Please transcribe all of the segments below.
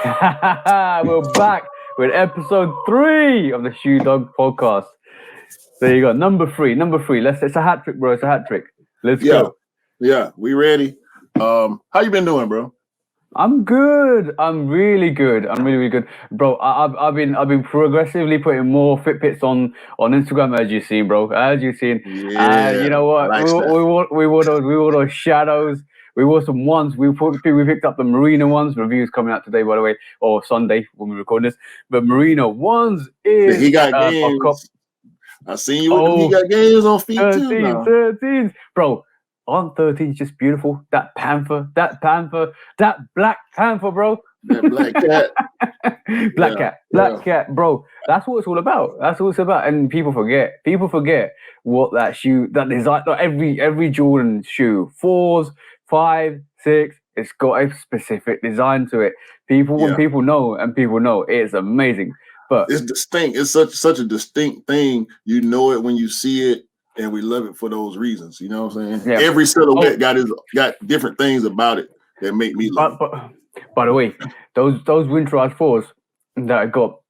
We're back with episode 3 of the Shoe Dog podcast. There you go, number three. It's a hat trick, bro. It's a hat trick. Let's go. Yeah, we ready. How you been doing, bro? I'm good. I'm really good. I'm really good, bro. I've been progressively putting more Fitbits on Instagram, as you've seen, bro. As you've seen. Yeah, you know what? We wore those shadows. We wore some ones. We picked up the Merino ones. Reviews coming out today, by the way, or Sunday when we record this. But Merino ones is he got games. I seen you. He got games on feet 13, bro. On 13 is just beautiful. That black panther, bro. That black cat. Black cat, bro. That's what it's all about. And people forget what that shoe, that design, every Jordan shoe, 4s, 5, 6, it's got a specific design to it. When people know, it's amazing. But it's distinct. It's such a distinct thing. You know it when you see it. And we love it for those reasons, you know what I'm saying? Yeah. Every silhouette got different things about it that make me love it. By the way, those winterized 4s that I got,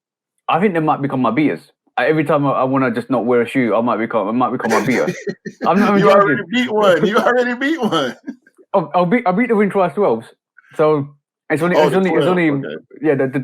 I think they might become my beaters. Every time I want to just not wear a shoe, I might become my beater. I'm not you already beat one. I beat the winterized 12s. So it's only the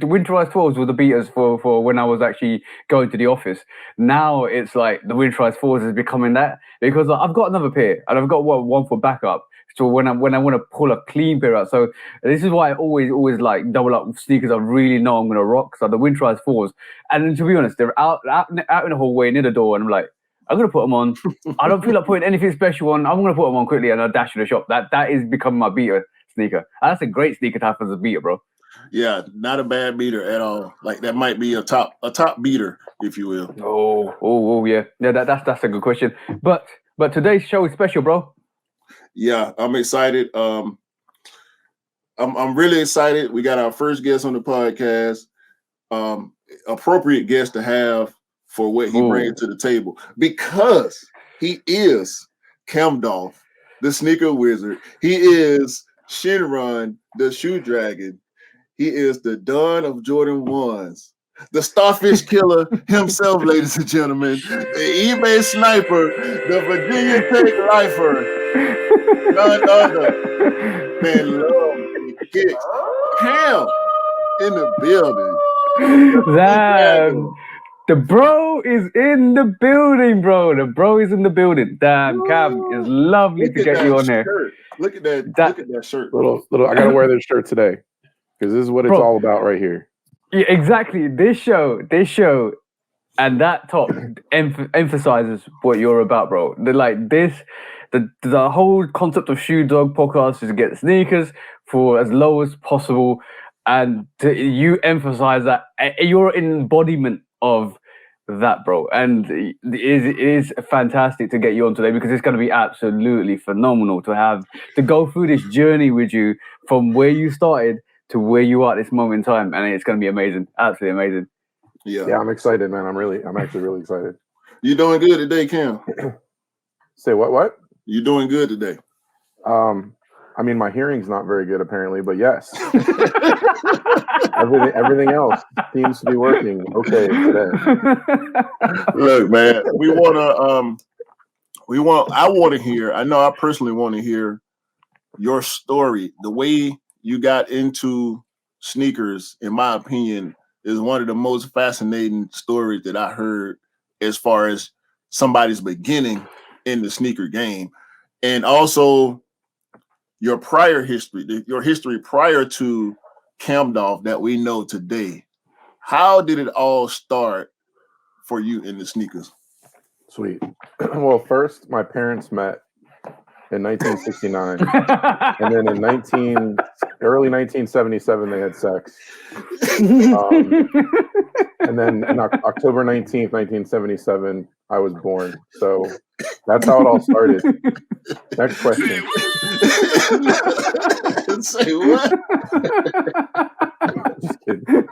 winterized 12s were the beaters for when I was actually going to the office. Now it's like the winterized 4s is becoming that, because I've got another pair and I've got one for backup. So when I want to pull a clean pair out, so this is why I always like double up sneakers I really know I'm gonna rock. So the winterized 4s, and to be honest, they're out in the hallway near the door, and I'm like, I'm gonna put them on. I don't feel like putting anything special on. I'm gonna put them on quickly and I'll dash to the shop. That is becoming my beater sneaker. And that's a great sneaker to have as a beater, bro. Yeah, not a bad beater at all. Like that might be a top beater, if you will. Oh yeah. That's a good question. But today's show is special, bro. Yeah, I'm excited. I'm really excited. We got our first guest on the podcast. Appropriate guest to have for what he brings to the table, because he is Gandalf, the sneaker wizard. He is Shinron, the shoe dragon. He is the Don of Jordan 1s, the starfish killer himself, ladies and gentlemen, the eBay sniper, the Virginia Tech lifer, none other than Love Kicks. Cam in the building. Damn. The bro is in the building, bro. The bro is in the building. Damn, Cam, it's lovely to get you on there. Look at that. Look at that shirt. Little. I gotta wear this shirt today because this is what it's all about right here. Yeah, exactly. This show, and that top emphasizes what you're about, bro. The whole concept of Shoe Dog podcast is to get sneakers for as low as possible, and you emphasize that you're an embodiment of that, bro. And it is fantastic to get you on today, because it's going to be absolutely phenomenal to go through this journey with you from where you started to where you are at this moment in time, and it's going to be amazing, absolutely amazing. Yeah, I'm excited, man. I'm actually really excited. You doing good today, Cam? Say what? You doing good today? I mean, my hearing's not very good apparently, but yes. everything else seems to be working okay today. Look, man, I personally want to hear your story. The way you got into sneakers, in my opinion, is one of the most fascinating stories that I heard as far as somebody's beginning in the sneaker game. And also your prior history, your history prior to Gandalf that we know today. How did it all start for you in the sneakers? Sweet. Well, first, my parents met in 1969, and then in early 1977 they had sex, and then on October 19th, 1977 I was born. So that's how it all started. Next question. Say what? Just kidding.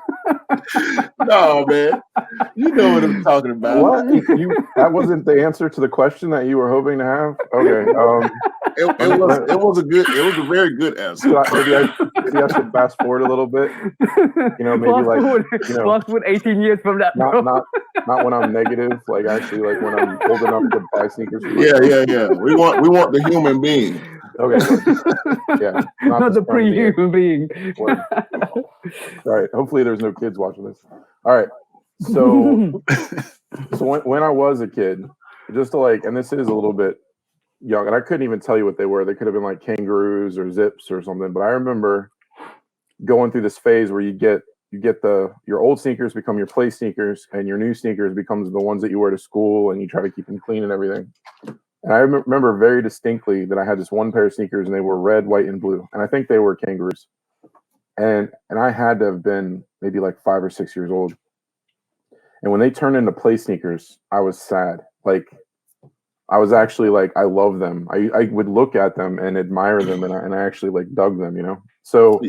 No, man. You know what I'm talking about. What? That wasn't the answer to the question that you were hoping to have? Okay. It was a very good answer. Maybe I should fast forward a little bit. You know, maybe fast forward 18 years from that. Not when I'm negative, like actually like when I'm old enough to buy sneakers. Yeah. We want the human being. Okay. Yeah. Not the pre-human being. All right. Hopefully there's no kids watching this. All right. So when I was a kid, just to like, and this is a little bit young, and I couldn't even tell you what they were. They could have been like kangaroos or zips or something. But I remember going through this phase where you get your old sneakers become your play sneakers, and your new sneakers becomes the ones that you wear to school, and you try to keep them clean and everything. And I remember very distinctly that I had this one pair of sneakers, and they were red, white, and blue, and I think they were kangaroos. And I had to have been maybe like 5 or 6 years old. And when they turned into play sneakers, I was sad. Like, I was actually like, I love them. I would look at them and admire them, and I actually like dug them, you know. So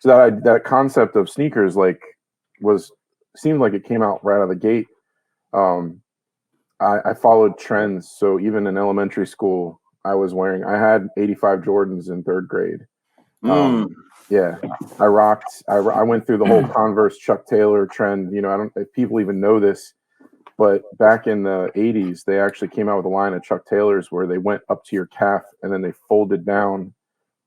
that concept of sneakers like seemed like it came out right out of the gate. I followed trends. So even in elementary school, I had 85 Jordans in 3rd grade. Yeah, I went through the whole Converse Chuck Taylor trend. You know, I don't know if people even know this, but back in the 80s, they actually came out with a line of Chuck Taylors where they went up to your calf and then they folded down,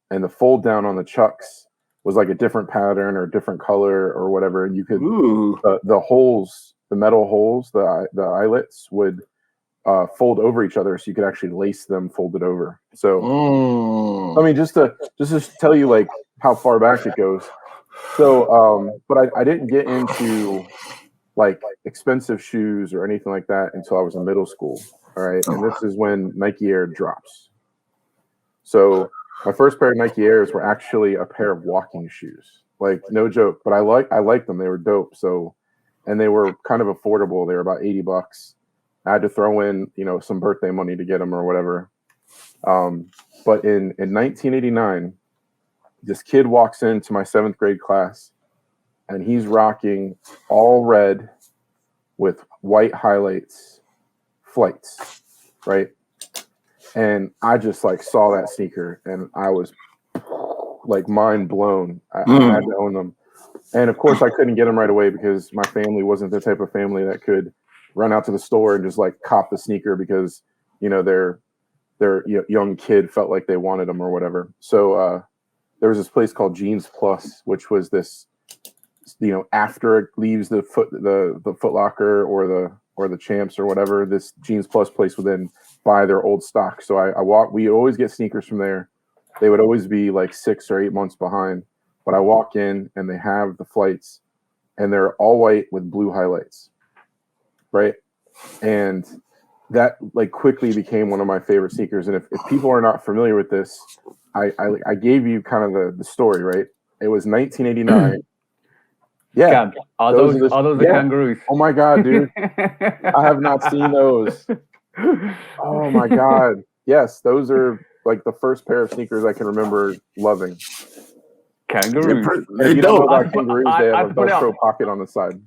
and the fold down on the Chucks was like a different pattern or a different color or whatever. And you could, the holes, the metal holes, the eyelets would fold over each other, so you could actually lace them folded over. So, I mean, just to tell you like how far back it goes. So, but I didn't get into like expensive shoes or anything like that until I was in middle school. All right. And this is when Nike Air drops. So my first pair of Nike Airs were actually a pair of walking shoes. Like, no joke, but I liked them. They were dope. So, and they were kind of affordable. They were about $80. I had to throw in, you know, some birthday money to get them or whatever. But in 1989, this kid walks into my 7th grade class, and he's rocking all red with white highlights flights, right? And I just like saw that sneaker, and I was like mind blown. I had to own them. And of course I couldn't get them right away because my family wasn't the type of family that could run out to the store and just like cop the sneaker because, you know, their young kid felt like they wanted them or whatever. So there was this place called Jeans Plus, which was this, you know, after it leaves the Foot Locker or the Champs or whatever, this Jeans Plus place would then buy their old stock. So we always get sneakers from there. They would always be like 6 or 8 months behind. But I walk in and they have the flights, and they're all white with blue highlights, right? And that like quickly became one of my favorite sneakers. And if people are not familiar with this, I gave you kind of the story, right? It was 1989. Yeah. Cam, are those the kangaroos? Oh my God, dude. I have not seen those. Oh my God. Yes, those are like the first pair of sneakers I can remember loving. Kangaroos. If you don't know about kangaroos, they have a Velcro pocket on the side.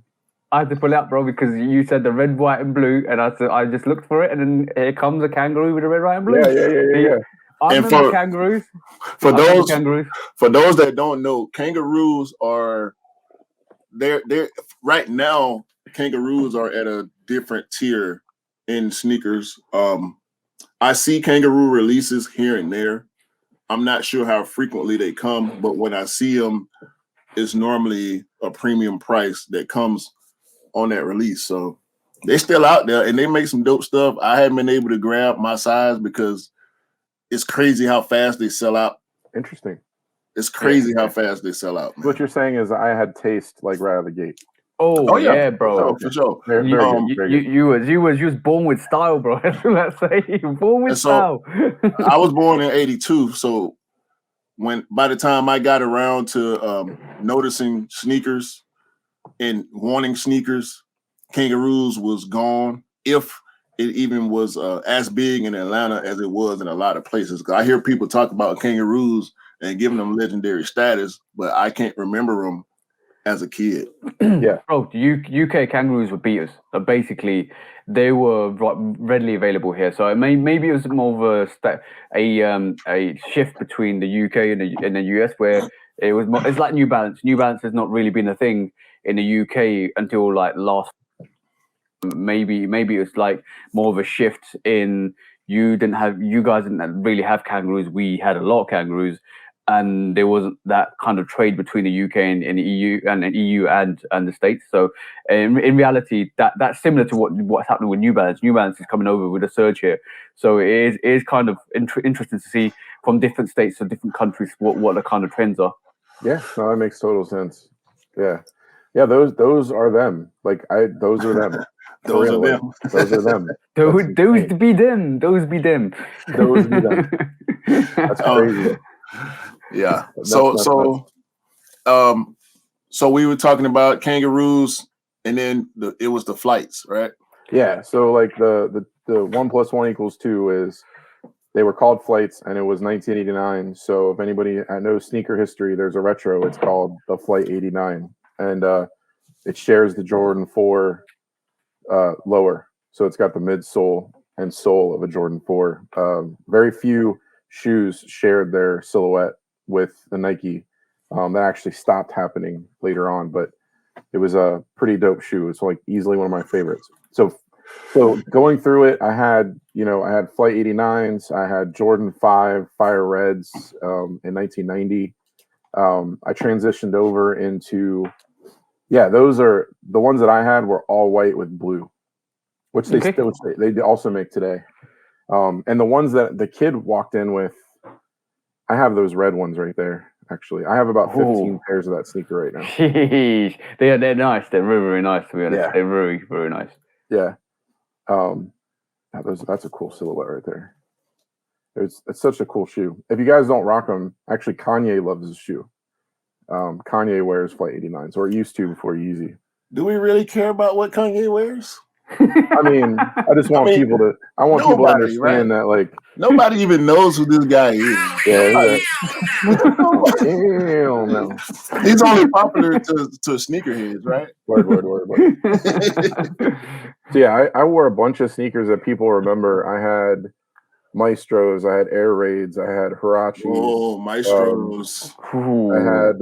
I had to pull out, bro, because you said the red, white, and blue, and I just looked for it, and then here comes a kangaroo with a red, white, and blue. Yeah. I remember kangaroos. For those that don't know, kangaroos are they're right now. Kangaroos are at a different tier in sneakers. I see kangaroo releases here and there. I'm not sure how frequently they come, but when I see them, it's normally a premium price that comes on that release. So they're still out there and they make some dope stuff. I haven't been able to grab my size because it's crazy how fast they sell out. Interesting. It's crazy how fast they sell out, man. What you're saying is I had taste like right out of the gate. Oh yeah, bro. For sure. You was born with style, bro. That's what I say. You were born with style. I was born in 82, so by the time I got around to noticing sneakers and wanting sneakers, kangaroos was gone. If it even was as big in Atlanta as it was in a lot of places. Because I hear people talk about kangaroos and giving them legendary status, but I can't remember them as a kid. Yeah. Bro, the UK kangaroos were beaters. So basically, they were readily available here. So maybe it was more of a shift between the UK and the US, where it was more, it's like New Balance. New Balance has not really been a thing in the UK until like last. Maybe it's like more of a shift in you guys didn't really have kangaroos. We had a lot of kangaroos, and there wasn't that kind of trade between the UK and the EU and the States. So in reality, that's similar to what's happening with New Balance. New Balance is coming over with a surge here. So it is kind of interesting to see from different states or different countries what the kind of trends are. Yeah, no, that makes total sense. Yeah. Yeah, those are them. Like those are them. Those are them. Those are them. Those be them. Those be them. Those be them. That's crazy. Yeah. So we were talking about kangaroos, and then it was the flights, right? Yeah. So like the 1 + 1 = 2 is they were called flights, and it was 1989. So if anybody knows sneaker history, there's a retro. It's called the Flight 89, and it shares the Jordan 4 lower. So it's got the midsole and sole of a Jordan 4. Very few shoes shared their silhouette with the Nike. That actually stopped happening later on, but it was a pretty dope shoe. It's like easily one of my favorites. So going through it, I had Flight 89s, I had Jordan 5 Fire Reds in 1990. I transitioned over into those are the ones that I had were all white with blue, which they also make today. And the ones that the kid walked in with, I have those red ones right there. Actually, I have about 15 pairs of that sneaker right now. Jeez. They're nice. They're very, very nice, to be honest. Yeah. They're very, very nice. Yeah. That's a cool silhouette right there. It's such a cool shoe. If you guys don't rock them, actually Kanye loves this shoe. Kanye wears Flight 89s, or used to before Yeezy. Do we really care about what Kanye wears? I mean, I just want people to. I want people to understand that, like, nobody even knows who this guy is. Yeah, hell no. He's only popular to sneakerheads, right? Word. So yeah, I wore a bunch of sneakers that people remember. I had Maestros, I had Air Raids, I had Hirachis. Oh, Maestros. I had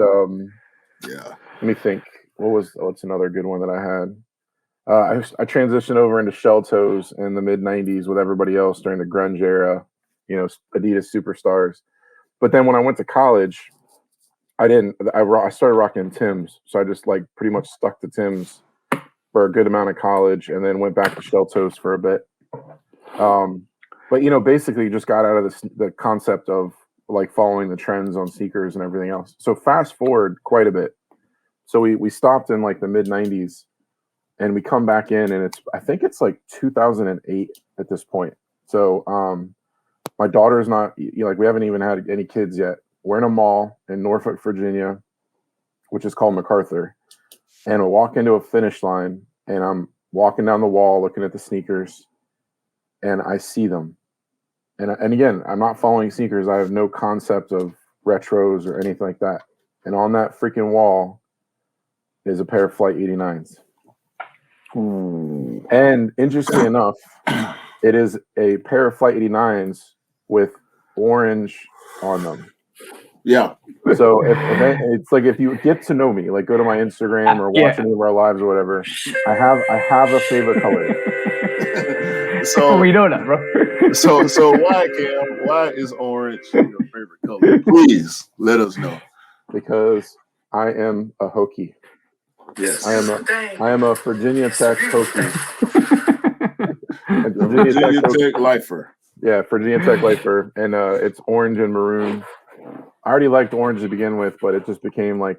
Let me think. What's another good one that I had? I transitioned over into shell toes in the mid 90s with everybody else during the grunge era, Adidas superstars. But then when I went to college, I started rocking Timbs. So I just like pretty much stuck to Timbs for a good amount of college, and then went back to shell toes for a bit. But basically just got out of the concept of like following the trends on sneakers and everything else. So fast forward quite a bit. So we stopped in like the mid 90s. And we come back in, and I think it's like 2008 at this point. So my daughter's not, we haven't even had any kids yet. We're in a mall in Norfolk, Virginia, which is called MacArthur. And I walk into a finish line, and I'm walking down the wall looking at the sneakers, and I see them. And again, I'm not following sneakers. I have no concept of retros or anything like that. And on that freaking wall is a pair of Flight 89s. Ooh. And interestingly enough, it is a pair of Flight 89s with orange on them. Yeah. So it's like, if you get to know me, like go to my Instagram or watch any of our lives or whatever, I have a favorite color. So we know that, bro. so why, Cam? Why is orange your favorite color? Please let us know. Because I am a Hokie. Yes, I am a Virginia Tech Hokie. Virginia Tech lifer. Yeah, Virginia Tech lifer, and it's orange and maroon. I already liked orange to begin with, but it just became like,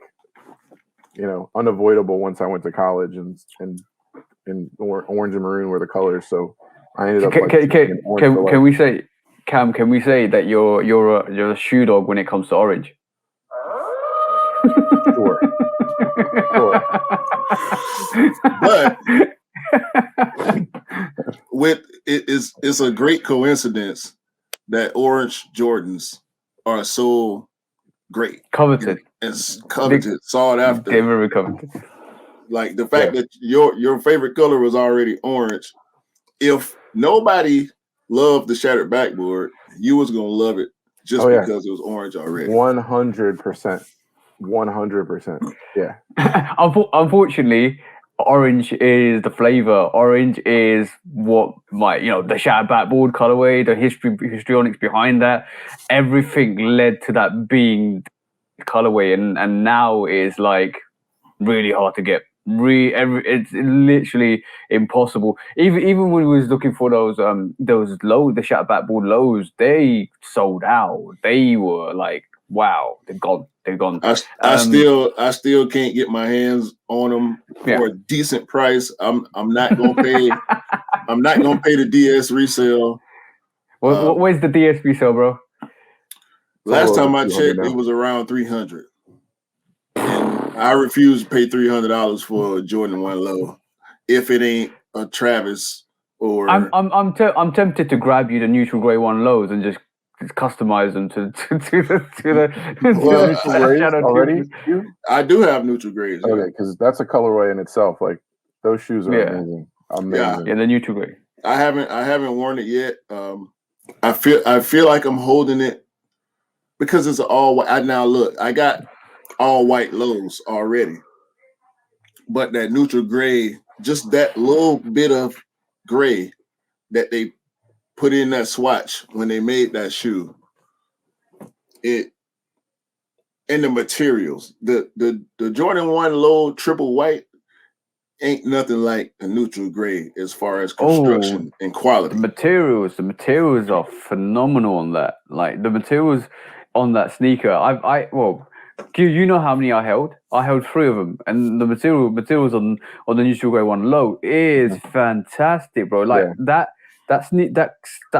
unavoidable once I went to college, and orange and maroon were the colors. So I ended up. Can we say, Cam? Can we say that you're a shoe dog when it comes to orange? Sure. But it's a great coincidence that orange Jordans are so great, coveted, and coveted, sought after. They're very coveted. Like the fact that your favorite color was already orange. If nobody loved the shattered backboard, you was gonna love it just because it was orange already. 100%. 100%. Yeah. Unfortunately, orange is the flavor. Orange is what the shattered backboard colorway, the histrionics behind that, everything led to that being colorway, and now it's like really hard to get. It's literally impossible. Even when we was looking for those the shattered backboard lows, they sold out. They were like, wow, they're gone. I still can't get my hands on them for a decent price. I'm not gonna pay. I'm not gonna pay the DS resale. Where's the DS resale, bro? Last time I checked, it was around 300. And I refuse to pay $300 for a Jordan 1 low if it ain't a Travis or. I'm tempted to grab you the neutral gray 1 lows and just customize them to the grays already. I do have neutral grays. Okay, because that's a colorway in itself. Like those shoes are amazing. Amazing. Yeah, the neutral gray. I haven't worn it yet. I feel like I'm holding it because it's all white. Now look, I got all white lows already, but that neutral gray, just that little bit of gray that they put in that swatch when they made that shoe, it and the materials, the Jordan 1 low triple white ain't nothing like a neutral gray as far as construction and quality. The materials are phenomenal on that. Like the materials on that sneaker, you know how many I held? I held 3 of them, and the materials on the neutral gray 1 low is fantastic, bro. Like that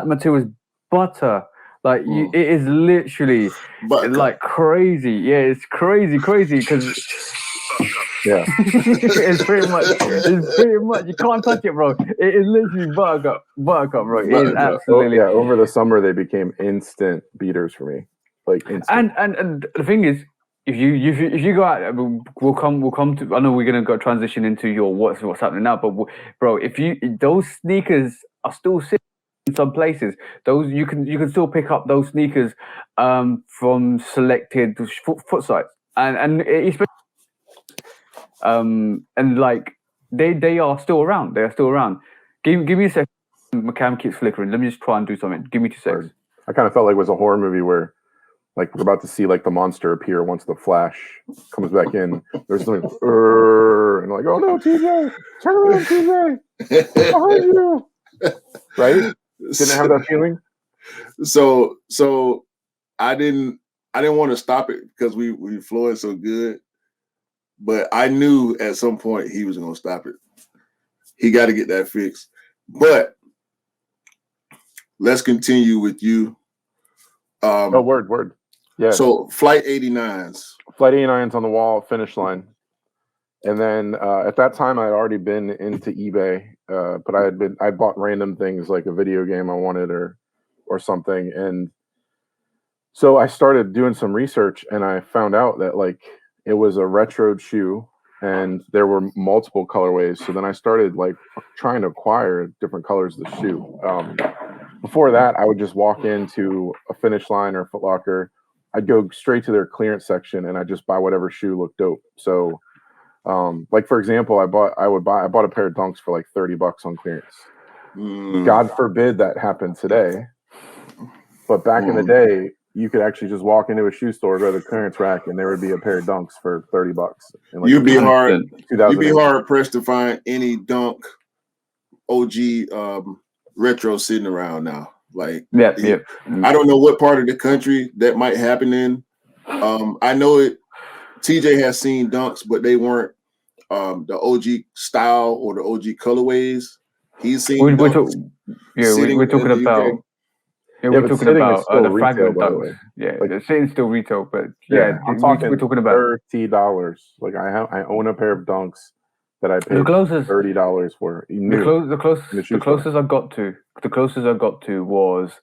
material is butter. Like it is literally like crazy. Yeah, it's crazy because. Yeah, it's pretty much. You can't touch it, bro. It is literally buttercup, bro. It is absolutely. Over the summer they became instant beaters for me, like instant. And the thing is, if you go out, we'll come to. I know we're gonna go transition into your what's happening now, but bro, those sneakers are still sitting in some places. Those you can still pick up those sneakers from selected foot sites, and especially. And like they are still around. They are still around. Give me a second. My cam keeps flickering. Let me just try and do something. Give me 2 seconds. I kind of felt like it was a horror movie where, like, we're about to see like the monster appear once the Flash comes back in. There's something, and like, oh no, TJ, turn around, TJ, behind you. Right? Didn't have that feeling. So I didn't want to stop it because we flowing so good. But I knew at some point he was going to stop it. He got to get that fixed. But let's continue with you. Word. Yeah. So Flight 89s. Flight 89s on the wall, finish line. And then at that time, I had already been into eBay, but I bought random things like a video game I wanted or something. And so I started doing some research, and I found out that like it was a retro shoe and there were multiple colorways. So then I started like trying to acquire different colors of the shoe. Before that, I would just walk into a Finish Line or Foot Locker. I'd go straight to their clearance section and I'd just buy whatever shoe looked dope. So like for example, I bought a pair of Dunks for like $30 on clearance. God forbid that happened today. But back in the day, you could actually just walk into a shoe store, go to the clearance rack, and there would be a pair of Dunks for $30. Like you'd be hard pressed to find any Dunk OG retro sitting around now. Like, I don't know what part of the country that might happen in. I know it. TJ has seen Dunks, but they weren't the OG style or the OG colorways. He's seen. We're talking about. Yeah, we're talking about the fragment Dunks. Yeah, like, the sitting still retail, but we're talking about $30. Like I own a pair of Dunks that I paid $30 for. The closest I got to was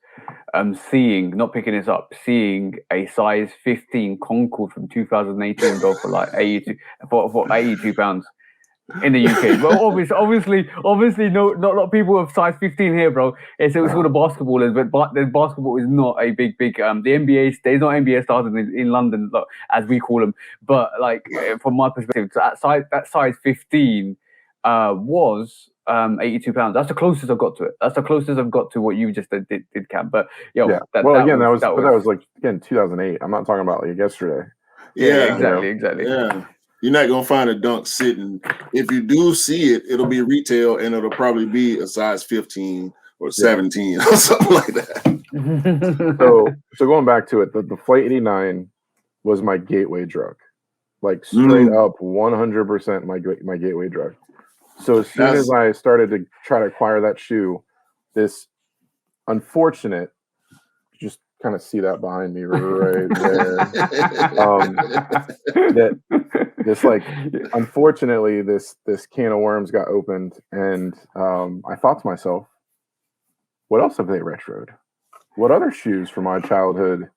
seeing a size 15 Concord from 2018 go for like 82 pounds in the UK. Well, obviously, not a lot of people have size 15 here, bro. It's all the basketballers, but the basketball is not a big. The NBA, there's not NBA stars in London, as we call them. But like from my perspective, that size 15 was 82 pounds. That's the closest I've got to it. That's the closest I've got to what you just did, Cam. But that was like, again, 2008. I'm not talking about like yesterday. Yeah, exactly. Yeah. You're not gonna find a dunk sitting. If you do see it, it'll be retail, and it'll probably be a size 15 or 17 or something like that. So going back to it, the Flight 89 was my gateway drug, like straight up 100% my gateway drug. So as soon as I started to try to acquire that shoe, this unfortunate, just kind of see that behind me right there. Unfortunately, this can of worms got opened, and I thought to myself, what else have they retroed? What other shoes from my childhood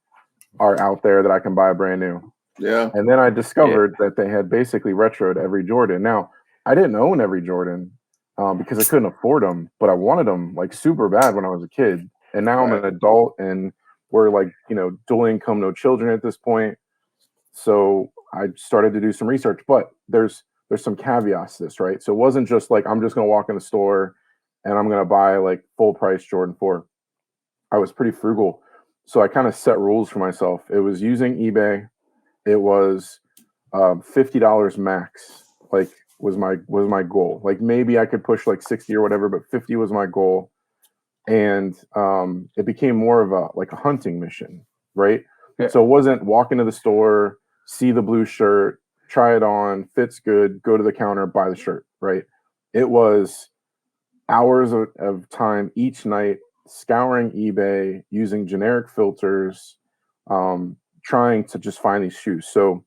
are out there that I can buy brand new? Yeah. And then I discovered that they had basically retroed every Jordan. Now, I didn't own every Jordan because I couldn't afford them, but I wanted them like super bad when I was a kid. And now I'm an adult, and we're like, dual income, no children at this point. So I started to do some research, but there's some caveats to this, right? So it wasn't just like I'm just going to walk in the store and I'm going to buy like full price Jordan 4. I was pretty frugal. So I kind of set rules for myself. It was using eBay. It was $50 max, like was my goal. Like maybe I could push like 60 or whatever, but 50 was my goal. And it became more of a hunting mission, right? Yeah. So it wasn't walk into the store, see the blue shirt, try it on, fits good, go to the counter, buy the shirt, right? It was hours of time each night scouring eBay, using generic filters, trying to just find these shoes. So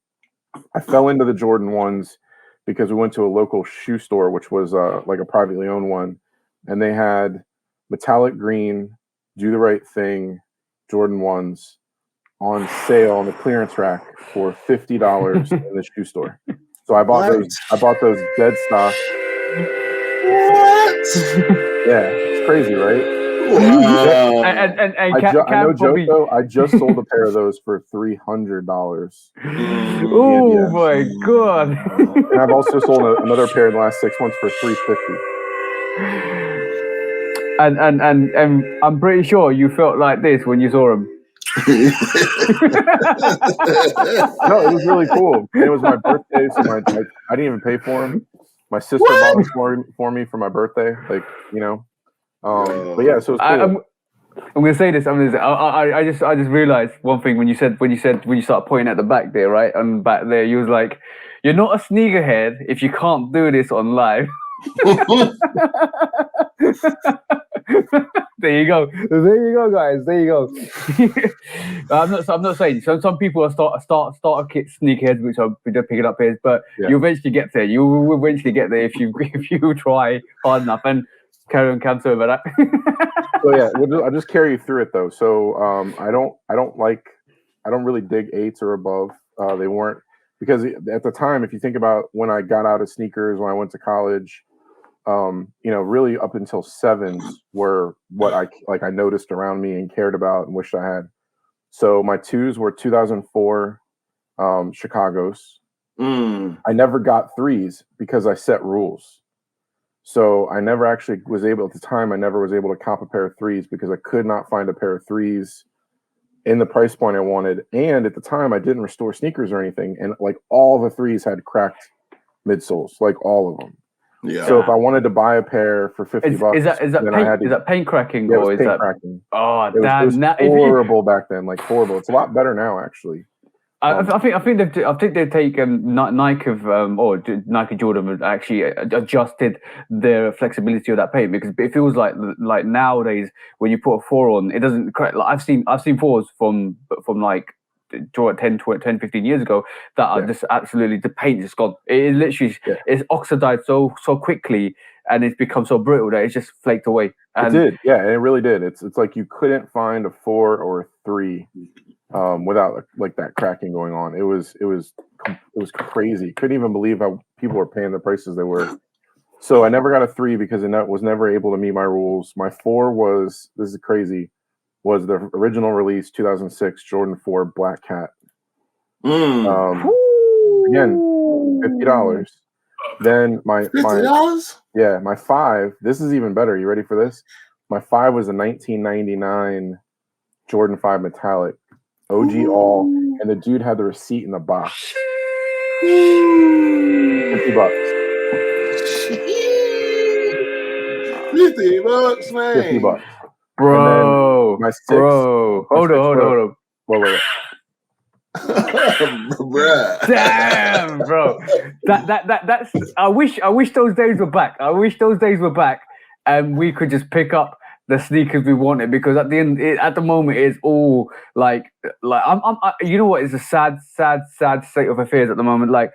I fell into the Jordan 1s because we went to a local shoe store, which was like a privately owned one, and they had metallic green, do the right thing, Jordan 1s on sale on the clearance rack for $50 in the shoe store. So I bought those dead stock. What? Yeah, it's crazy, right? Wow. And I know Joko. I just sold a pair of those for $300. Oh my god! And I've also sold another pair in the last 6 months for $350. And I'm pretty sure you felt like this when you saw them. No, it was really cool. And it was my birthday, so I didn't even pay for them. My sister bought them for me for my birthday, like But yeah, so it's cool. I'm gonna say this. I just realized one thing when you started pointing at the back there, right? And back there, you was like, "You're not a sneakerhead if you can't do this on live." There you go, guys. There you go. I'm not saying. So some people are starter kit sneakerheads, which are picking up here, but you eventually get there. You will eventually get there if you try hard enough. And carry on, Cam, over that. So yeah, I'll just carry you through it though. So I don't really dig 8s or above. They weren't, because at the time, if you think about when I got out of sneakers, when I went to college, really up until 7s were what I noticed around me and cared about and wished I had. So my 2s were 2004 Chicago's. I never got 3s because I set rules. So I never actually was able, at the time, I never was able to cop a pair of 3s because I could not find a pair of 3s in the price point I wanted. And at the time, I didn't restore sneakers or anything. And like all the 3s had cracked midsoles, like all of them. Yeah. So if I wanted to buy a pair for $50, is that paint cracking? Yeah, or it was paint cracking. Oh, it was horrible back then, like horrible. It's a lot better now, actually. I think they've taken Nike or Nike Jordan have actually adjusted their flexibility of that paint, because it feels like nowadays when you put a 4 on, it doesn't crack. Like I've seen 4s from like 10, 15 years ago that are just absolutely, the paint is gone. It literally it's oxidized so quickly, and it's become so brittle that it's just flaked away. And it did, yeah, and it really did. It's like you couldn't find a 4 or a 3 without like that cracking going on. It was crazy. Couldn't even believe how people were paying the prices they were. So I never got a 3 because it was never able to meet my rules. My 4 was, this is crazy, was the original release 2006 Jordan 4 Black Cat. Again, $50. Then my $50? Yeah, my 5. This is even better. You ready for this? My 5 was a 1999 Jordan 5 Metallic, OG all, and the dude had the receipt in the box. $50. $50, man. $50, bro. My 6, bro. Hold on. Wait. Bruh. Damn, bro. That's. I wish those days were back. And we could just pick up the sneakers we wanted, because at the moment it's all like you know what? It's a sad state of affairs at the moment. Like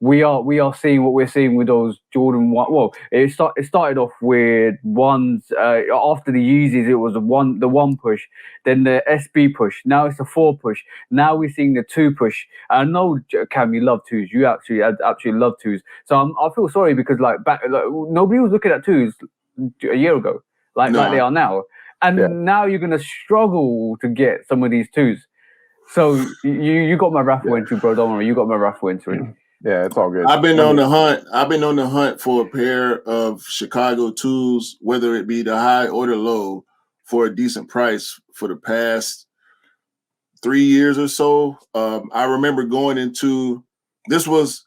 we are seeing what we're seeing with those Jordan 1. Well, it started off with ones. After the Yeezys, it was the one push, then the SB push. Now it's the 4 push. Now we're seeing the 2 push. I know, Cam, you love 2s. You absolutely love 2s. So I feel sorry, because nobody was looking at 2s a year ago, like they are now, and now you're gonna struggle to get some of these 2s. So you got my raffle entry, bro. Don't worry, you got my raffle entry. Yeah, it's all good. I've been on the hunt for a pair of Chicago 2s, whether it be the high or the low, for a decent price for the past 3 years or so. I remember going into, this was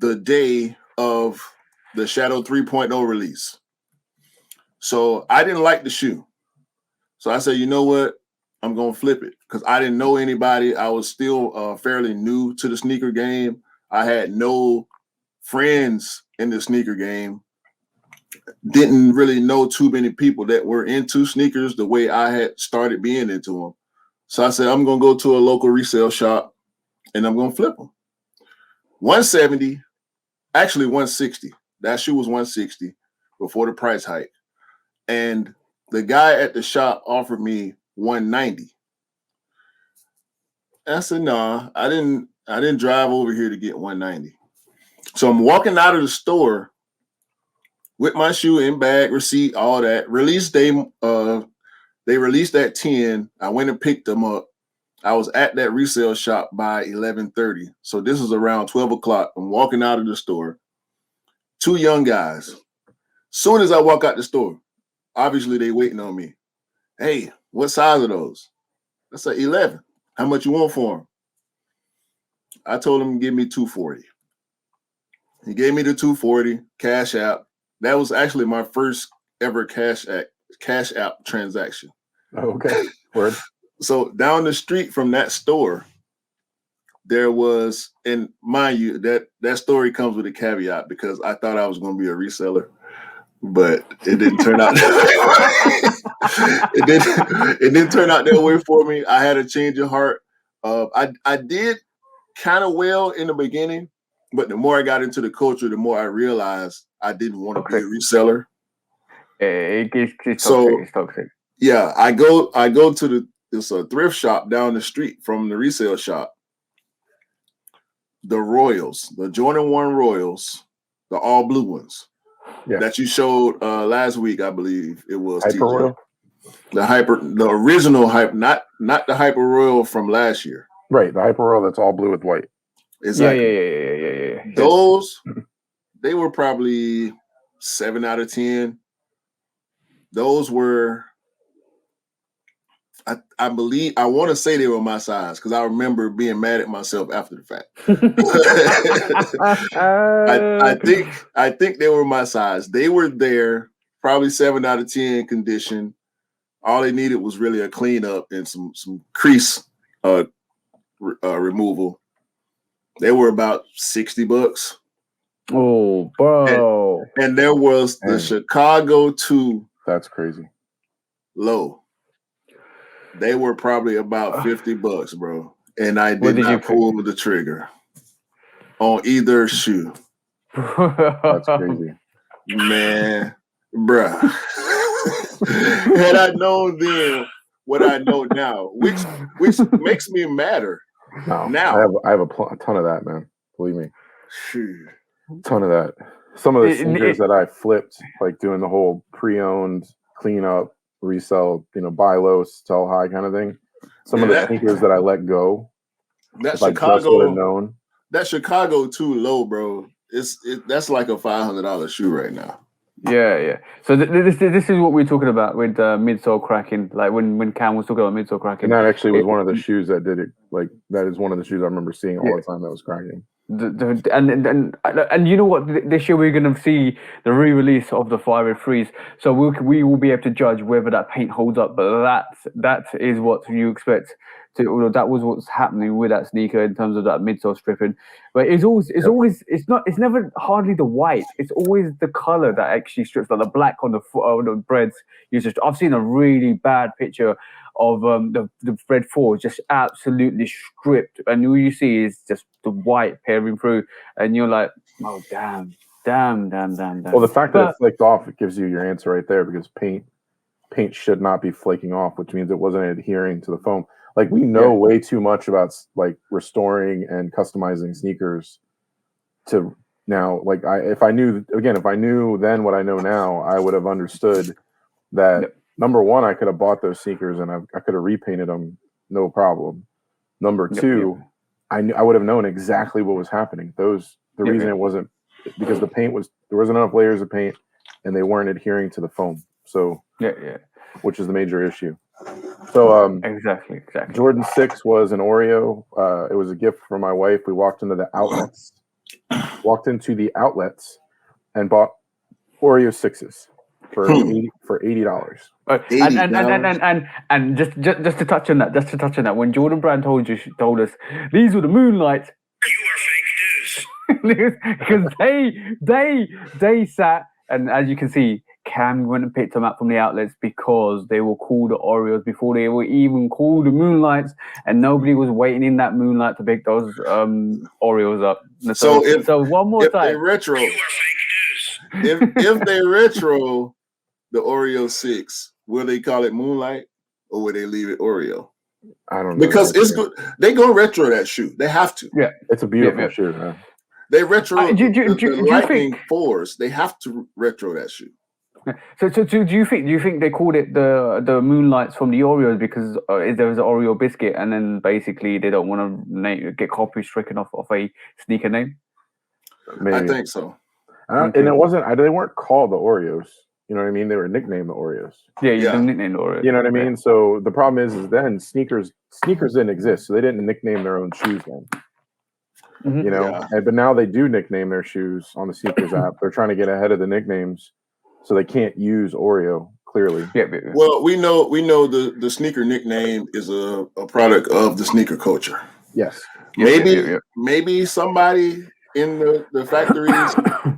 the day of the Shadow 3.0 release. So I didn't like the shoe. So I said, you know what? I'm going to flip it, because I didn't know anybody. I was still fairly new to the sneaker game. I had no friends in the sneaker game. Didn't really know too many people that were into sneakers the way I had started being into them. So I said, I'm going to go to a local resale shop and I'm going to flip them. 170, actually 160. That shoe was 160 before the price hike. And the guy at the shop offered me 190. And I said, nah, I didn't drive over here to get 190. So I'm walking out of the store with my shoe in bag, receipt, all that. Release day, they released at 10. I went and picked them up. I was at that resale shop by 11:30. So this is around 12 o'clock. I'm walking out of the store. 2 young guys. Soon as I walk out the store, obviously they waiting on me. Hey, what size are those? I said 11. How much you want for them? I told him to give me $240. He gave me the $240 Cash App. That was actually my first ever Cash App transaction. Okay. Word. So down the street from that store, there was, and mind you, that story comes with a caveat, because I thought I was going to be a reseller, but it didn't turn out. It didn't turn out that way for me. I had a change of heart. I did kind of well in the beginning, but the more I got into the culture, the more I realized I didn't want to be a reseller. It's toxic. Yeah, I go to this thrift shop down the street from the resale shop. The Royals, the Jordan 1 Royals, the all blue ones that you showed last week, I believe it was. Hyper Royal? The original Hyper, not the Hyper Royal from last year. Right, the Hyper Royal that's all blue with white. Exactly. Yeah. Those, they were probably 7 out of 10. Those were, I believe, I want to say they were my size, because I remember being mad at myself after the fact. I think they were my size. They were there, probably 7 out of 10 condition. All they needed was really a cleanup and some crease removal. They were about $60. Oh, bro! And there was the Chicago 2. That's crazy. Low. They were probably about $50, bro. and I did not pull the trigger on either shoe. That's crazy, man, bruh. Had I known then what I know now, which makes me madder. No, now I have a ton of that, man. Believe me, Shoot. ton of that. Some of the sneakers that I flipped, like doing the whole pre-owned, clean up, resell, buy low, sell high kind of thing. Some of the sneakers that I let go. That if Chicago I just would have known. That Chicago too low, bro. That's like a $500 shoe right now. Yeah. So this is what we're talking about with midsole cracking. Like when Cam was talking about midsole cracking, and that actually was one of the shoes that did it. Like that is one of the shoes I remember seeing all the time that was cracking. And you know what? This year we're going to see the re-release of the 503s, so we will be able to judge whether that paint holds up. But that is what you expect. That was what's happening with that sneaker in terms of that midsole stripping. But it's never hardly the white. It's always the color that actually strips, like the black on the breads. I've seen a really bad picture of the bread 4 just absolutely stripped, and all you see is just the white peering through, and you're like, oh damn. Well, the fact that it flaked off, it gives you your answer right there, because paint should not be flaking off, which means it wasn't adhering to the foam. Like, we know way too much about like restoring and customizing sneakers to now. Like, if I knew then what I know now, I would have understood that number one, I could have bought those sneakers and I could have repainted them, no problem. Number two, I would have known exactly what was happening. The reason it wasn't because there wasn't enough layers of paint and they weren't adhering to the foam. So which is the major issue. So exactly. Jordan 6 was an Oreo. It was a gift from my wife. We walked into the outlets and bought Oreo 6s for $80. And just to touch on that, when Jordan Brand told us these were the Moonlights, you are fake news. Because they sat, and as you can see, Cam went and picked them up from the outlets because they were called the Oreos before they were even called the Moonlights, and nobody was waiting in that moonlight to pick those Oreos up. So one more time, they retro, if they retro the Oreo 6, will they call it Moonlight or will they leave it Oreo? I don't know, because it's good. They gonna retro that shoe. They have to. Yeah, it's a beautiful shoe, man. They retro the Lightning 4s. They have to retro that shoe. So do you think they called it the Moonlights from the Oreos because there was an Oreo biscuit, and then basically they don't want to get copy stricken off a sneaker name? Maybe. I think so. And it wasn't. They weren't called the Oreos. You know what I mean? They were nicknamed the Oreos. Yeah. Nicknamed the Oreos. You know what I mean? Yeah. So the problem is then sneakers didn't exist, so they didn't nickname their own shoes then. You know, but now they do nickname their shoes on the sneakers app. They're trying to get ahead of the nicknames, so they can't use Oreo. Clearly, Well, we know the sneaker nickname is a product of the sneaker culture. Yes, maybe somebody in the factories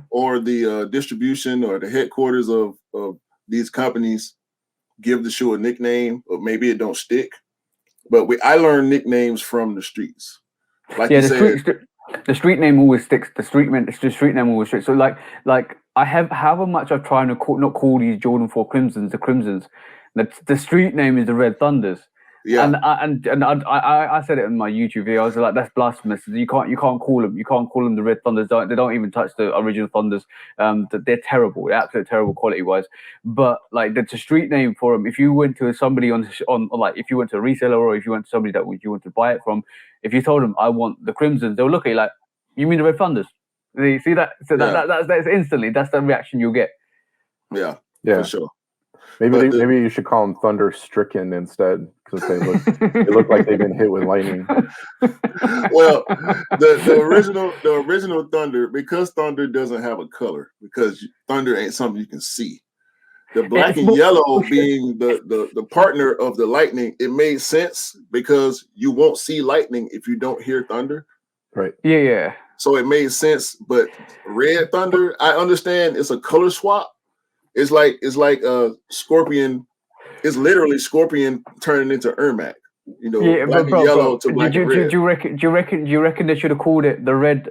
or the distribution or the headquarters of these companies give the shoe a nickname, or maybe it don't stick. But I learned nicknames from the streets. Like you said. The street name always sticks. The street name always sticks. So like I have however much I've tried to not call these Jordan 4 Crimsons the Crimsons. The street name is the Red Thunders. Yeah. And I said it in my YouTube video. I was like, that's blasphemous. You can't call them the Red Thunders. They don't even touch the original Thunders. They're terrible. They're absolutely terrible quality wise. But like that's a street name for them. If you went to somebody on like if you went to a reseller or if you went to somebody that you want to buy it from, if you told them I want the Crimsons, they'll look at you like, you mean the Red Thunders? You see that? So that's instantly that's the reaction you'll get. Yeah, for sure. Maybe you should call them Thunder Stricken instead, because they look like they've been hit with lightning. Well, the original Thunder, because Thunder doesn't have a color, because Thunder ain't something you can see. The black and yellow being the partner of the lightning, it made sense because you won't see lightning if you don't hear thunder. Right. Yeah. So it made sense. But Red Thunder, I understand it's a color swap. It's like Scorpion. It's literally Scorpion turning into Ermac. You know, Yeah, black but bro, and yellow to black do and red. you reckon they should have called it the red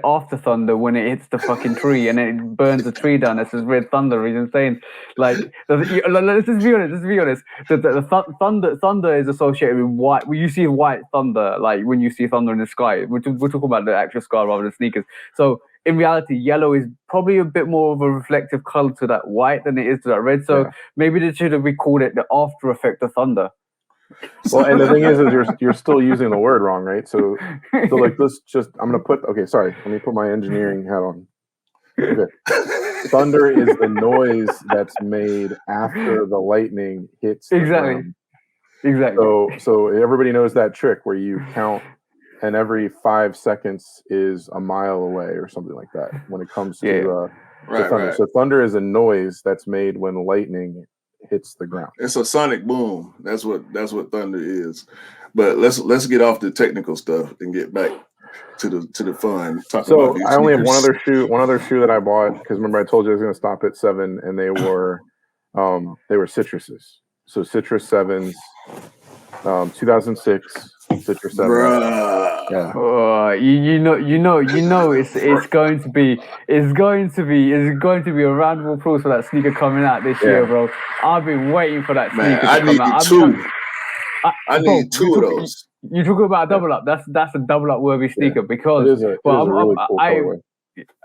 after thunder when it hits the fucking tree and it burns the tree down? This is red thunder. He's insane. Like, let's just be honest. Let's be honest. The thunder is associated with white. When you see white thunder, like when you see thunder in the sky, we're talking about the actual sky rather than sneakers. So in reality, yellow is probably a bit more of a reflective color to that white than it is to that red. So maybe they should have recalled it the after effect of thunder. Well, and the thing is you're still using the word wrong, right? So like let's just I'm gonna put sorry, let me put my engineering hat on. Okay. Thunder is the noise that's made after the lightning hits the ground. Exactly. So everybody knows that trick where you count and every 5 seconds is a mile away or something like that when it comes to thunder. Right. So thunder is a noise that's made when lightning hits the ground. It's a sonic boom. That's what thunder is. But let's get off the technical stuff and get back to the fun. So I only have one other shoe that I bought because remember I told you I was going to stop at 7 and they were citruses. So Citrus 7s, 2006 Citrus 7. Yeah. You know it's going to be a round of applause for that sneaker coming out this year, bro. I've been waiting for that sneaker to come out. I need two of those. You talk about a double up. That's a double up worthy sneaker because it is a really cool colorway.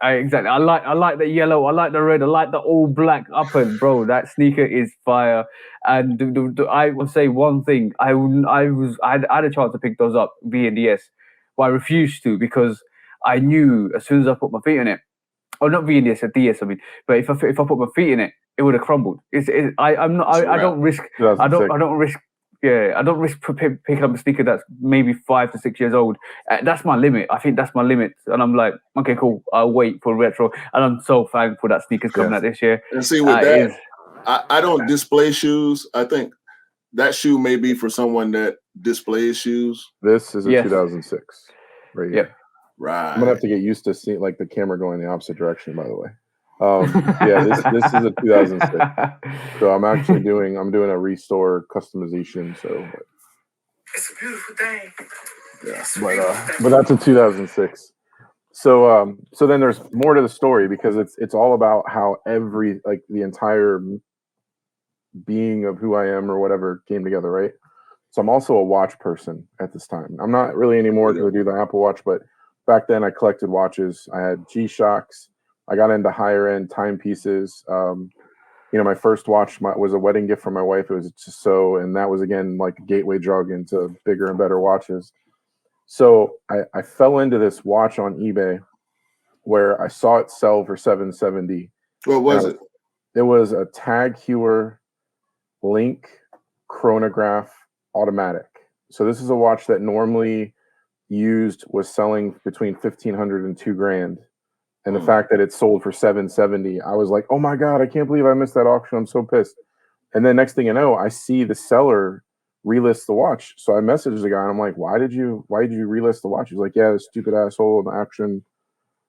Exactly. I like the yellow. I like the red. I like the all black uppers, bro. That sneaker is fire. And I will say one thing. I had a chance to pick those up Vnds, but I refused to because I knew as soon as I put my feet in it. Oh, not Vnds, a DS. I mean, but if I put my feet in it, it would have crumbled. I don't risk. I don't risk. Yeah, I don't risk picking up a sneaker that's maybe 5 to 6 years old. That's my limit. I think that's my limit. And I'm like, okay, cool. I'll wait for retro. And I'm so thankful that sneaker's coming out this year. And see, with that, I don't display shoes. I think that shoe may be for someone that displays shoes. This is a 2006 right here. Yep. Right. I'm gonna have to get used to seeing like the camera going the opposite direction. By the way, this is a 2006. So I'm doing a restore customization. So it's a beautiful day. Yeah, but that's a 2006. So then there's more to the story because it's all about how the entire being of who I am or whatever came together, right? So I'm also a watch person at this time. I'm not really anymore because I do the Apple Watch, but back then I collected watches. I had G-Shocks. I got into higher end timepieces. My first watch was a wedding gift from my wife. It was just and that was again like a gateway drug into bigger and better watches. So I fell into this watch on eBay where I saw it sell for $770. What was it? It was a Tag Heuer Link chronograph automatic. So this is a watch that normally was selling between $1,500 and $2,000. And the fact that it sold for $770, I was like, oh my God, I can't believe I missed that auction. I'm so pissed. And then next thing you know, I see the seller relist the watch. So I messaged the guy and I'm like, why did you relist the watch? He's like, yeah, this stupid asshole in the auction,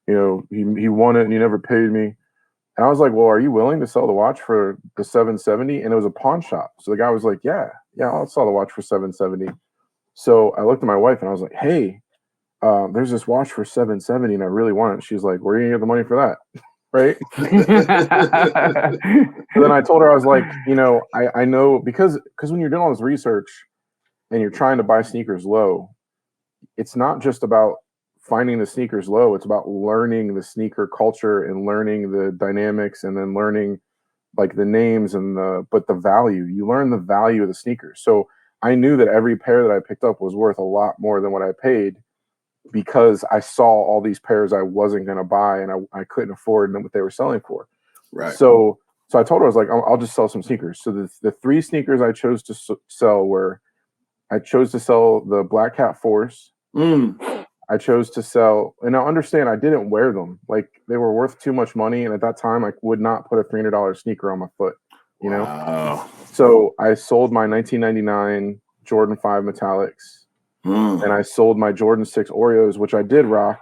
he won it and he never paid me. And I was like, well, are you willing to sell the watch for the $770? And it was a pawn shop. So the guy was like, yeah, I'll sell the watch for $770. So I looked at my wife and I was like, hey, there's this watch for $770 and I really want it. She's like, where are you gonna get the money for that? Right. So then I told her, I was like, I know because when you're doing all this research and you're trying to buy sneakers low, it's not just about finding the sneakers low. It's about learning the sneaker culture and learning the dynamics and then learning like the names but the value. You learn the value of the sneakers. So I knew that every pair that I picked up was worth a lot more than what I paid because I saw all these pairs I wasn't going to buy and I couldn't afford what they were selling for. Right. So I told her, I was like, I'll just sell some sneakers. So the 3 sneakers I chose to sell were, I chose to sell the Black Cat Force. I chose to sell, and now understand, I didn't wear them. Like they were worth too much money. And at that time I would not put a $300 sneaker on my foot, Wow. So I sold my 1999 Jordan 5 Metallics. And I sold my Jordan 6 Oreos, which I did rock,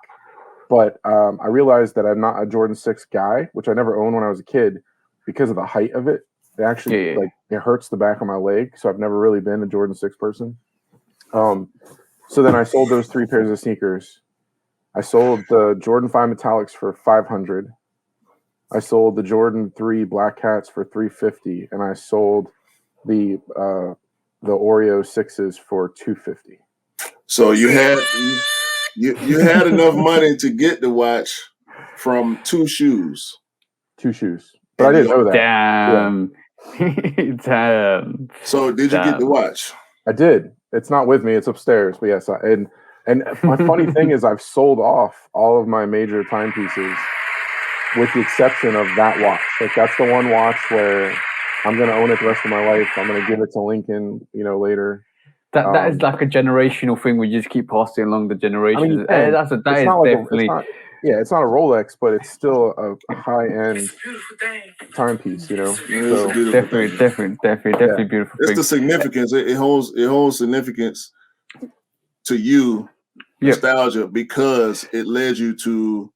but I realized that I'm not a Jordan 6 guy, which I never owned when I was a kid because of the height of it. It actually like it hurts the back of my leg, so I've never really been a Jordan 6 person. So then I sold those 3 pairs of sneakers. I sold the Jordan 5 Metallics for $500. I sold the Jordan 3 Black Hats for $350, and I sold the Oreo 6s for $250. So you had enough money to get the watch from 2 shoes. 2 shoes, but I didn't know that. Damn. Yeah. Damn. So did you get the watch? I did. It's not with me. It's upstairs. But yes, and my funny thing is I've sold off all of my major timepieces with the exception of that watch. Like that's the one watch where I'm going to own it the rest of my life. I'm going to give it to Lincoln, later. That is like a generational thing. We just keep passing along the generations. I mean, It's not a Rolex, but it's still a high-end timepiece, So definitely beautiful. It's the significance. It holds significance to you, nostalgia, because it led you to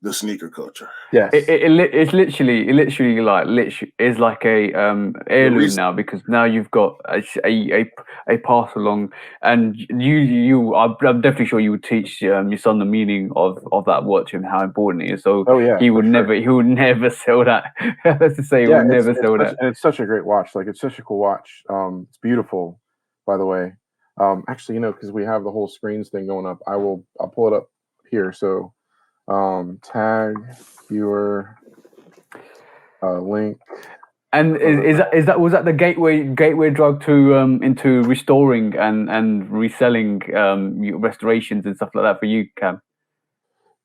the sneaker culture. Yes, it's literally like a heirloom now, because now you've got a pass along, and I'm definitely sure you would teach your son the meaning of that watch and how important it is. So he would never sell that. Let's just say he would never sell that. And it's such a great watch. Like it's such a cool watch. It's beautiful, by the way. Actually, because we have the whole screens thing going up, I'll pull it up here. So. Tag your link. And was that the gateway drug to into restoring and reselling restorations and stuff like that for you, Cam?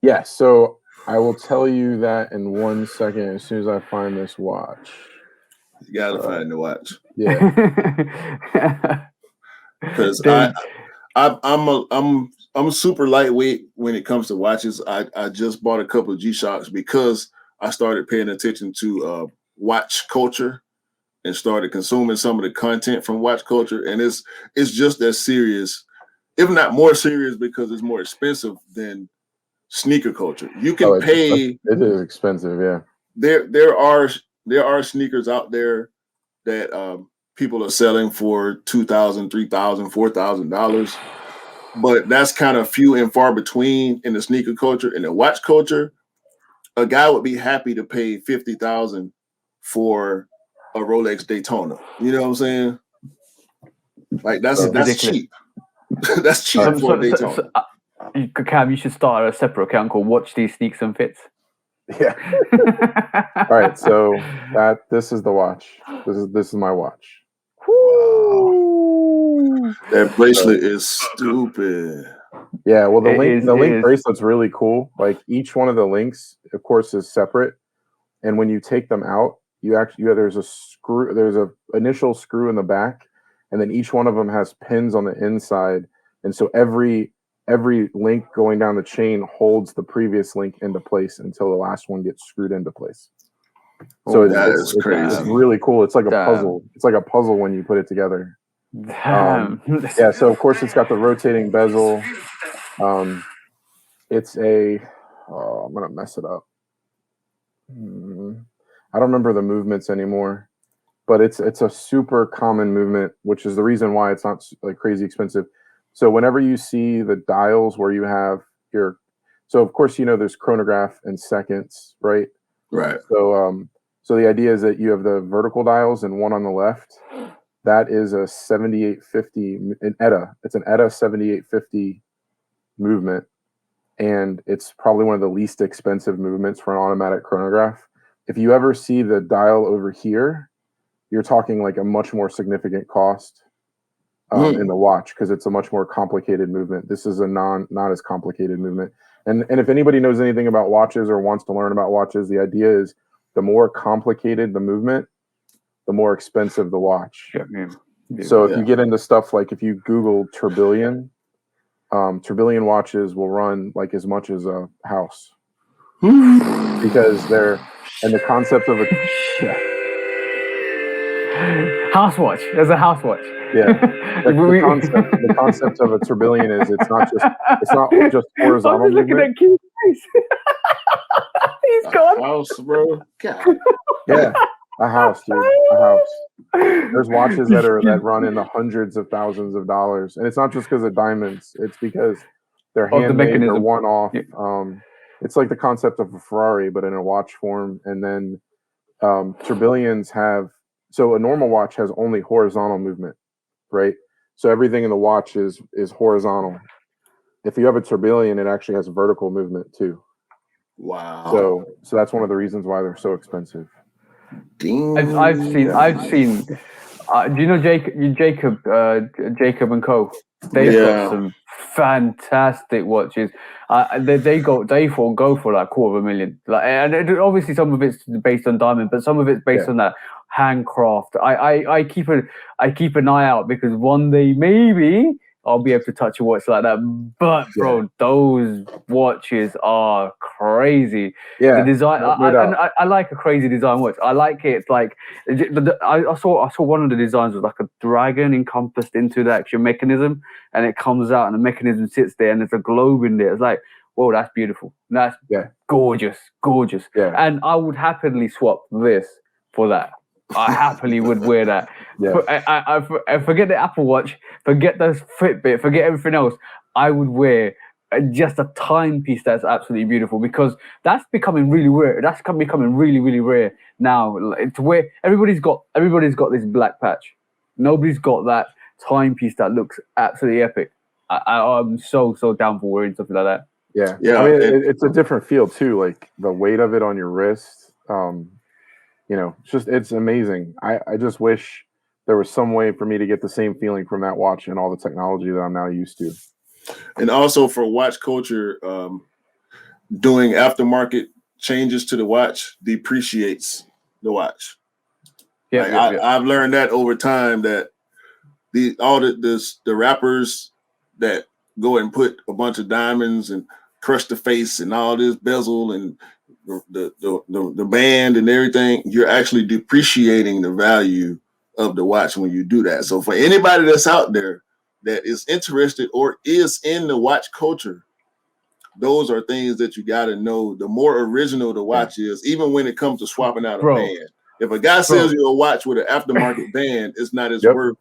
Yes. So I will tell you that in 1 second as soon as I find this watch. You gotta find the watch. Yeah. Because I'm super lightweight when it comes to watches. I just bought a couple of G-Shocks because I started paying attention to watch culture and started consuming some of the content from watch culture. And it's just as serious, if not more serious, because it's more expensive than sneaker culture. You can pay. It is expensive, yeah. There are sneakers out there that people are selling for $2,000, $3,000, $4,000. But that's kind of few and far between in the sneaker culture. In the watch culture, a guy would be happy to pay $50,000 for a Rolex Daytona. You know what I'm saying? Like that's cheap. That's cheap for a Daytona. Cam, you should start a separate account called Watch These Sneaks and Fits. Yeah. All right. So this is the watch. This is my watch. That bracelet is stupid. Yeah, well, the link bracelet's really cool. Like each one of the links, of course, is separate, and when you take them out, there's a screw. There's a initial screw in the back, and then each one of them has pins on the inside, and so every link going down the chain holds the previous link into place until the last one gets screwed into place. So it's crazy. It's really cool. It's like a puzzle. It's like a puzzle when you put it together. Yeah, so of course it's got the rotating bezel. It's I'm gonna mess it up. I don't remember the movements anymore, but it's a super common movement, which is the reason why it's not like crazy expensive. So whenever you see the dials where you have so of course there's chronograph and seconds, right? Right. So the idea is that you have the vertical dials and one on the left. That is a 7850 an ETA. It's an ETA 7850 movement, and it's probably one of the least expensive movements for an automatic chronograph. If you ever see the dial over here, you're talking like a much more significant cost in the watch, because it's a much more complicated movement. This is a not as complicated movement. And if anybody knows anything about watches or wants to learn about watches, the idea is the more complicated the movement, the more expensive the watch. So if you get into stuff like if you Google tourbillon, tourbillon watches will run like as much as a house, because the concept of house watch. There's a house watch. Yeah, the concept of a tourbillon is it's not just horizontal. I'm just looking at Keith's face. He's gone. House, bro. God. Yeah, a house, dude. a house. There's watches that run in the hundreds of thousands of dollars, and it's not just because of diamonds. It's because they're handmade, they're one-off. Yeah. It's like the concept of a Ferrari, but in a watch form. And then tourbillons have, so a normal watch has only horizontal movement, right? So everything in the watch is horizontal. If you have a tourbillon, it actually has vertical movement too. Wow. So that's one of the reasons why they're so expensive. I've seen. Do you know Jacob and Co? They've got some fantastic watches. They go for like $250,000. Like, and obviously some of it's based on diamond, but some of it's based on that handcraft. I keep an eye out because one day maybe I'll be able to touch a watch like that. But bro, those watches are crazy. Yeah, the design. I like a crazy design watch. I like it. It's like I saw one of the designs was like a dragon encompassed into the actual mechanism, and it comes out, and the mechanism sits there, and there's a globe in there. It's like, whoa, that's beautiful. That's gorgeous. Yeah. And I would happily swap this for that. I happily would wear that. Yeah. I forget the Apple Watch, forget the Fitbit, forget everything else. I would wear just a timepiece that's absolutely beautiful, because that's becoming really rare. That's becoming really, really rare now. To where everybody's got this black patch. Nobody's got that timepiece that looks absolutely epic. I'm so down for wearing something like that. Yeah, yeah. I mean, it's a different feel too. Like the weight of it on your wrist. You know, it's amazing. I just wish there was some way for me to get the same feeling from that watch and all the technology that I'm now used to. And also for watch culture, doing aftermarket changes to the watch depreciates the watch. Yeah, I've learned that over time, that the rappers that go and put a bunch of diamonds and crush the face and all this bezel and the band and everything, you're actually depreciating the value of the watch when you do that. So for anybody that's out there that is interested or is in the watch culture, those are things that you got to know. The more original the watch is, even when it comes to swapping out a band. If a guy sells you a watch with an aftermarket band, it's not as worth.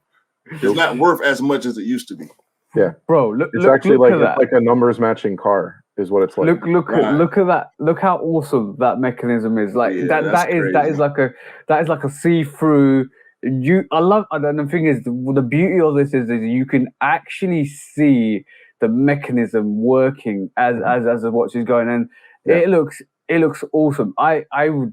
It's not worth as much as it used to be. Yeah, bro. It's actually like a numbers matching car. Is what it's like. Look at that. Look how awesome that mechanism is. Like that is like a see-through. I love, and the thing is, the beauty of this is you can actually see the mechanism working as the watch is going, and it looks awesome.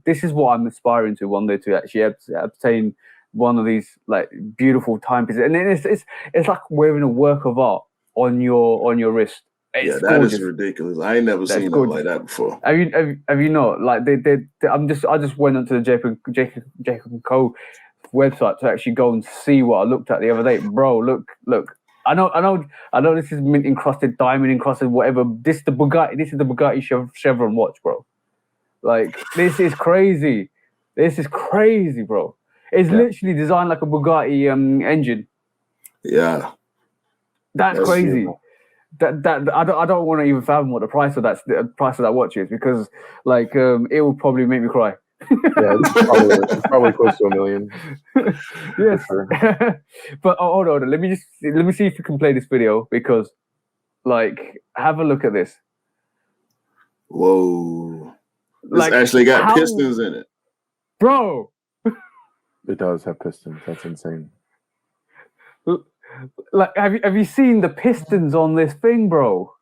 This is what I'm aspiring to one day, to actually obtain one of these like beautiful timepieces, and it's like wearing a work of art on your wrist. It's that gorgeous. Is ridiculous. I ain't never seen nothing like that before. Have you not? Like I just went onto the Jacob and Co website to actually go and see what I looked at the other day. Bro, look. I know this is mint encrusted, diamond encrusted, whatever. This is the Bugatti Chevron watch, bro. Like this is crazy. This is crazy, bro. It's literally designed like a Bugatti engine. Yeah. That's crazy. Beautiful. That I don't want to even fathom what the price of that watch is, because like it will probably make me cry. Yeah, it's probably close to $1 million. Yes, sure. But hold on, let me see if you can play this video, because like have a look at this. Whoa, it's actually got pistons in it, bro. It does have pistons. That's insane. Like, have you seen the pistons on this thing, bro?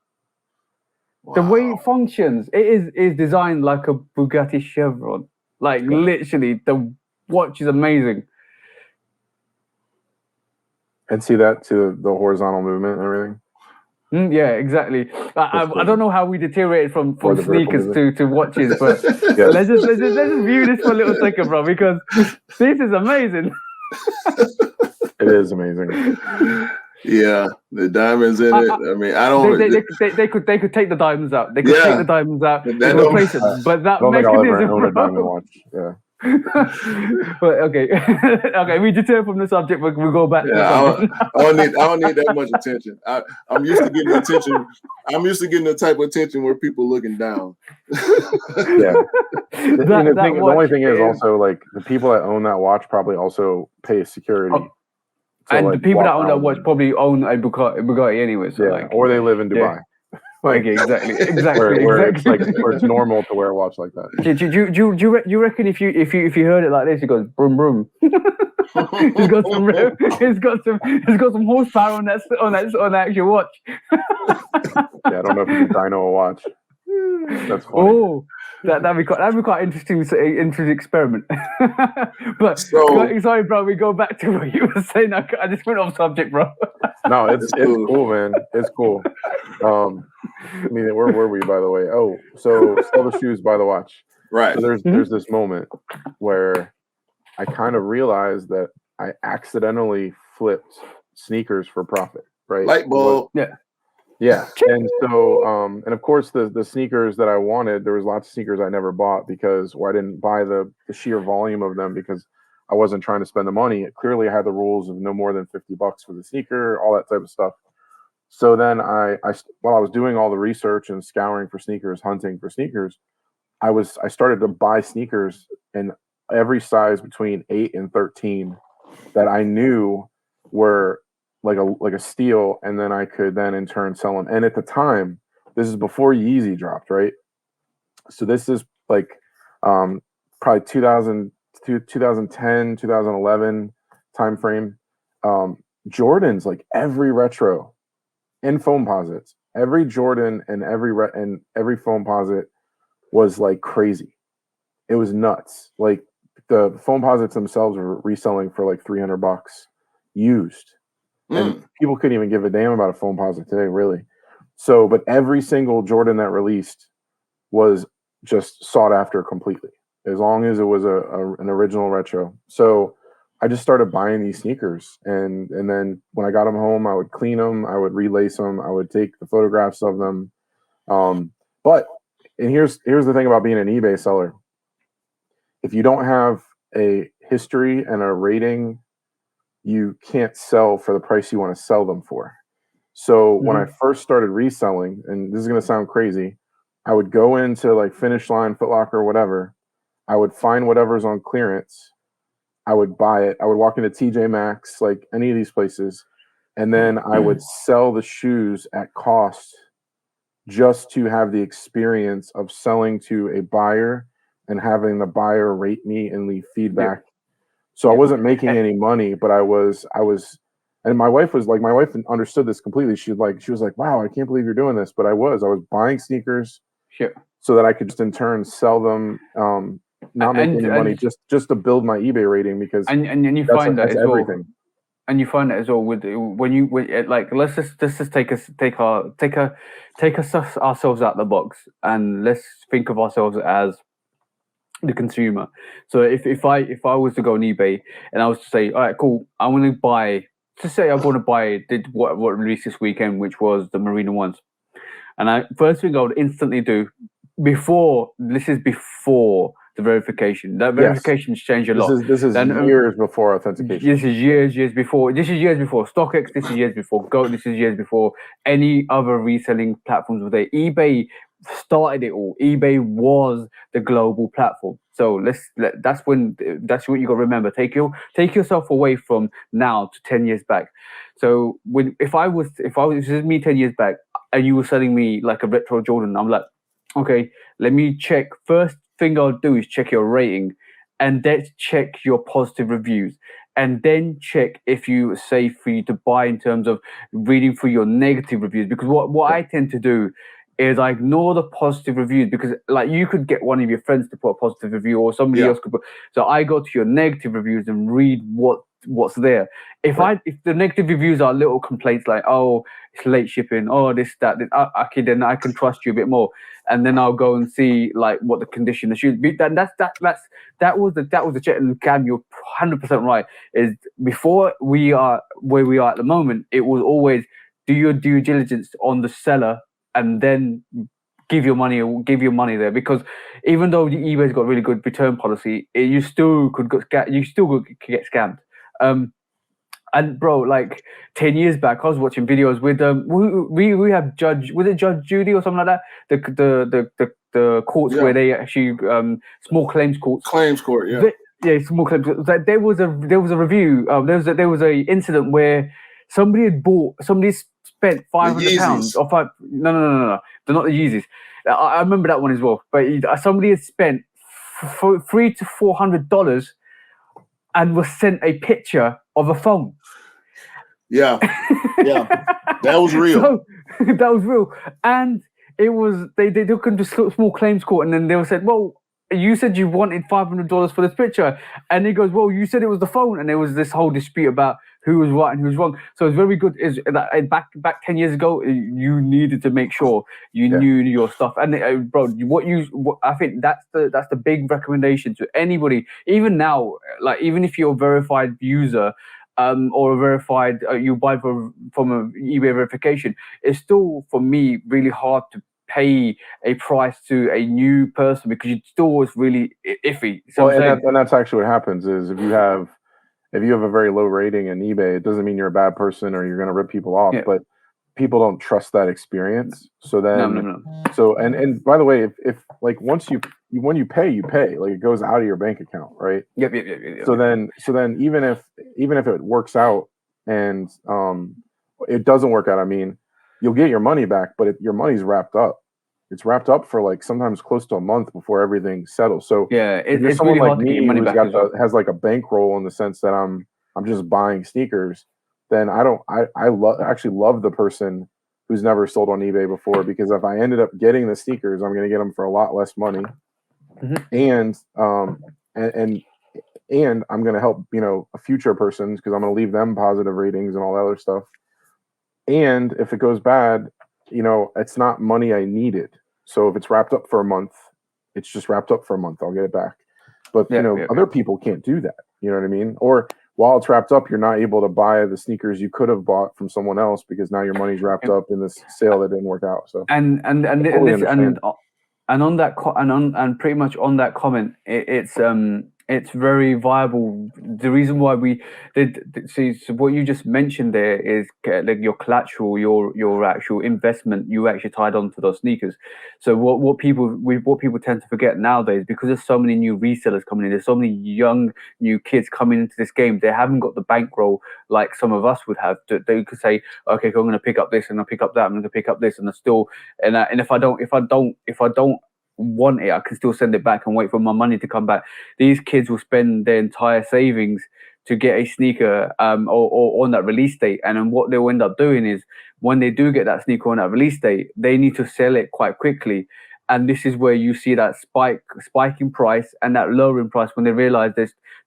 Wow. The way it functions, it is designed like a Bugatti Chevron. Like literally, the watch is amazing. And see that to the horizontal movement and everything. Yeah, exactly. I don't know how we deteriorated from sneakers to watches, but let's just view this for a little second, bro, because this is amazing. It is amazing. Yeah, the diamonds in it. I mean, I don't. They could take the diamonds out. They could take the diamonds out and replace it. But that mechanism, own a diamond watch. Yeah. But okay, okay. We deter from the subject, but we go back. Yeah, I don't need that much attention. I'm used to getting attention. I'm used to getting the type of attention where people looking down. Yeah. The only thing is also like the people that own that watch probably also pay security. And like, the people that own that watch probably own a Bugatti anyway. So or they live in Dubai. Like exactly. Where it's like where it's normal to wear a watch like that. Do you reckon if you heard it like this, it goes broom broom? He's got some horsepower on that actual watch. I don't know if you can dyno a watch. That's funny. Oh, that'd be quite interesting experiment. But sorry, bro. We go back to what you were saying. I just went off subject, bro. No, it's cool, man. It's cool. I mean, where were we, by the way? Oh, so sell the shoes, buy the watch. Right. So there's this moment where I kind of realized that I accidentally flipped sneakers for profit. Right. Light bulb. Yeah. And so, and of course, the sneakers that I wanted, there was lots of sneakers I never bought because I didn't buy the sheer volume of them because I wasn't trying to spend the money. It clearly had the rules of no more than $50 for the sneaker, all that type of stuff. So then while I was doing all the research and scouring for sneakers, hunting for sneakers, I started to buy sneakers in every size between 8 and 13 that I knew were like a steal, and then I could then in turn sell them. And at the time, this is before Yeezy dropped, right? So this is like probably 2010, 2011 time frame. Jordan's like every retro in Foamposites, every Jordan and every Foamposite was like crazy. It was nuts. Like the Foamposites themselves were reselling for like $300 used. And people couldn't even give a damn about a Foamposite today, really. So, but every single Jordan that released was just sought after completely, as long as it was an original retro. So I just started buying these sneakers, and then when I got them home, I would clean them, I would relace them, I would take the photographs of them. But here's the thing about being an eBay seller: if you don't have a history and a rating, you can't sell for the price you want to sell them for. So when I first started reselling, and this is going to sound crazy, I would go into like Finish Line, Foot Locker, whatever. I would find whatever's on clearance. I would buy it. I would walk into TJ Maxx, like any of these places, and then I would sell the shoes at cost just to have the experience of selling to a buyer and having the buyer rate me and leave feedback. So I wasn't making any money, but I was, and my wife understood this completely. She was like, wow, I can't believe you're doing this. But I was buying sneakers so that I could just in turn sell them, not make any money, just to build my eBay rating, because and you find that as everything. Well, and you find that as well with like let's just take ourselves out the box, and let's think of ourselves as the consumer. So if I was to go on eBay and I was to say, all right, cool, I want to buy, just say I want to buy what released this weekend, which was the Marina ones, and first thing I would instantly do before the verification. That verification's changed a lot. This is years before authentication. This is years before. This is years before StockX. This is years before Goat. This is years before any other reselling platforms were there. eBay started it all. eBay was the global platform. So that's what you got to remember. Take yourself away from now to 10 years back. So if this is me 10 years back and you were selling me like a retro Jordan, I'm like, okay, let me check. First thing I'll do is check your rating, and then check your positive reviews, and then check if you safe for you to buy in terms of reading through your negative reviews. Because what I tend to do is I ignore the positive reviews, because like you could get one of your friends to put a positive review, or somebody else could put. So I go to your negative reviews and read what's there. If the negative reviews are little complaints like, oh, it's late shipping, oh, this, that, okay, then I can trust you a bit more. And then I'll go and see like what the condition of the shoes be. That was the check. And Cam, you're 100% right. Is before we are where we are at the moment, it was always do your due diligence on the seller and then give your money there, because even though the eBay's got really good return policy, you still could get scammed. And bro, like 10 years back, I was watching videos with we have Judge Judy or something like that, the courts where they actually small claims courts. Claims court, Small claims. Like there was a review. There was a incident where somebody spent £500 or five. No. They're not the Yeezys. I remember that one as well. But somebody had spent $300 to $400 and was sent a picture of a phone. Yeah. That was real. So, that was real. And it was, they took him to small claims court, and then they said, well, you said you wanted $500 for this picture. And he goes, well, you said it was the phone. And there was this whole dispute about who was right and who was wrong. So it's very good. Is that back 10 years ago, you needed to make sure you knew your stuff. And bro, I think that's the big recommendation to anybody. Even now, like even if you're a verified user, or a verified, you buy from an eBay verification, it's still for me really hard to pay a price to a new person, because you still is really iffy. So and that's actually what happens is if you have a very low rating in eBay, it doesn't mean you're a bad person or you're going to rip people off, but people don't trust that experience. So then, no. So and by the way, if like when you pay, like it goes out of your bank account, right? Yep. So then even if it works out and it doesn't work out, I mean, you'll get your money back, but your money's wrapped up. It's wrapped up for like sometimes close to a month before everything settles. So it's someone really like hard to get your me money who's back. has like a bankroll in the sense that I'm just buying sneakers, then I actually love the person who's never sold on eBay before, because if I ended up getting the sneakers, I'm going to get them for a lot less money, and I'm going to help a future person, because I'm going to leave them positive ratings and all that other stuff. And if it goes bad, it's not money I needed. So if it's wrapped up for a month, it's just wrapped up for a month. I'll get it back. But other people can't do that. You know what I mean? Or while it's wrapped up, you're not able to buy the sneakers you could have bought from someone else, because now your money's wrapped up in this sale that didn't work out. So and pretty much on that comment, it's very viable. The reason why we did see, so what you just mentioned there is like your collateral, your actual investment, you actually tied on to those sneakers. So what people tend to forget nowadays, because there's so many new resellers coming in, there's so many young new kids coming into this game, they haven't got the bankroll like some of us would have. They could say, okay, I'm going to pick up this and I'll pick up that, I'm going to pick up this, and if I don't want it, I can still send it back and wait for my money to come back. These kids will spend their entire savings to get a sneaker or on that release date, and then what they'll end up doing is, when they do get that sneaker on that release date, they need to sell it quite quickly. And this is where you see that spike in price and that lowering price when they realize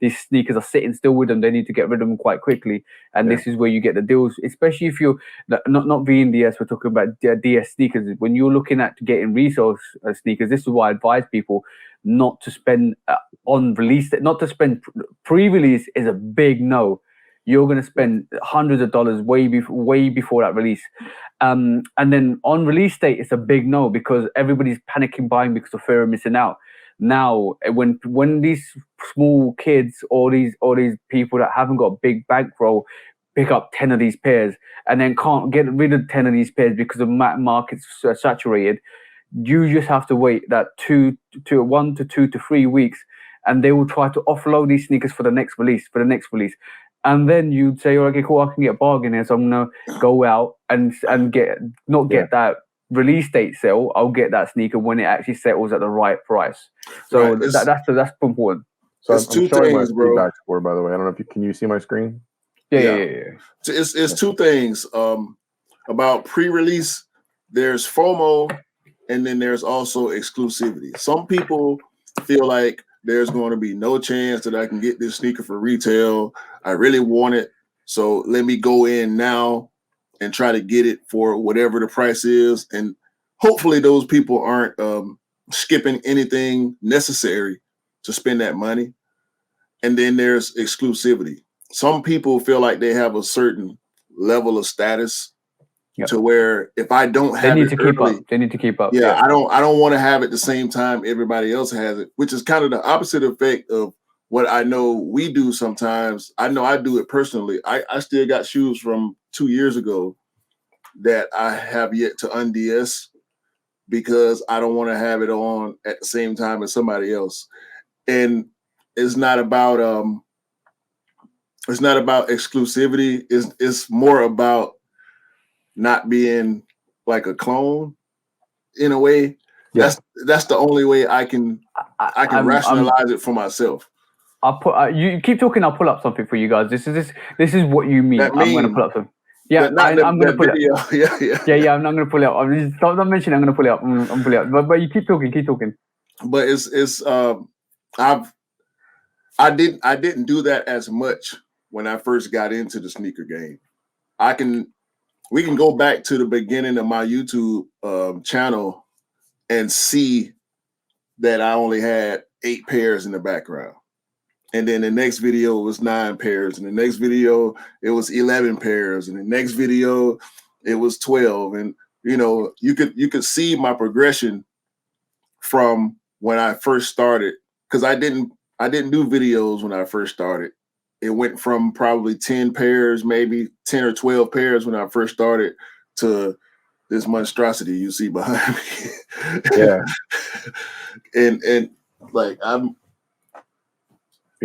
these sneakers are sitting still with them. They need to get rid of them quite quickly. And this is where you get the deals, especially if you're not Vnds, we're talking about DS sneakers. When you're looking at getting resale sneakers, this is why I advise people not to spend on release, not to spend pre-release is a big no. You're going to spend hundreds of dollars way before that release. And then on release date, it's a big no, because everybody's panicking buying because of fear of missing out. Now, when these small kids or these people that haven't got a big bankroll pick up 10 of these pairs and then can't get rid of 10 of these pairs because the market's saturated, you just have to wait that 1 to 2 to 3 weeks, and they will try to offload these sneakers for the next release. And then you'd say, oh, okay, cool, I can get a bargain here, so I'm gonna go out and get that release date sale. I'll get that sneaker when it actually settles at the right price. So that's important. So it's two showing things, my bro. feedback score, by the way. I don't know if can you see my screen? Yeah. It's two things. About pre-release, there's FOMO, and then there's also exclusivity. Some people feel like there's going to be no chance that I can get this sneaker for retail. I really want it, so let me go in now and try to get it for whatever the price is. And hopefully those people aren't skipping anything necessary to spend that money. And then there's exclusivity. Some people feel like they have a certain level of status to where if I don't have they need it to keep early, up. They need to keep up. Yeah, I don't want to have it the same time everybody else has it, which is kind of the opposite effect of what I know we do sometimes. I know I do it personally. I still got shoes from 2 years ago that I have yet to unds because I don't want to have it on at the same time as somebody else. And it's not about exclusivity. It's more about not being like a clone in a way. Yeah. That's the only way I can rationalize it for myself. I'll put you keep talking. I'll pull up something for you guys. This is what you mean. I'm going to pull up something. Yeah, I'm going to pull it up. Yeah. I'm not going to pull it up. Don't mention. I'm going to pull it up. I'm pull it up. But you keep talking. But I didn't do that as much when I first got into the sneaker game. We can go back to the beginning of my YouTube channel and see that I only had 8 pairs in the background. And then the next video was 9 pairs. And the next video, it was 11 pairs. And the next video, it was 12. And, you could see my progression from when I first started. Because I didn't do videos when I first started. It went from probably 10 pairs, maybe 10 or 12 pairs when I first started to this monstrosity you see behind me. Yeah. and like you're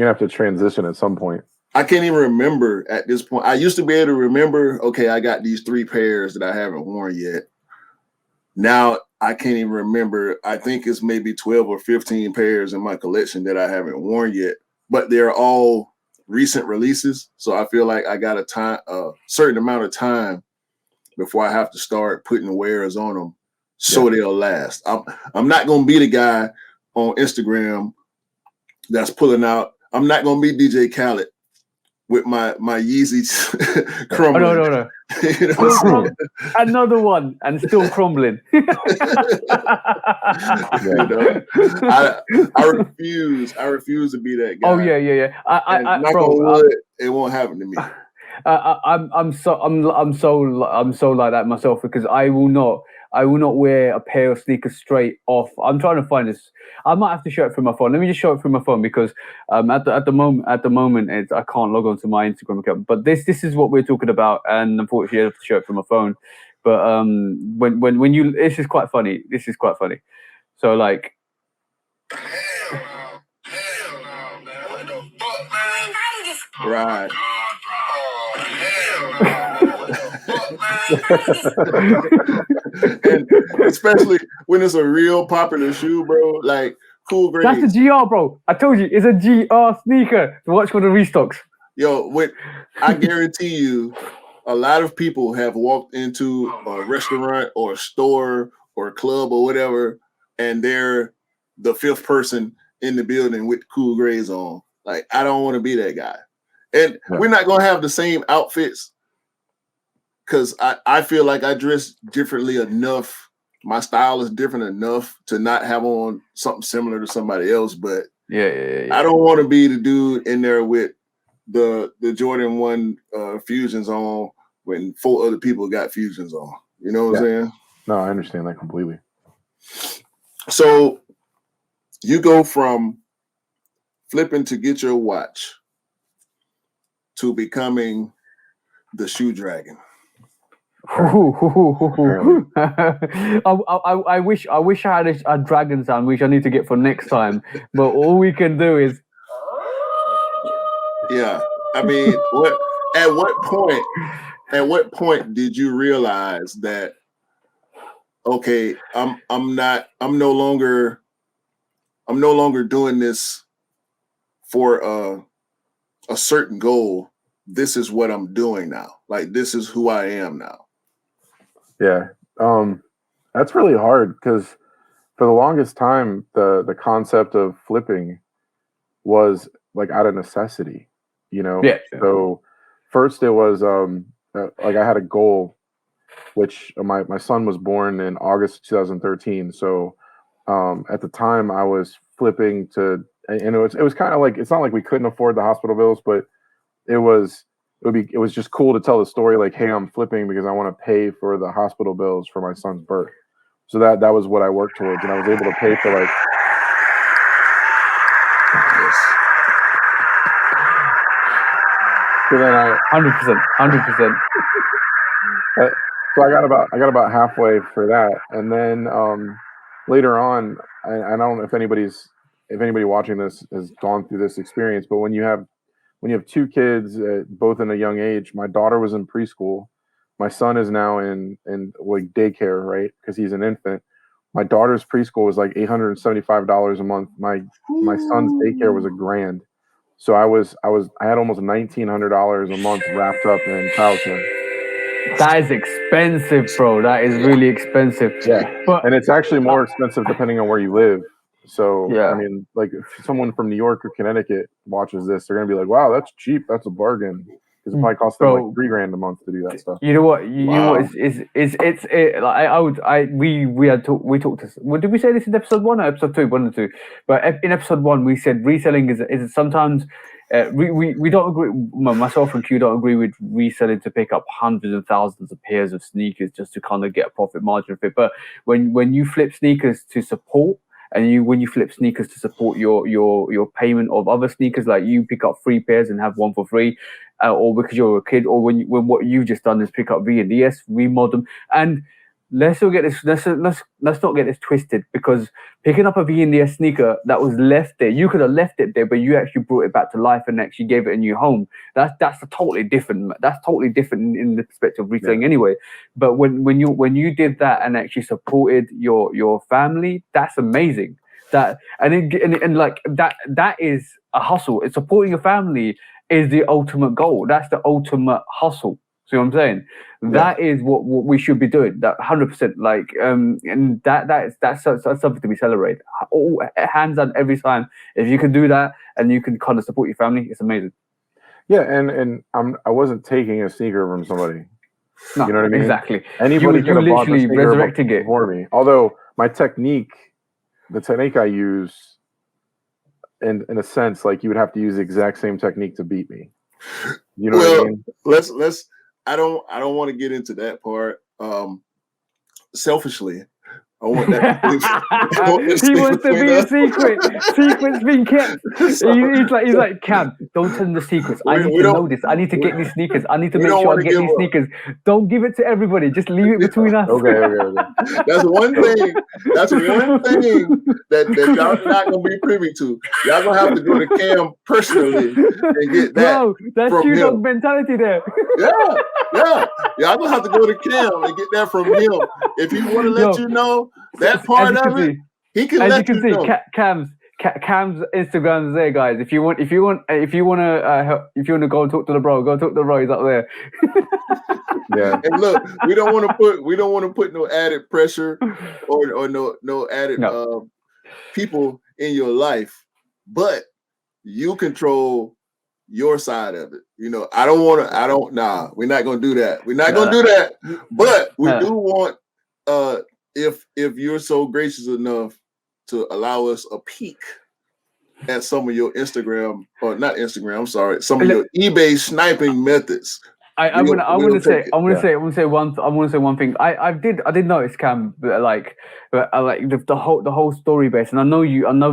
gonna have to transition at some point. I can't even remember at this point. I used to be able to remember, okay, I got these 3 pairs that I haven't worn yet. Now I can't even remember. I think it's maybe 12 or 15 pairs in my collection that I haven't worn yet, but they're all recent releases. So I feel like I got a certain amount of time before I have to start putting wears on them so they'll last. I'm not going to be the guy on Instagram that's pulling out. I'm not going to be DJ Khaled with my Yeezys crumbling. No. Another one and still crumbling. I refuse to be that guy. Oh yeah. It won't happen to me. I'm so like that myself because I will not wear a pair of sneakers straight off. I'm trying to find this. I might have to show it through my phone. Let me just show it through my phone because at the moment I can't log on to my Instagram account. But this is what we're talking about, and unfortunately I have to show it through my phone. But when you this is quite funny. So like. Right. And especially when it's a real popular shoe, bro. Like Cool Grades. That's a GR, bro. I told you, it's a GR sneaker. Watch for the restocks. Yo, I guarantee you, a lot of people have walked into a restaurant or a store or a club or whatever, and they're the 5th person in the building with Cool Grades on. Like, I don't want to be that guy. And we're not going to have the same outfits because I feel like I dress differently enough. My style is different enough to not have on something similar to somebody else. But yeah. I don't want to be the dude in there with the Jordan 1 Fusions on when 4 other people got Fusions on. You know what I'm saying? No, I understand that completely. So you go from flipping to get your watch to becoming the shoe dragon. I wish I had a dragon sound, which I need to get for next time. But all we can do is. Yeah, I mean, at what point did you realize that? Okay, I'm no longer doing this for a certain goal. This is what I'm doing now. Like, this is who I am now. Yeah. That's really hard because for the longest time, the concept of flipping was like out of necessity, Yeah. So first it was like I had a goal, which my son was born in August 2013. So at the time I was flipping to, and it was kind of like, it's not like we couldn't afford the hospital bills, but it was it was just cool to tell the story like, hey, I'm flipping because I want to pay for the hospital bills for my son's birth. So that was what I worked towards, and I was able to pay for like. So then 100%. So I got about halfway for that, and then later on, I don't know if anybody watching this has gone through this experience, but when you have two kids, both in a young age, my daughter was in preschool, my son is now in like daycare, right? Because he's an infant. My daughter's preschool was like $875 a month. My son's daycare was $1,000. So I had almost $1,900 a month wrapped up in childcare. That is expensive, bro. That is really expensive. Yeah, but and it's actually more expensive depending on where you live. So yeah. I mean, like if someone from New York or Connecticut watches this, they're gonna be like, "Wow, that's cheap. That's a bargain." Because it probably costs them like $3,000 a month to do that stuff. You know what? You know what? We talked to. Well, did we say this in episode 1 or episode 2? 1 and 2. But in episode 1, we said reselling is sometimes. We don't agree. Myself and Q don't agree with reselling to pick up hundreds of thousands of pairs of sneakers just to kind of get a profit margin of it. But when you flip sneakers to support, and when you flip sneakers to support your payment of other sneakers, like you pick up 3 pairs and have 1 for free, or because you're a kid, or when what you've just done is pick up Vnds, remod them, and let's not get this. Let's not get this twisted, because picking up a Vnds sneaker that was left there, you could have left it there, but you actually brought it back to life and actually gave it a new home. That's totally different. That's totally different in the perspective of reselling anyway. But when you did that and actually supported your family, that's amazing. That is a hustle. It's supporting your family is the ultimate goal. That's the ultimate hustle. See what I'm saying? Yeah. That is what we should be doing. That 100%. Like, and that's something to be celebrated. All hands on every time. If you can do that and you can kind of support your family, it's amazing. Yeah, and I wasn't taking a sneaker from somebody. No, you know what I mean? Exactly. Anybody could have bought the sneaker resurrecting it for me. Although the technique I use, in a sense, like you would have to use the exact same technique to beat me. You know what I mean? Let's. I don't want to get into that part. Selfishly, I want that. He wants to be a secret. Secret's been kept. He's like, Cam, don't tell them the secrets. I need to know this. I need to get these sneakers. I need to make sure I get these sneakers. Don't give it to everybody. Just leave it between us. Okay. That's one thing. That's one thing that y'all not gonna be privy to. Y'all gonna have to go to Cam personally and get that. Bro, that's from Q-Dog him. mentality there. Yeah. Y'all gonna have to go to Cam and get that from him. If he want to let you know that part of it, he can let you know. Cam's Instagram's there, guys. If you want to go and talk to the bro, go talk to the bro. He's up there. Yeah. And look, we don't want to put no added pressure or no added people in your life, but you control your side of it. You know, we're not gonna do that. We're not gonna do that. But we do want if you're so gracious enough to allow us a peek at some of your Instagram, or not Instagram, I'm sorry, some of your eBay sniping methods. I want to say one thing. I did notice, Cam, like the whole story base, and I've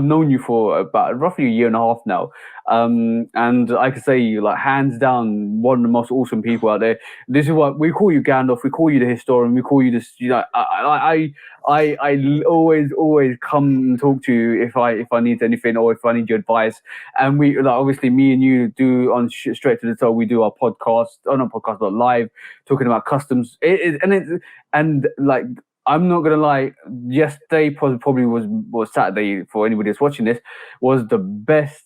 known you for about roughly a year and a half now. And I can say, like, hands down, one of the most awesome people out there. This is what we call you, Gandalf. We call you the historian. We call you this. You know, I always come and talk to you if I need anything or if I need your advice. And we, like, obviously, me and you do on Straight to the Toe. We do our podcast, not podcast, but live, talking about customs. And like, I'm not gonna lie. Yesterday probably was Saturday for anybody that's watching this, was the best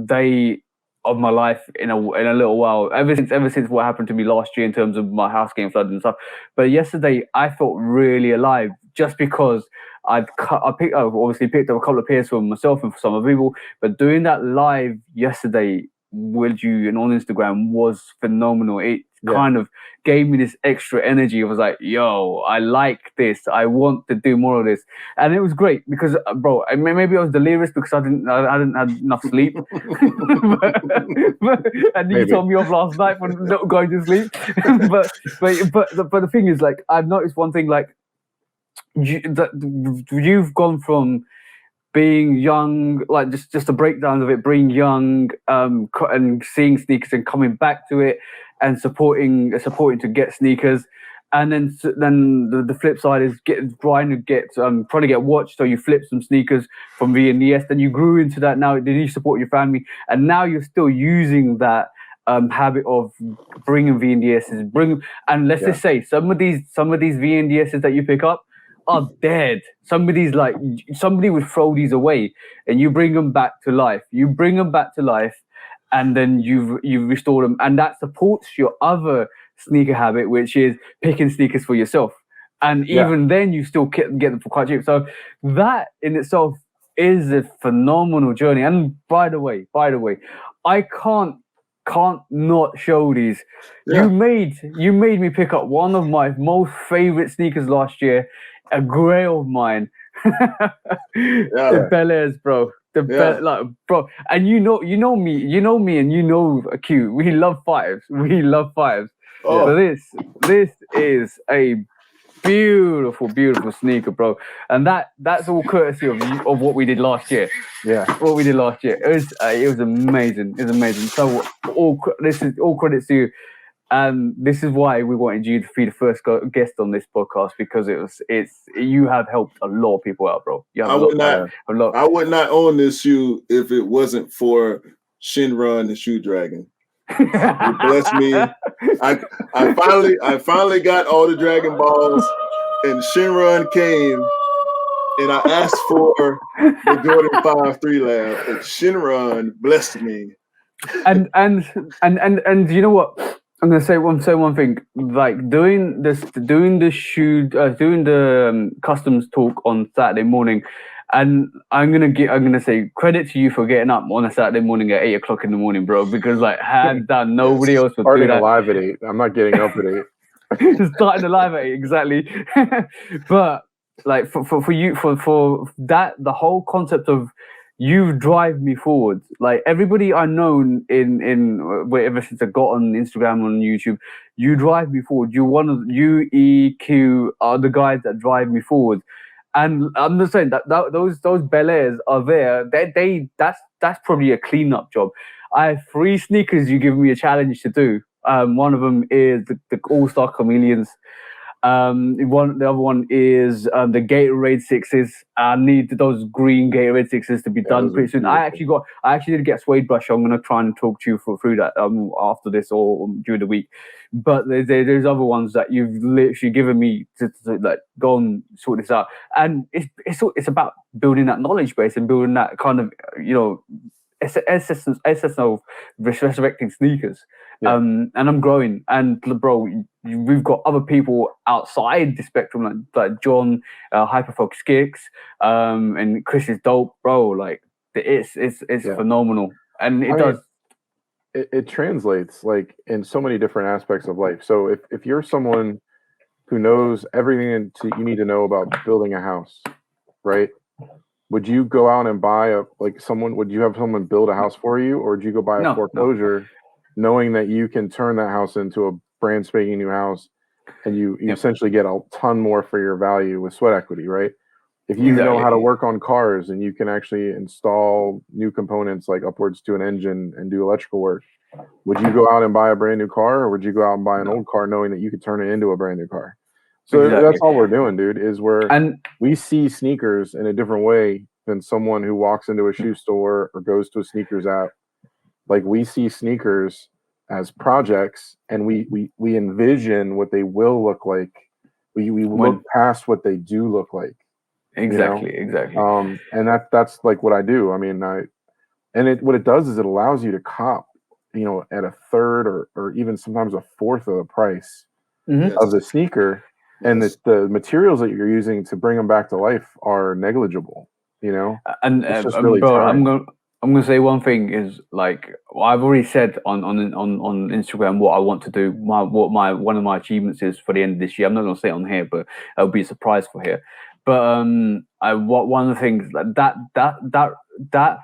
day of my life in a little while. Ever since what happened to me last year in terms of my house getting flooded and stuff. But yesterday I felt really alive, just because I picked up a couple of pairs for myself and for some other people. But doing that live yesterday with you and on Instagram was phenomenal. It kind of gave me this extra energy. I was like, yo, I like this. I want to do more of this. And it was great because, bro, maybe I was delirious because I didn't have enough sleep. And you told me off last night for not going to sleep. but the thing is, like, I've noticed one thing, like, you've gone from being young, like just a breakdown of it, being young, and seeing sneakers and coming back to it and supporting to get sneakers, and then the flip side is trying to get watched. So you flip some sneakers from Vnds, then you grew into that. Now then you support your family, and now you're still using that habit of bringing Vnds, and let's just say some of these Vnds that you pick up are dead. Somebody would throw these away, and you bring them back to life. And then you restore them, and that supports your other sneaker habit, which is picking sneakers for yourself. And even then, you still get them for quite cheap. So that in itself is a phenomenal journey. And by the way, I can't not show these. You made me pick up one of my most favorite sneakers last year, a grail of mine. The Bel Airs, bro. Bro, and you know me, and you know Q. We love fives. Oh. So this is a beautiful sneaker, bro. And that's all courtesy of what we did last year. Yeah, what we did last year. It was amazing. So this is all credit to you. And this is why we wanted you to be the first guest on this podcast, because you have helped a lot of people out, bro. I would not own this shoe if it wasn't for Shinron the Shoe Dragon. He blessed me. I finally got all the Dragon Balls, and Shinron came, and I asked for the Jordan 5 3 Lab, and Shinron blessed me. And you know what? I'm gonna say one thing. Like doing the customs talk on Saturday morning, and I'm gonna say credit to you for getting up on a Saturday morning at 8 o'clock in the morning, bro. Because like hands down, nobody else would do that. Starting live at 8. I'm not getting up at 8. Starting the live at 8, exactly. But like for you for that, the whole concept of you drive me forward. Like everybody I known in ever since I got on Instagram, on YouTube, you drive me forward. You're one of EQ are the guys that drive me forward. And I'm just saying that those Bel Airs are there. That's probably a cleanup job. I have 3 sneakers you give me a challenge to do. One of them is the All-Star Chameleons. The other one is the Gatorade 6s. I need those green Gatorade 6s to be done pretty soon. I actually did get a suede brush. I'm gonna try and talk to you through that after this or during the week. But there's other ones that you've literally given me to like go and sort this out. And it's about building that knowledge base and building that kind of essence of resurrecting sneakers. And I'm growing, and bro, we've got other people outside the spectrum like John, Hyperfocus Kicks, and Chris is dope, bro. Like it's phenomenal, and it translates like in so many different aspects of life. So if you're someone who knows everything you need to know about building a house, right? Would you go out and would you have someone build a house for you, or would you go buy a foreclosure knowing that you can turn that house into a brand spanking new house, and you essentially get a ton more for your value with sweat equity, right? If you know how to work on cars and you can actually install new components like upwards to an engine and do electrical work, would you go out and buy a brand new car, or would you go out and buy an old car knowing that you could turn it into a brand new car? So that's all we're doing, dude, is we see sneakers in a different way than someone who walks into a shoe store or goes to a sneakers app. Like we see sneakers as projects, and we envision what they will look like. We look past what they do look like. Exactly. And that's like what I do. I mean, what it does is it allows you to cop, at a third or even sometimes a fourth of the price of the sneaker, and the materials that you're using to bring them back to life are negligible. And it's just really bro, I'm gonna say one thing is like I've already said on Instagram what I want to do. One of my achievements is for the end of this year. I'm not gonna say it on here, but it'll be a surprise for here. But one of the things that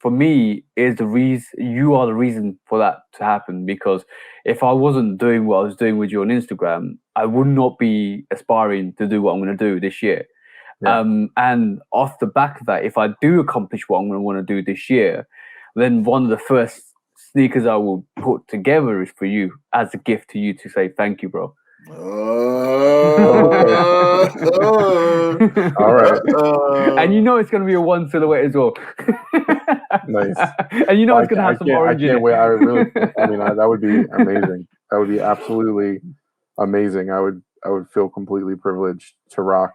for me is the reason. You are the reason for that to happen, because if I wasn't doing what I was doing with you on Instagram, I would not be aspiring to do what I'm gonna do this year. Yeah. And off the back of that, if I do accomplish what I'm going to want to do this year, then one of the first sneakers I will put together is for you as a gift to you to say thank you, bro. All right. And you know it's going to be a one silhouette as well. Nice. And you know it's going to have some orange in it. I can't wait. I really, I mean, that would be amazing. That would be absolutely amazing. I would feel completely privileged to rock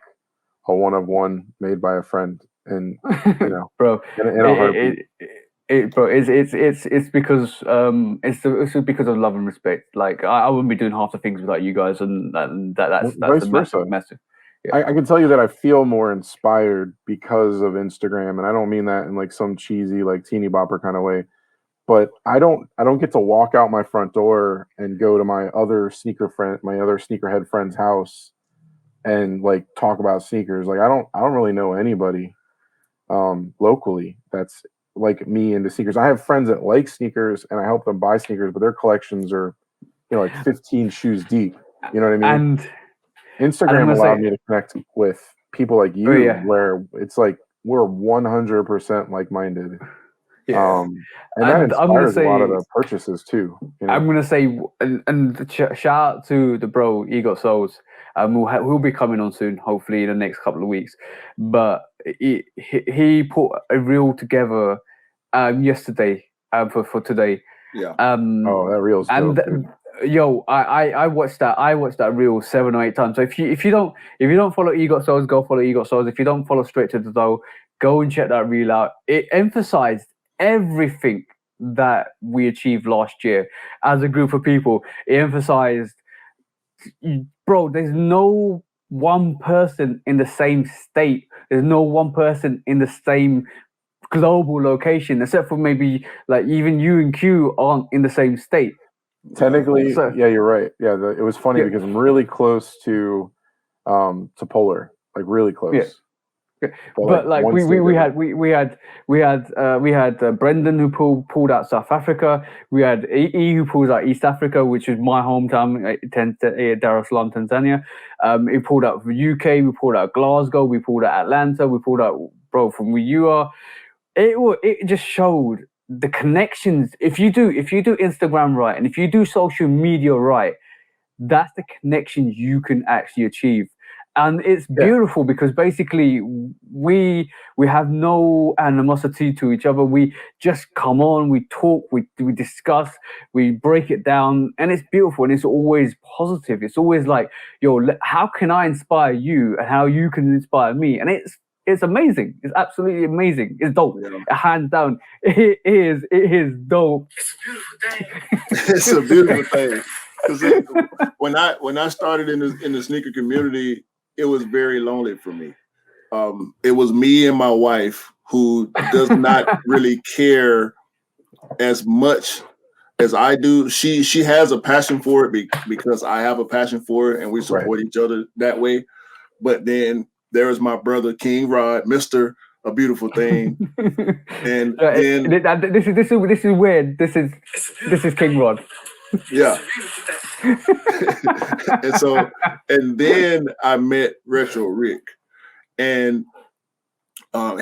a one of one made by a friend, and you know, bro, in a heartbeat. It's because it's because of love and respect. Like I wouldn't be doing half the things without you guys, and that's vice versa. massive. Yeah. I can tell you that I feel more inspired because of Instagram, and I don't mean that in like some cheesy like teeny bopper kind of way. But I don't get to walk out my front door and go to my other sneakerhead friend's house and like talk about sneakers. Like I don't really know anybody locally that's like me into sneakers. I have friends that like sneakers and I help them buy sneakers, but their collections are, you know, like 15 shoes deep. You know what I mean? And Instagram allowed me to connect with people like you, where it's like we're 100% like-minded. Yeah. And that inspires a lot of the purchases too. You know? I'm gonna say, and shout out to the bro Ego Souls. He'll be coming on soon, hopefully in the next couple of weeks. But he put a reel together yesterday for today. Yeah. That reel's dope, dude. Yo, I watched that reel 7 or 8 times. So if you don't follow Ego Souls, go follow Ego Souls. If you don't follow Straight to the Dough, go and check that reel out. It emphasized everything that we achieved last year as a group of people. It emphasized, bro, there's no one person in the same state. There's no one person in the same global location, except for maybe like even you and Q aren't in the same state. Technically, yeah, you're right. Yeah, it was funny because I'm really close to Polar, like really close. Yeah. But like we had Brendan who pulled out South Africa. We had E who pulled out East Africa, which is my hometown, Dar es Salaam, Tanzania. He pulled out from UK. We pulled out Glasgow. We pulled out Atlanta. We pulled out from where you are. It just showed the connections. If you do Instagram right, and if you do social media right, that's the connections you can actually achieve. And it's beautiful because basically we have no animosity to each other. We just come on, we talk, we discuss, we break it down, and it's beautiful and it's always positive. It's always like, yo, how can I inspire you and how you can inspire me? And it's amazing. It's absolutely amazing. It's dope. Yeah. Hands down, it is dope. It's a beautiful thing. Because when I started in the sneaker community, it was very lonely for me. It was me and my wife, who does not really care as much as I do. She has a passion for it because I have a passion for it, and we support each other that way. But then there's my brother King Rod, Mr. A Beautiful Thing, and then this is weird. This is King Rod. Yeah. and then I met Retro Rick, and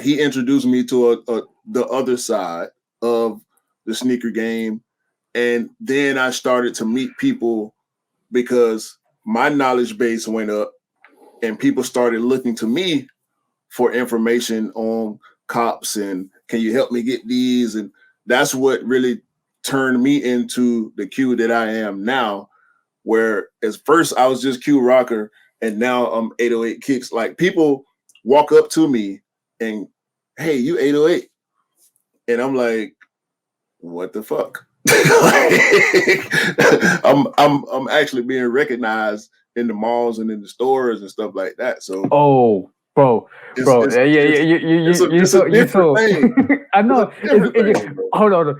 he introduced me to the other side of the sneaker game. And then I started to meet people because my knowledge base went up and people started looking to me for information on cops and can you help me get these? And that's what really turned me into the Q that I am now, where as first I was just Q Rocker and now I'm 808 Kicks. Like people walk up to me and, hey, you 808. And I'm like, what the fuck? I'm actually being recognized in the malls and in the stores and stuff like that. So Bro, you saw. I know. Hold on.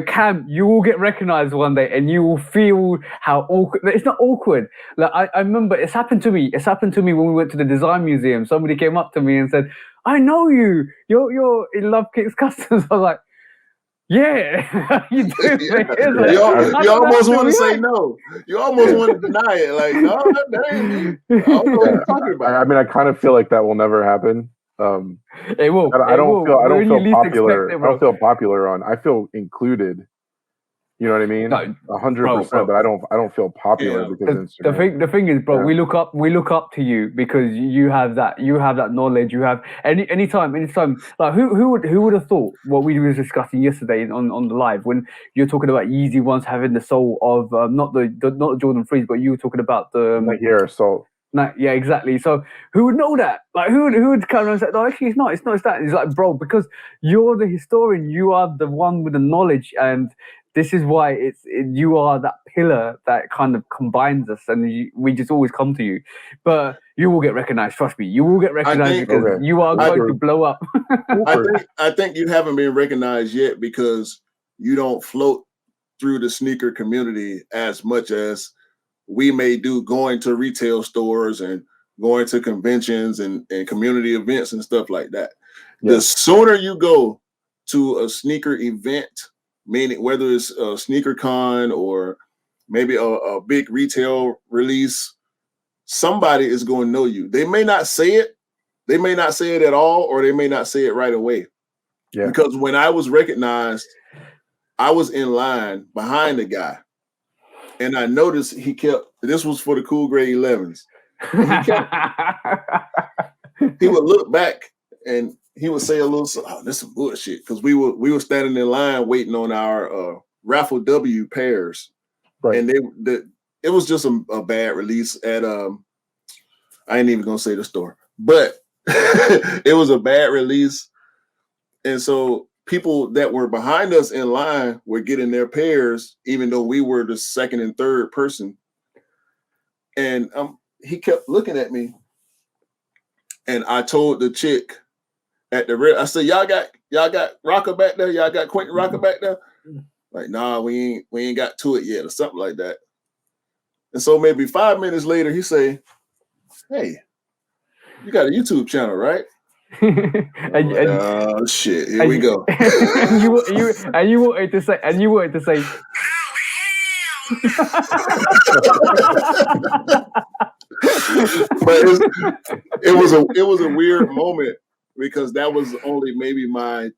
Cam, you will get recognized one day, and you will feel how awkward. It's not awkward. Like I remember, it's happened to me. It's happened to me when we went to the design museum. Somebody came up to me and said, "I know you. You're in Love Kicks Customs." I was like, "Yeah, you do." You almost want to say no. You almost want to deny it. Like, no, that ain't me. I don't know what you're talking about. I mean, I kind of feel like that will never happen. It will. I don't feel popular. I don't feel popular on. I feel included. You know what I mean? 100%. But I don't feel popular because the thing is, bro, we look up to you because you have that knowledge. You have anytime. Like who would have thought what we were discussing yesterday on the live when you're talking about Yeezy ones having the soul of not the Jordan 3s, but you were talking about the Air Assault. No, yeah, exactly. So who would know that? Like who would come and say, "No, actually, it's not that." It's like, bro, because you're the historian, you are the one with the knowledge, and this is why you are that pillar that kind of combines us, and we just always come to you. But you will get recognized. Trust me, you will get recognized because you are going to blow up. I think you haven't been recognized yet because you don't float through the sneaker community as much as we may do, going to retail stores and going to conventions and community events and stuff like that. Yeah. The sooner you go to a sneaker event, meaning whether it's a sneaker con or maybe a big retail release, somebody is going to know you. They may not say it. They may not say it at all, or they may not say it right away. Yeah. Because when I was recognized, I was in line behind the guy. And I noticed this was for the Cool Grade 11s. He would look back and he would say a little, "Oh, this is some bullshit." Because we were standing in line waiting on our Raffle W pairs. Right. And it was just a bad release at I ain't even gonna say the store, but it was a bad release. And so people that were behind us in line were getting their pairs, even though we were the second and third person. And he kept looking at me. And I told the chick at the I said, y'all got Rocker back there? Y'all got Quentin Rocker back there? Like, nah, we ain't got to it yet, or something like that. And so maybe 5 minutes later, he say, "Hey, you got a YouTube channel, right?" Oh shit! Here we go. and you wanted to say. But it was a weird moment because that was only maybe my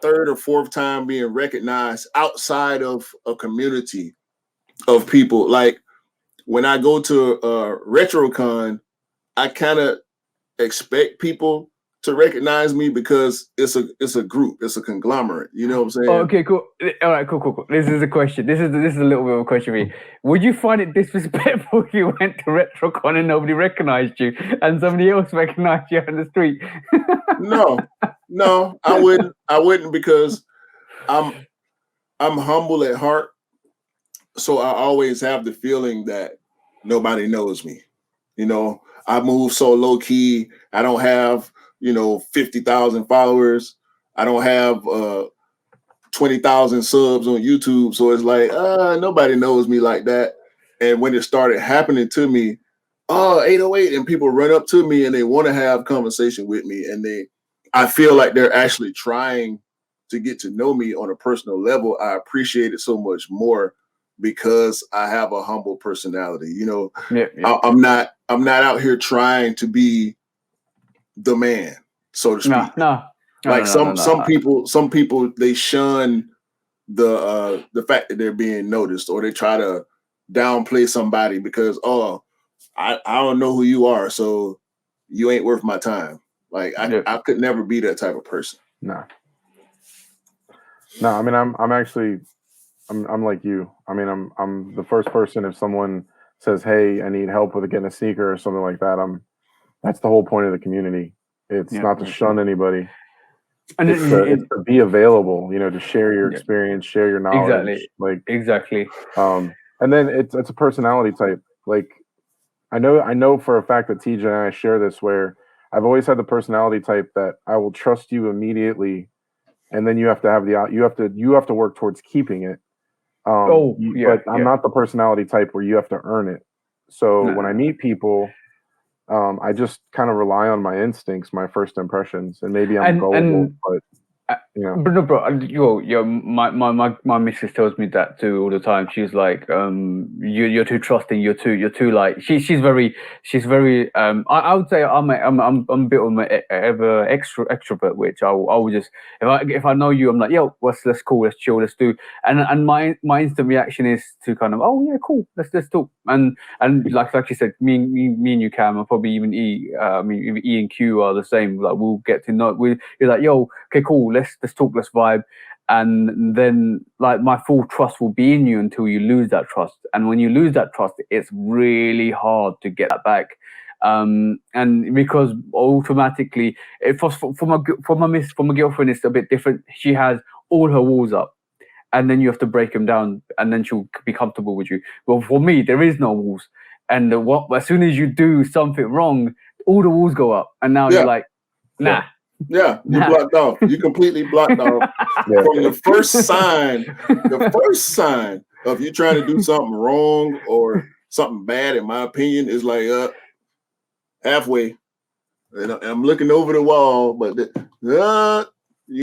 third or fourth time being recognized outside of a community of people. Like when I go to RetroCon, I kind of expect people to recognize me because it's a group, it's a conglomerate. You know what I'm saying? Oh, okay, cool. All right, cool. This is a question. This is a little bit of a question for me. Would you find it disrespectful if you went to RetroCon and nobody recognized you, and somebody else recognized you on the street? No, I wouldn't. I wouldn't because I'm humble at heart, so I always have the feeling that nobody knows me. You know, I move so low key. I don't have 50,000 followers. I don't have 20,000 subs on YouTube. So it's like, nobody knows me like that. And when it started happening to me, 808, and people run up to me and they want to have conversation with me. And I feel like they're actually trying to get to know me on a personal level. I appreciate it so much more because I have a humble personality. I'm not out here trying to be the man, so to speak. No. Some people they shun the fact that they're being noticed, or they try to downplay somebody because I don't know who you are, so you ain't worth my time. Like I could never be that type of person. No. I mean I'm like you. I mean I'm the first person if someone says, "Hey, I need help with getting a sneaker" or something like that. That's the whole point of the community. It's not to shun anybody. And it's to be available, to share your experience, share your knowledge. Exactly. And then it's a personality type. Like I know for a fact that TJ and I share this, where I've always had the personality type that I will trust you immediately, and then you have to have you have to work towards keeping it. But I'm not the personality type where you have to earn it. So when I meet people, I just kind of rely on my instincts, my first impressions, and maybe I'm gullible, but But no, bro, my missus tells me that too all the time. She's like, you're too trusting. You're too like. She's very. I would say I'm a bit of an extrovert, which I will just if I know you, I'm like, yo, let's cool, let's chill, let's do. And my instant reaction is to kind of, oh yeah, cool, let's talk. And like you said, me and you, Cam, and probably even E. I mean, even E and Q are the same. Like we'll get to know. You're like, yo, okay, cool. Let's talk, let's vibe, and then like my full trust will be in you until you lose that trust. And when you lose that trust, it's really hard to get that back. And because automatically, for my girlfriend, it's a bit different. She has all her walls up, and then you have to break them down, and then she'll be comfortable with you. Well, for me, there is no walls, and as soon as you do something wrong, all the walls go up, and now you're like, nah. Yeah, you blocked off. You completely blocked off from the first sign. The first sign of you trying to do something wrong or something bad, in my opinion, is like halfway. And I'm looking over the wall, but you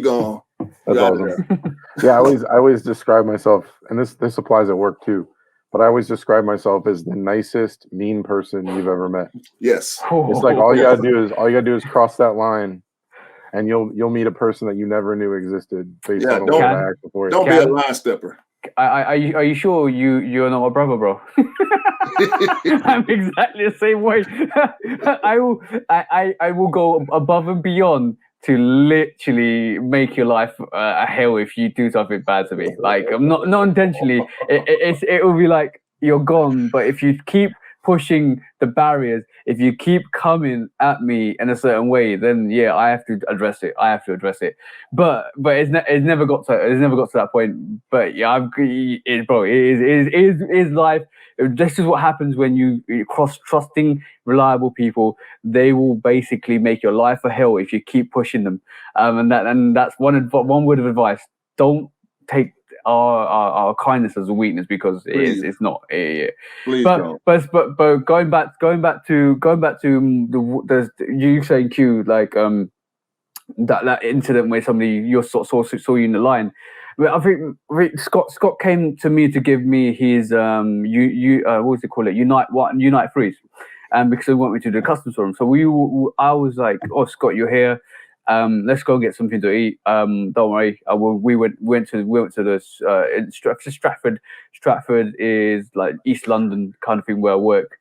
gone. That's awesome. Yeah, I always describe myself, and this applies at work too. But I always describe myself as the nicest mean person you've ever met. Yes, it's like all you gotta do is cross that line. And you'll meet a person that you never knew existed based on the way I act before. Don't be a line stepper. Are you sure you're not my brother, bro? I'm exactly the same way. I will go above and beyond to literally make your life a hell if you do something bad to me. Like I'm not intentionally. It will be like you're gone. But if you keep pushing the barriers, if you keep coming at me in a certain way, then yeah, I have to address it. But it's never got to that point. But yeah, it is life. This is what happens when you cross trusting, reliable people. They will basically make your life a hell if you keep pushing them. And that's one word of advice: don't take our kindness as a weakness, because it's not. But going back to the you saying Q, like that incident where somebody saw you in the line. I think Scott came to me to give me his what was it called? Unite freeze, because he wanted me to do customs for him. So I was like, oh Scott, you're here. Let's go get something to eat. Don't worry. We went to this Stratford. Stratford is like East London kind of thing where I work.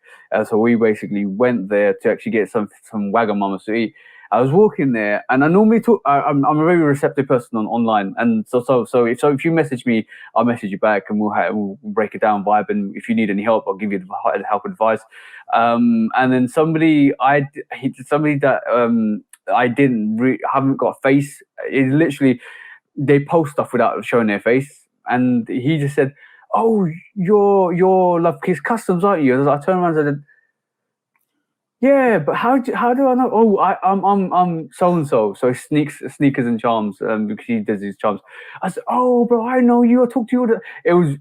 So we basically went there to actually get some Wagamamas to eat. I was walking there, and I normally talk. I'm a very receptive person online, and so if you message me, I'll message you back, and we'll break it down, vibe, and if you need any help, I'll give you the help advice. And then somebody that I haven't got a face. It's literally they post stuff without showing their face, and he just said, "Oh, you're Love Kiss Customs, aren't you?" I turned around and said, "Yeah, but how do I know? Oh, I'm so and so. So sneakers and charms. Because he does his charms." I said, "Oh, bro, I know you. I talked to you." It was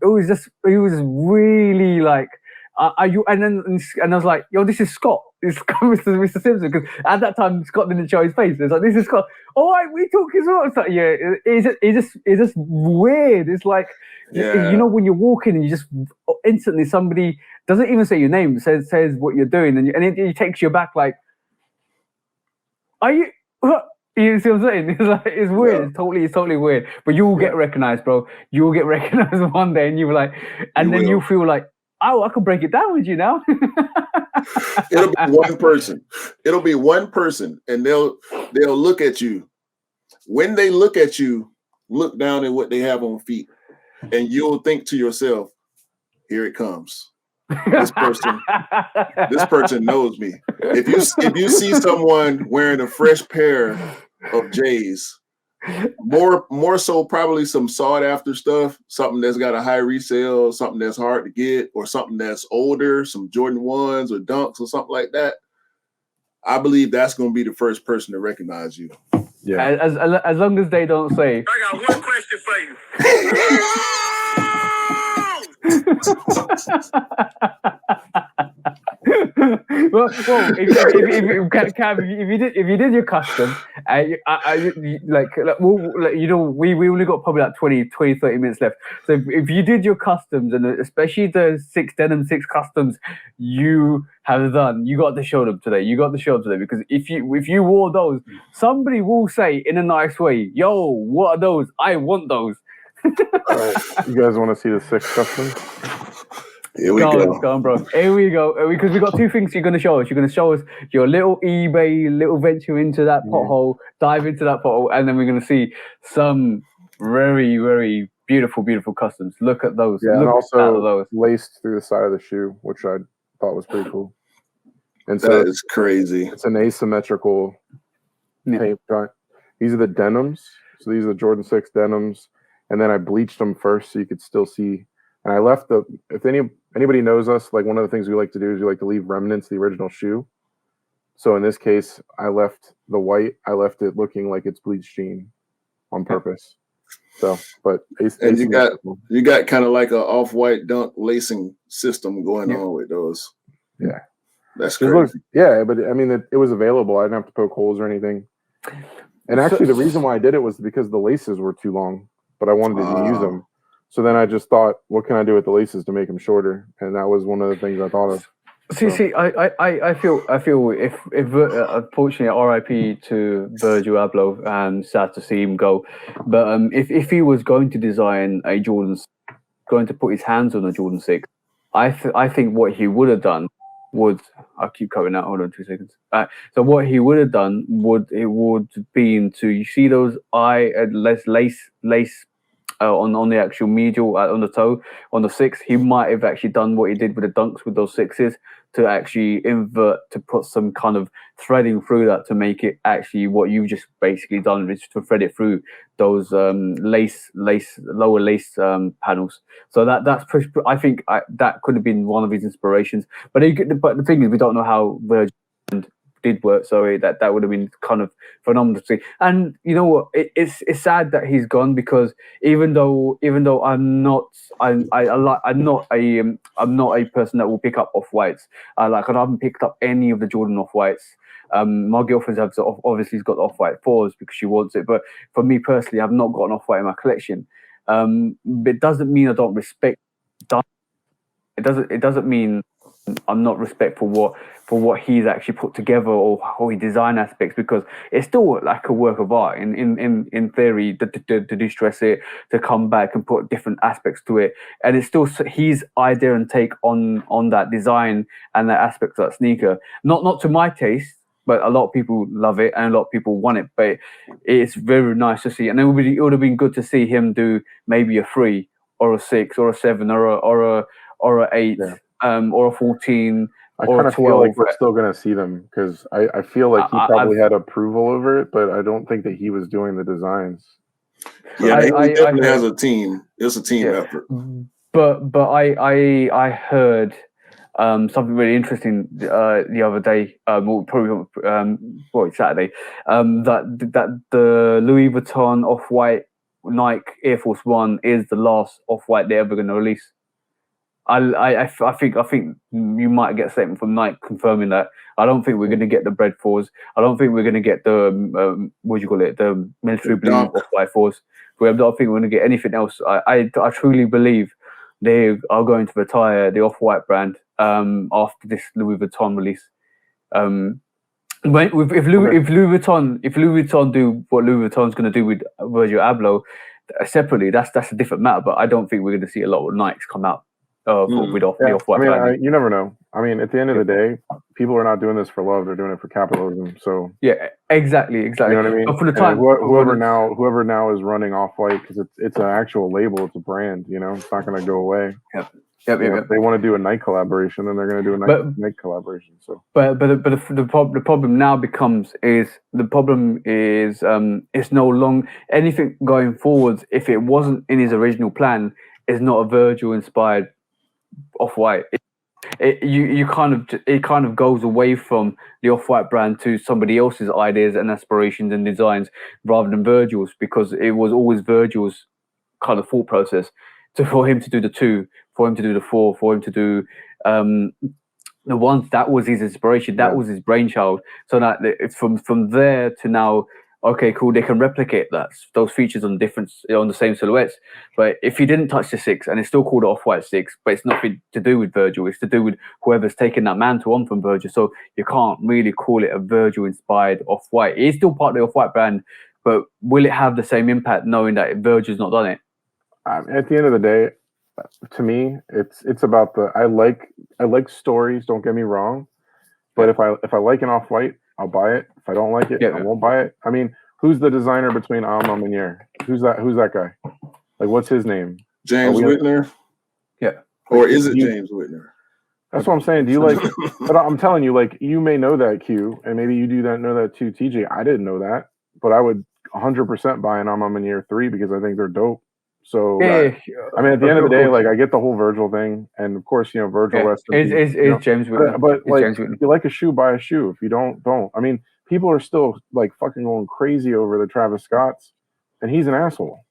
really like, "Are you?" And I was like, "Yo, this is Scott. It's Mr. Simpson." Because at that time, Scott didn't show his face. It's like, "This is Scott." All right, we talk as well. It's like, yeah, it's just weird. It's like, you know, when you're walking and you just instantly somebody doesn't even say your name, says what you're doing, and it takes you back. Like, are you? You see what I'm saying? It's like, it's weird. Yeah. It's totally weird. But you will get recognized, bro. You will get recognized one day, and you were like, and then you feel like, oh, I can break it down with you now. It'll be one person. It'll be one person, and they'll look at you. When they look at you, look down at what they have on feet, and you'll think to yourself, "Here it comes. This person knows me." If you see someone wearing a fresh pair of J's, More so probably some sought after stuff, something that's got a high resale, something that's hard to get, or something that's older, some Jordan 1s or Dunks or something like that. I believe that's going to be the first person to recognize you. Yeah. As long as they don't say. I got one question for you. well, if you did your custom, we only got probably like 20, 30 minutes left. So if you did your customs, and especially the Denim 6 customs you have done, you got to show them today. Because if you wore those, somebody will say in a nice way, "Yo, what are those? I want those." All right. You guys want to see the 6 customs? Here we go. Go on, bro. Here we go. Because we got 2 things you're going to show us. You're going to show us your little eBay, little venture into that pothole, dive into that pothole, and then we're going to see some very, very beautiful, beautiful customs. Look at those. Yeah, Look and also those. laced through the side of the shoe, which I thought was pretty cool. And so That is crazy. It's an asymmetrical paint job. These are the denims. So these are the Jordan 6 denims. And then I bleached them first so you could still see. And I left if anybody knows us, like one of the things we like to do is we like to leave remnants of the original shoe. So in this case, I left the white, I left it looking like it's bleached jean on purpose. So, but and you got kind of like a off-white Dunk lacing system going on with those. Yeah. That's crazy. But I mean, it was available. I didn't have to poke holes or anything. And actually, the reason why I did it was because the laces were too long, but I wanted to use them. So then I just thought, what can I do with the laces to make them shorter? And that was one of the things I thought of. See, I feel if unfortunately R.I.P. to Virgil Abloh, and sad to see him go. But if he was going to design a Jordan, going to put his hands on a Jordan 6, I think what he would have done I keep cutting out. Hold on 2 seconds. So what he would have done would been to, you see those lace on the actual medial on the toe on the 6. He might have actually done what he did with the Dunks with those 6s, to actually invert, to put some kind of threading through that to make it actually what you've just basically done, is to thread it through those lower lace panels. So that's I think that could have been one of his inspirations. But the thing is, we don't know how Virgil did work, so that would have been kind of phenomenal to see. And you know what, it's sad that he's gone, because even though I'm not a person that will pick up off-whites. I haven't picked up any of the Jordan off-whites. My girlfriend has obviously got the off-white 4s because she wants it, but for me personally, I've not got an off-white in my collection. It doesn't mean I don't respect. It doesn't mean I'm not respectful for what he's actually put together, or how he design aspects, because it's still like a work of art in theory, to distress it, to come back and put different aspects to it, and it's still his idea and take on that design and that aspect of that sneaker. Not to my taste, but a lot of people love it and a lot of people want it. But it's very nice to see, and it would have been good to see him do maybe a 3 or a 6 or a 7 or a 8. Yeah. Or a 14, I or kind a of 12. feel like we're still going to see them, because I feel like he probably had approval over it, but I don't think that he was doing the designs. So yeah, he definitely has a team. It's a team effort. But I heard something really interesting the other day, probably Saturday, that the Louis Vuitton off-white Nike Air Force One is the last off-white they're ever going to release. I think you might get a statement from Nike confirming that. I don't think we're going to get the bread 4s. I don't think we're going to get the the military blue off-white 4s. I don't think we're going to get anything else. I truly believe they are going to retire the off-white brand after this Louis Vuitton release. If Louis Vuitton do what Louis Vuitton's going to do with Virgil Abloh separately, that's a different matter. But I don't think we're going to see a lot of Nikes come out. With the off-white. You never know. I mean, at the end of the day, people are not doing this for love; they're doing it for capitalism. So yeah, exactly. You know what I mean? But for the time, whoever now is running off-white, because it's an actual label, it's a brand. You know, it's not going to go away. Yeah. Yep. If they want to do a Nike collaboration, then they're going to do a Nike collaboration. So, but the problem now becomes it's no longer anything going forwards. If it wasn't in his original plan, is not a Virgil inspired Off-White. It kind of goes away from the Off-White brand to somebody else's ideas and aspirations and designs rather than Virgil's, because it was always Virgil's kind of thought process for him to do the 2, for him to do the 4, for him to do the ones. That was his inspiration. That was his brainchild. So that it's from there to now. Okay, cool. They can replicate those features on the same silhouettes. But if you didn't touch the 6, and it's still called Off-White 6, but it's nothing to do with Virgil. It's to do with whoever's taken that mantle on from Virgil. So you can't really call it a Virgil-inspired Off-White. It is still part of the Off-White brand, but will it have the same impact knowing that Virgil's not done it? At the end of the day, to me, it's about I like stories. Don't get me wrong, but if I like an Off-White, I'll buy it. If I don't like it, I won't buy it. I mean, who's the designer between Alma and Manier? Who's that guy? Like, what's his name? James Whitner? Yeah. Or is it James Whitner? That's what I'm saying. Do you like, but I'm telling you, like, you may know that, Q, and maybe you know that too, TJ. I didn't know that, but I would 100% buy an Alma Manier 3 because I think they're dope. So, I mean, at the end of the day, like, I get the whole Virgil thing, and of course, Virgil rest in peace, James Whitner. But like, if you like a shoe, buy a shoe. If you don't. I mean, people are still like fucking going crazy over the Travis Scotts, and he's an asshole.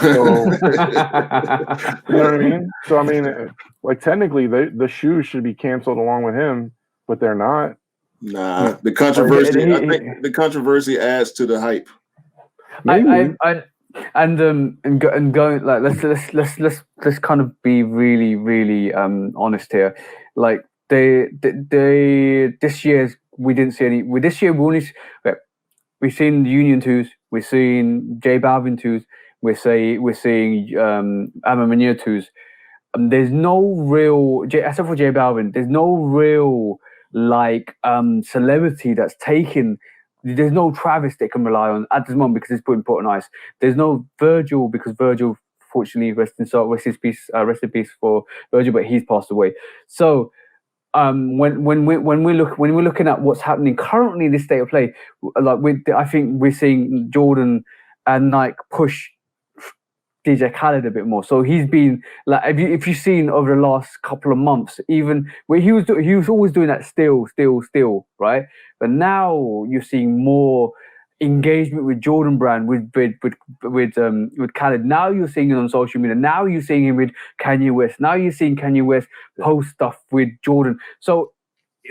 So, you know what I mean? So, I mean, like, technically, the shoes should be canceled along with him, but they're not. Nah, the controversy. I think the controversy adds to the hype. Maybe. And going, like, let's kind of be really, really honest here. Like, this year's we didn't see any. This year we've seen Union 2s, we've seen J Balvin 2s, we're seeing Alma Manier 2s. There's no real, except for J Balvin, there's no real like celebrity that's taken. There's no Travis they can rely on at this moment because he's put on ice. There's no Virgil because Virgil, fortunately, rest in peace for Virgil, but he's passed away. So when we're looking at what's happening currently in this state of play, like I think we're seeing Jordan and Nike push DJ Khaled a bit more. So he's been like, if you've seen over the last couple of months, even where he was always doing that still, right? But now you're seeing more engagement with Jordan Brand, with Khaled. Now you're seeing it on social media. Now you're seeing him with Kanye West. Now you're seeing Kanye West post stuff with Jordan. So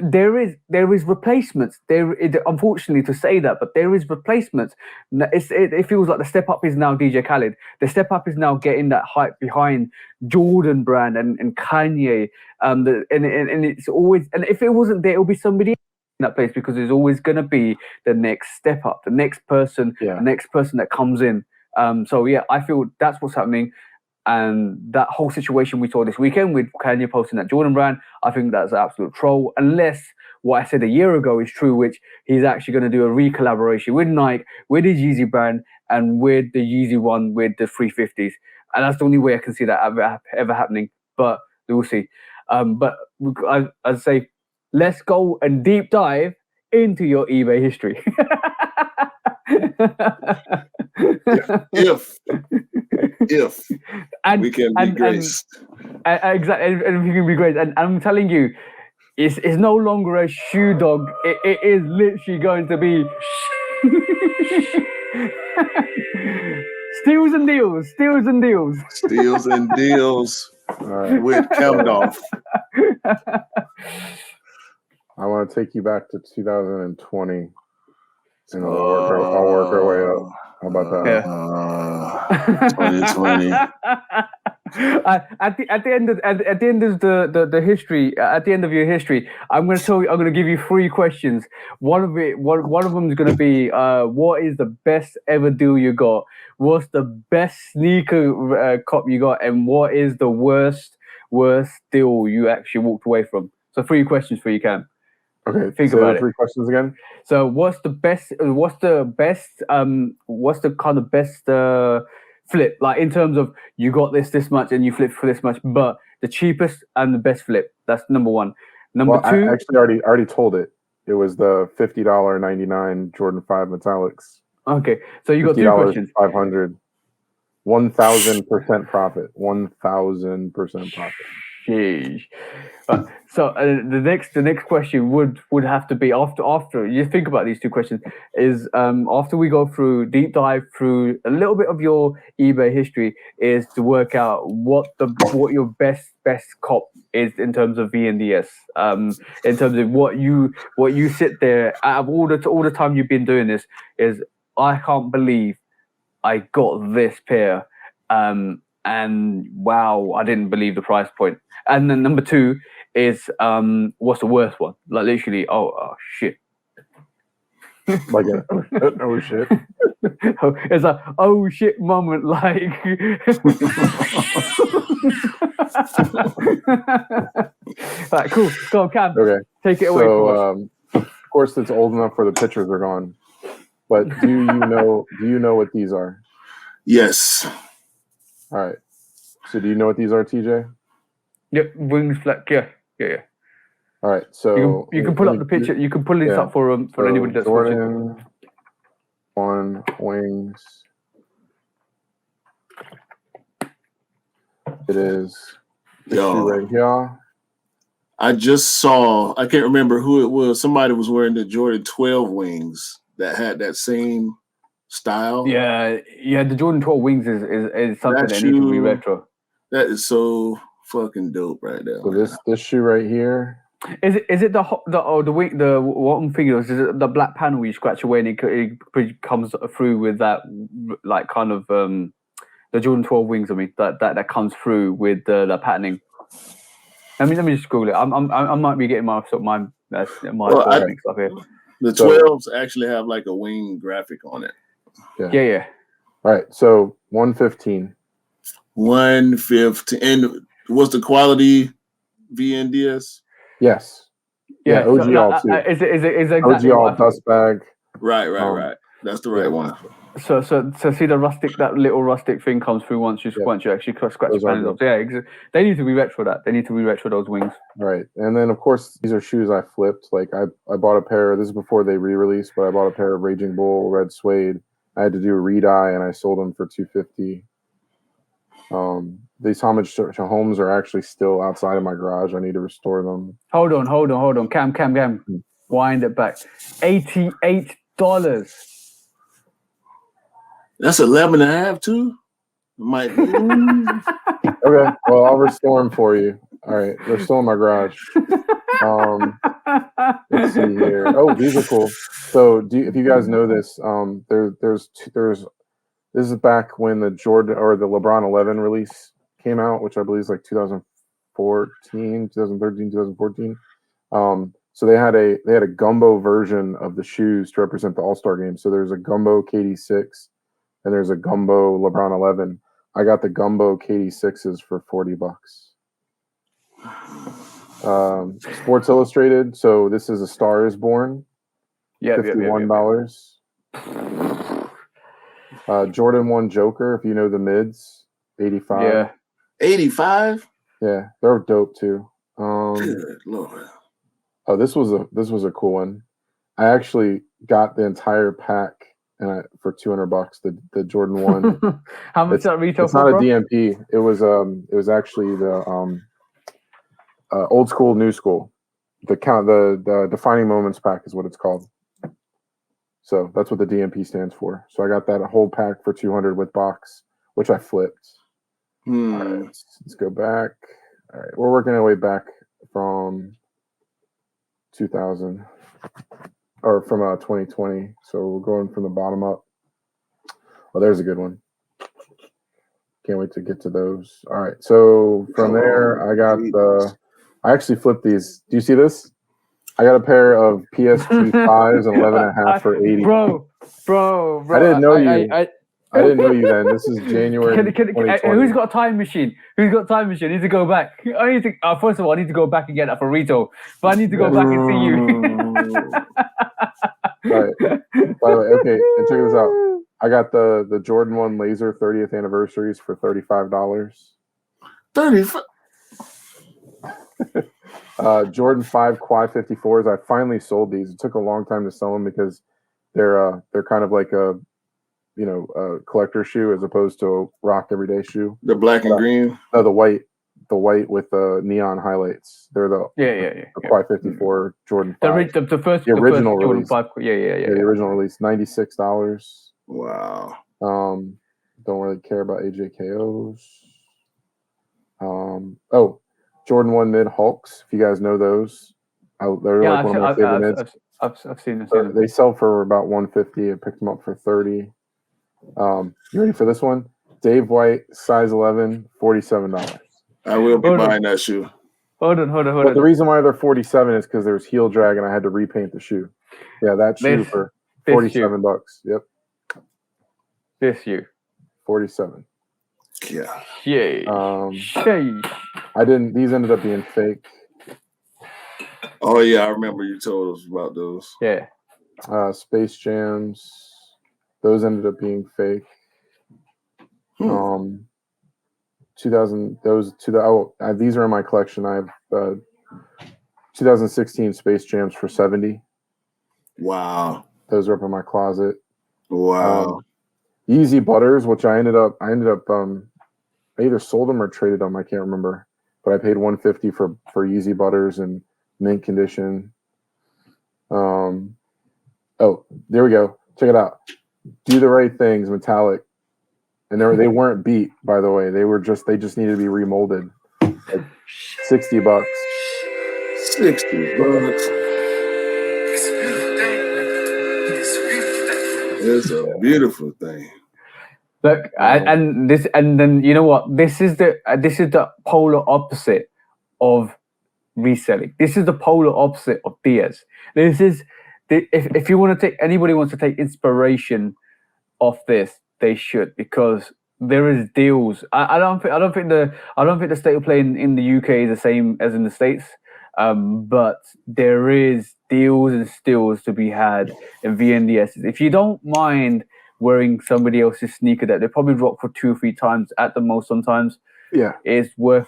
there is replacements. Unfortunately to say that, but there is replacements. It feels like the step up is now DJ Khaled. The step up is now getting that hype behind Jordan Brand and Kanye. And it's always, and if it wasn't there, it'll be somebody in that place, because there's always going to be the next step up, the next person, the next person that comes in. So yeah, I feel that's what's happening. And that whole situation we saw this weekend with Kanye posting that Jordan Brand, I think that's an absolute troll. Unless what I said a year ago is true, which he's actually going to do a re-collaboration with Nike, with his Yeezy brand, and with the Yeezy one with the 350s. And that's the only way I can see that ever happening. But we'll see. But I'd say, let's go and deep dive into your eBay history. If we can be graced. Exactly, and we can be graced. And I'm telling you, it's no longer a shoe dog. It is literally going to be steals and deals with Gandalf. I want to take you back to 2020, and I'll work our way up. How about that? 2020. At the end of the history, at the end of your history, I'm going to give you 3 questions. One of them is going to be, what is the best ever deal you got? What's the best sneaker cop you got? And what is the worst deal you actually walked away from? So 3 questions for you, Cam. Okay, think about it. 3 questions again. So what's the kind of best flip, like in terms of you got this much and you flip for this much, but the cheapest and the best flip. That's number one. Number two, I actually already told it. It was the $50.99 Jordan 5 Metallics. Okay, so you got two questions. 500, 1,000% profit. 1,000% profit. Sheesh. So the next question would have to be after you think about these two questions is after we go through deep dive through a little bit of your eBay history is to work out what your best cop is in terms of VNDS, in terms of what you sit there out of all the time you've been doing this is I can't believe I got this pair. And wow, I didn't believe the price point. And then number two is what's the worst one? Like literally, oh shit. Like oh shit. It's a oh shit moment, like right, cool. Go on, Cam. Okay. Take it away from us. Of course it's old enough where the pictures are gone. But do you know what these are? Yes. All right. So do you know what these are, TJ? Yep, wings flat. Yeah. All right. So you can pull up the picture. You can pull this up for anybody that's Jordan watching. 1 wings. It is the shoe right here. I just saw. I can't remember who it was. Somebody was wearing the Jordan 12 wings that had that same style. Yeah. The Jordan 12 wings is something that needs to be retro. That is so fucking dope right there. So this shoe right here. Is it the wing, the what I'm thinking of, is it the black panel you scratch away and it comes through with that like kind of the Jordan 12 wings? I mean that comes through with the patterning. Let me just Google it. I might be getting my stuff here. The 12s actually have like a wing graphic on it. Yeah. All right. So 115. 115. And what's the quality VNDS? Yes. Yeah. OG so, all too. Is exactly OG all dust bag. Right. That's the right one. So see that little rustic thing comes through once you actually scratch your panels off. Yeah, they need to be retro that. They need to retro those wings. Right. And then of course these are shoes I flipped. Like I bought a pair. This is before they re-released, but I bought a pair of Raging Bull red suede. I had to do a re-dye and I sold them for $250. These homage to homes are actually still outside of my garage. I need to restore them. Hold on. Cam. Wind it back. $88. That's 11.5 too. Might be. Okay. Well, I'll restore them for you. All right. They're still in my garage. Let's see here. Oh, these are cool. So if you guys know this, there's this is back when the Jordan or the LeBron 11 release came out, which I believe is like 2013, 2014. So they had a gumbo version of the shoes to represent the All-Star game. So there's a gumbo KD6 and there's a gumbo LeBron 11. I got the gumbo KD6s for $40. Sports Illustrated. So this is A Star Is Born. Yeah, $51. Jordan 1 Joker, if you know the mids, $85. Yeah. 85? Yeah, they're dope too. Good Lord. Oh, this was a cool one. I actually got the entire pack for $200. The Jordan 1. How much that retail it's for? It's not a DMP. It was actually the old school, new school. The defining moments pack is what it's called. So that's what the DMP stands for. So I got that whole pack for $200 with box, which I flipped. All right, let's go back. All right, we're working our way back from 2000 or from 2020. So we're going from the bottom up. Oh, there's a good one. Can't wait to get to those. All right, so from there I actually flipped these. Do you see this? I got a pair of PSG 5s and 11.5 for $80. Bro. I didn't know you. I didn't know you then. This is January 2020. Who's got a time machine? I need to go back. First of all, I need to go back and get that for retail. But I need to go back and see you. All right. By the way, okay, and check this out. I got the Jordan 1 Laser 30th anniversaries for $35. 35. Jordan 5 Quad 54s. I finally sold these. It took a long time to sell them because they're kind of like a collector shoe as opposed to a rock everyday shoe. The black and green. No, the white with the neon highlights. They're the Quad 54 Jordan 5. The first original Jordan release. 5. The original release, $96. Wow. Don't really care about AJKOs. Jordan 1 Mid Hulks. If you guys know those, they're like one of my favorite mids. I've seen them. They sell for about $150. I picked them up for $30. You ready for this one? Dave White, size 11, $47. I will be buying that shoe. Hold on. But the reason why they're $47 is because there's heel drag and I had to repaint the shoe. Yeah, that shoe for $47. Yep. This shoe. 47. Yeah. Yay. These ended up being fake. Oh yeah, I remember you told us about those. Yeah. Space Jams. Those ended up being fake. 2000. These are in my collection. I have 2016 Space Jams for $70. Wow. Those are up in my closet. Wow. Yeezy Butters, which I ended up I either sold them or traded them. I can't remember, but I paid $150 for Yeezy Butters in mint condition. There we go. Check it out. Do the Right Things, metallic, and they weren't beat, by the way. They just needed to be remolded. Like $60. $60. It's a beautiful thing. Look, and then you know what? This is the polar opposite of reselling. This is the polar opposite of Diaz. If you want to anybody wants to take inspiration off this, they should, because there is deals. I don't think the state of play in the UK is the same as in the States. But there is deals and steals to be had in VNDS. If you don't mind wearing somebody else's sneaker that they probably drop for 2 or 3 times at the most sometimes. Yeah. There's worth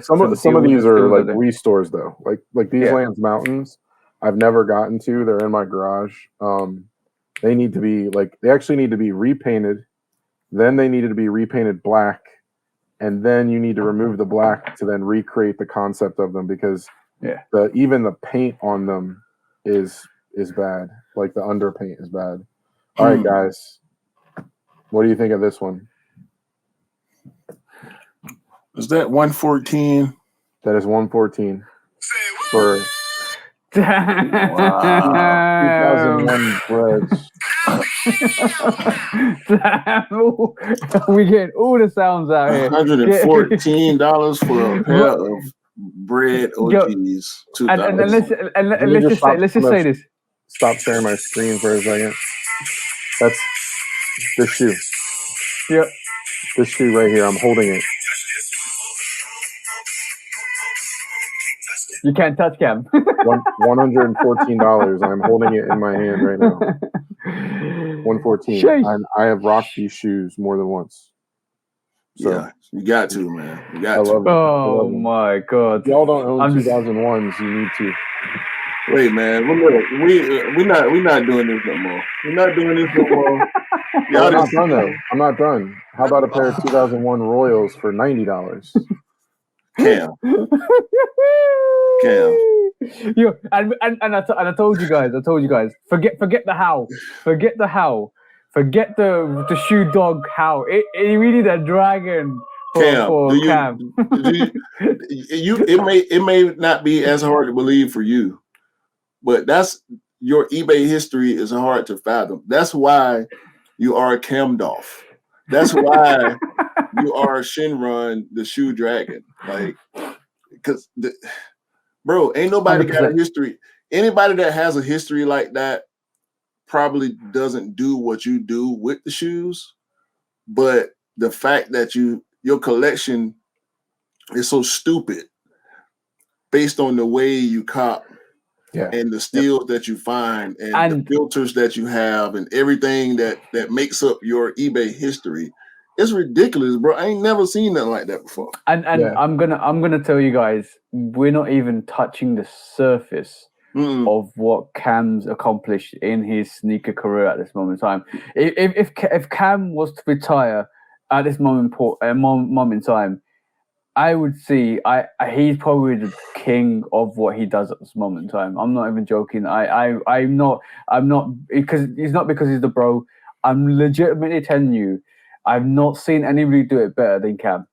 some of these are like restores though. Like these Lands Mountains, I've never gotten to. They're in my garage. They actually need to be repainted. Then they needed to be repainted black. And then you need to remove the black to then recreate the concept of them, because even the paint on them is bad. Like the underpaint is bad. All right, guys. What do you think of this one? Is that 114? That is 114 for 2001 breads. We get all the sounds out here. $114 for a pair of bread OGs. Let's just say this. Stop sharing my screen for a second. That's this shoe. Yep. This shoe right here. I'm holding it. You can't touch Cam. $114. I'm holding it in my hand right now. 114. I have rocked these shoes more than once. So yeah, you got to, man. You got to. Oh my God! If y'all don't own 2001s, you need to. Wait, man. We're not doing this no more. We're not doing this no more. I'm not done though. I'm not done. How about a pair of 2001 Royals for $90? Cam. Yo, and I told you guys. Forget the how. Forget the how. Forget the shoe dog how. It really the dragon for Cam. It may not be as hard to believe for you, but that's your eBay history is hard to fathom. That's why you are Camdolf. That's why you are Shinron, the shoe dragon. Like, because bro, ain't nobody 100%. Got a history. Anybody that has a history like that probably doesn't do what you do with the shoes. But the fact that your collection is so stupid based on the way you cop and the steals that you find and the filters that you have and everything that makes up your eBay history. It's ridiculous, bro. I ain't never seen nothing like that before. And I'm gonna tell you guys, we're not even touching the surface of what Cam's accomplished in his sneaker career at this moment in time. If Cam was to retire at this moment in time, I would see he's probably the king of what he does at this moment in time. I'm not even joking. I'm not because it's not because he's the bro. I'm legitimately telling you, I've not seen anybody do it better than Cam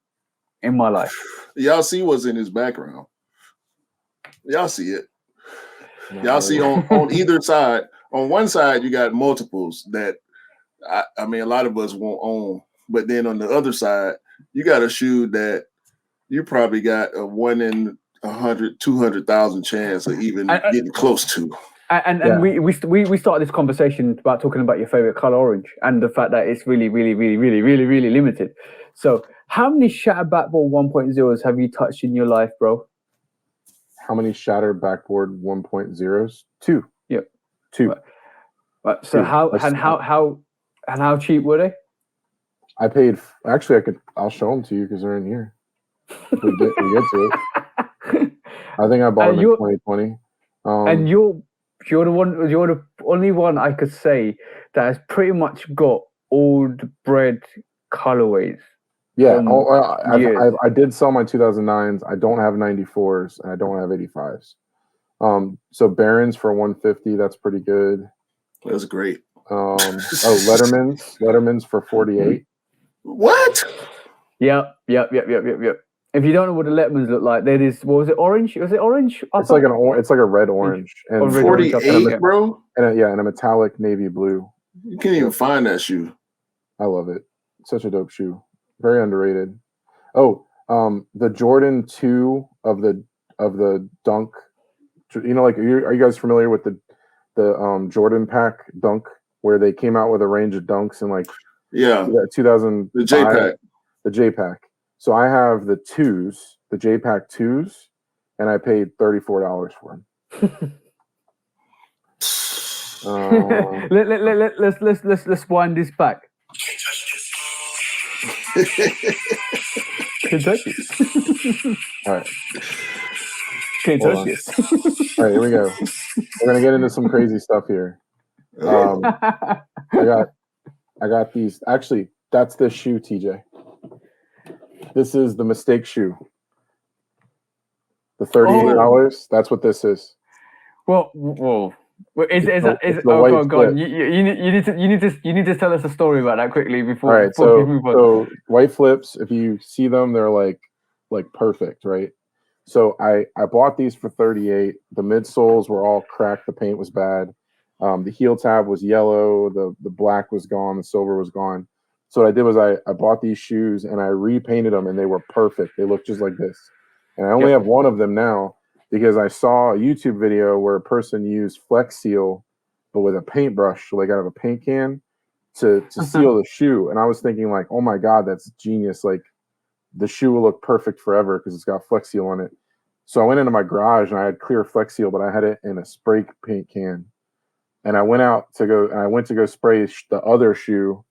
in my life. Y'all see what's in his background. Y'all see it. Y'all see on either side. On one side, you got multiples that I mean, a lot of us won't own. But then on the other side, you got a shoe that you probably got a 1 in 100, 200,000 chance of even getting close to. And we started this conversation about talking about your favorite color, orange, and the fact that it's really, really, really, really, really, really limited. So, how many Shattered Backboard 1.0s have you touched in your life, bro? How many Shattered Backboard 1.0s? 2. Yep. 2. Right. So how cheap were they? I paid. Actually, I'll show them to you because they're in here. We get to it. I think I bought them in 2020. And you're the only one I could say that has pretty much got old bread colorways. Yeah, I did sell my 2009s. I don't have 94s and I don't have 85s. So Barron's for 150. That's pretty good. That's great. Letterman's for 48. What? Yep. If you don't know what the Lettermans look like, there is. What was it? Orange? Was it orange? It's like a red orange and 48, bro. And a metallic navy blue. You can't even find that shoe. I love it. Such a dope shoe. Very underrated. Oh, the Jordan 2 of the Dunk. You know, like are you guys familiar with the Jordan Pack Dunk, where they came out with a range of dunks in like 2000 the J Pack. The J Pack. So I have the 2s, the J Pack 2s, and I paid $34 for them. Let's wind this back. Kentucky. All right. Kentucky. All right, here we go. We're gonna get into some crazy stuff here. I got these. Actually, that's this shoe, TJ. This is the mistake shoe. The $38. That's what this is. Well, go on. You need to tell us a story about that quickly before. All right, so white flips. If you see them, they're like perfect, right? So I bought these for $38. The midsoles were all cracked. The paint was bad. The heel tab was yellow. The black was gone. The silver was gone. So what I did was I bought these shoes and I repainted them and they were perfect. They look just like this. And I only have one of them now because I saw a YouTube video where a person used Flex Seal, but with a paintbrush, like out of a paint can, to seal the shoe. And I was thinking like, oh my God, that's genius. Like the shoe will look perfect forever because it's got Flex Seal on it. So I went into my garage and I had clear Flex Seal, but I had it in a spray paint can. And I went to go spray the other shoe.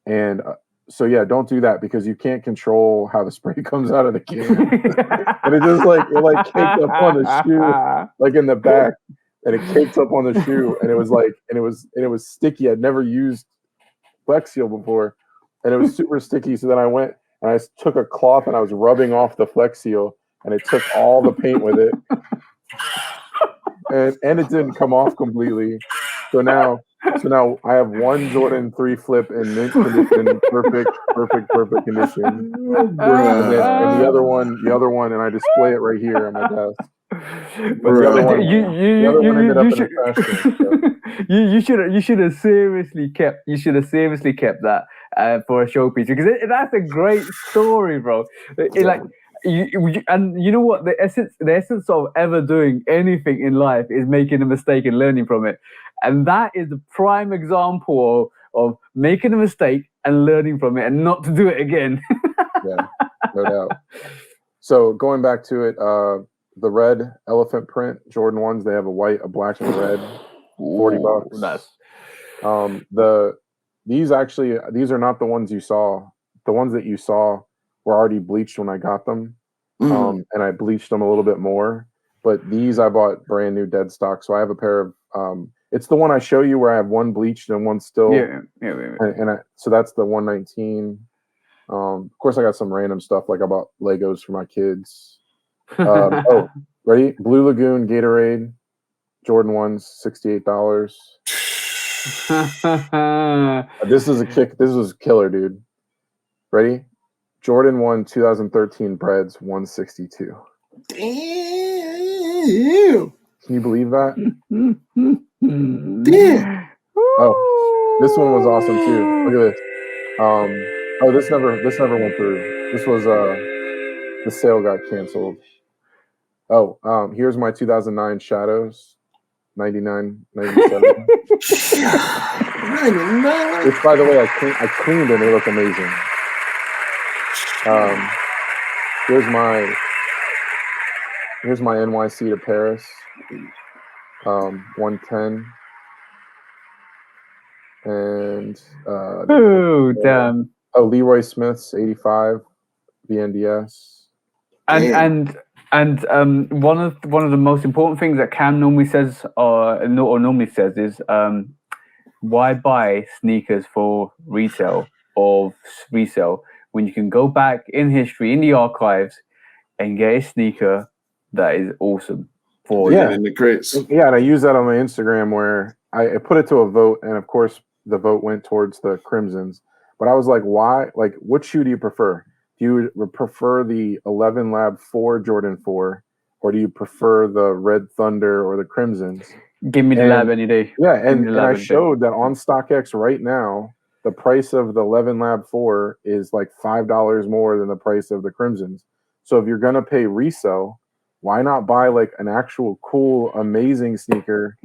And so yeah, don't do that because you can't control how the spray comes out of the can. And it caked up on the shoe, like in the back, and it caked up on the shoe, and it was sticky. I'd never used Flex Seal before, and it was super sticky. So then I went and I took a cloth and I was rubbing off the Flex Seal, and it took all the paint with it, and it didn't come off completely. So now I have one Jordan 3 flip in mint condition, perfect condition. And the other one, and I display it right here on my desk. But the other one ended up in a trash can. You should have seriously kept that for a showpiece because that's a great story, bro. And you know what? The essence of ever doing anything in life is making a mistake and learning from it. And that is the prime example of making a mistake and learning from it and not to do it again. Yeah, no doubt. So going back to it, the red elephant print Jordan 1s. They have a white, a black, and a red. $40. That's These are not the ones you saw. The ones that you saw were already bleached when I got them, and I bleached them a little bit more. But these I bought brand new dead stock. So I have a pair of. It's the one I show you where I have one bleached and one still. Yeah. So that's the 119. Of course, I got some random stuff like I bought Legos for my kids. Ready? Blue Lagoon Gatorade Jordan 1s, $68. This is a kick. This was killer, dude. Ready? Jordan 1 2013 Breads, $162. Damn. Can you believe that? Damn. Oh, this one was awesome too. Look at this. This never went through. This was the sale got canceled. Here's my 2009 Shadows, 99.97. Which, by the way, I cleaned and they look amazing. Here's my NYC to Paris, 110. And damn. Leroy Smith's 85 BNDS. And one of the most important things that Cam normally says or normally says is why buy sneakers for resale or resale when you can go back in history in the archives and get a sneaker that is awesome for you in the crates. Yeah, and I use that on my Instagram where I put it to a vote, and of course the vote went towards the Crimsons. But I was like, why? Like, what shoe do you prefer? Do you prefer the 11 Lab 4 Jordan 4, or do you prefer the Red Thunder or the Crimsons? Give me the Lab any day. Yeah, and I showed that on StockX right now, the price of the 11 Lab 4 is like $5 more than the price of the Crimsons. So if you're gonna pay resale, why not buy like an actual cool, amazing sneaker?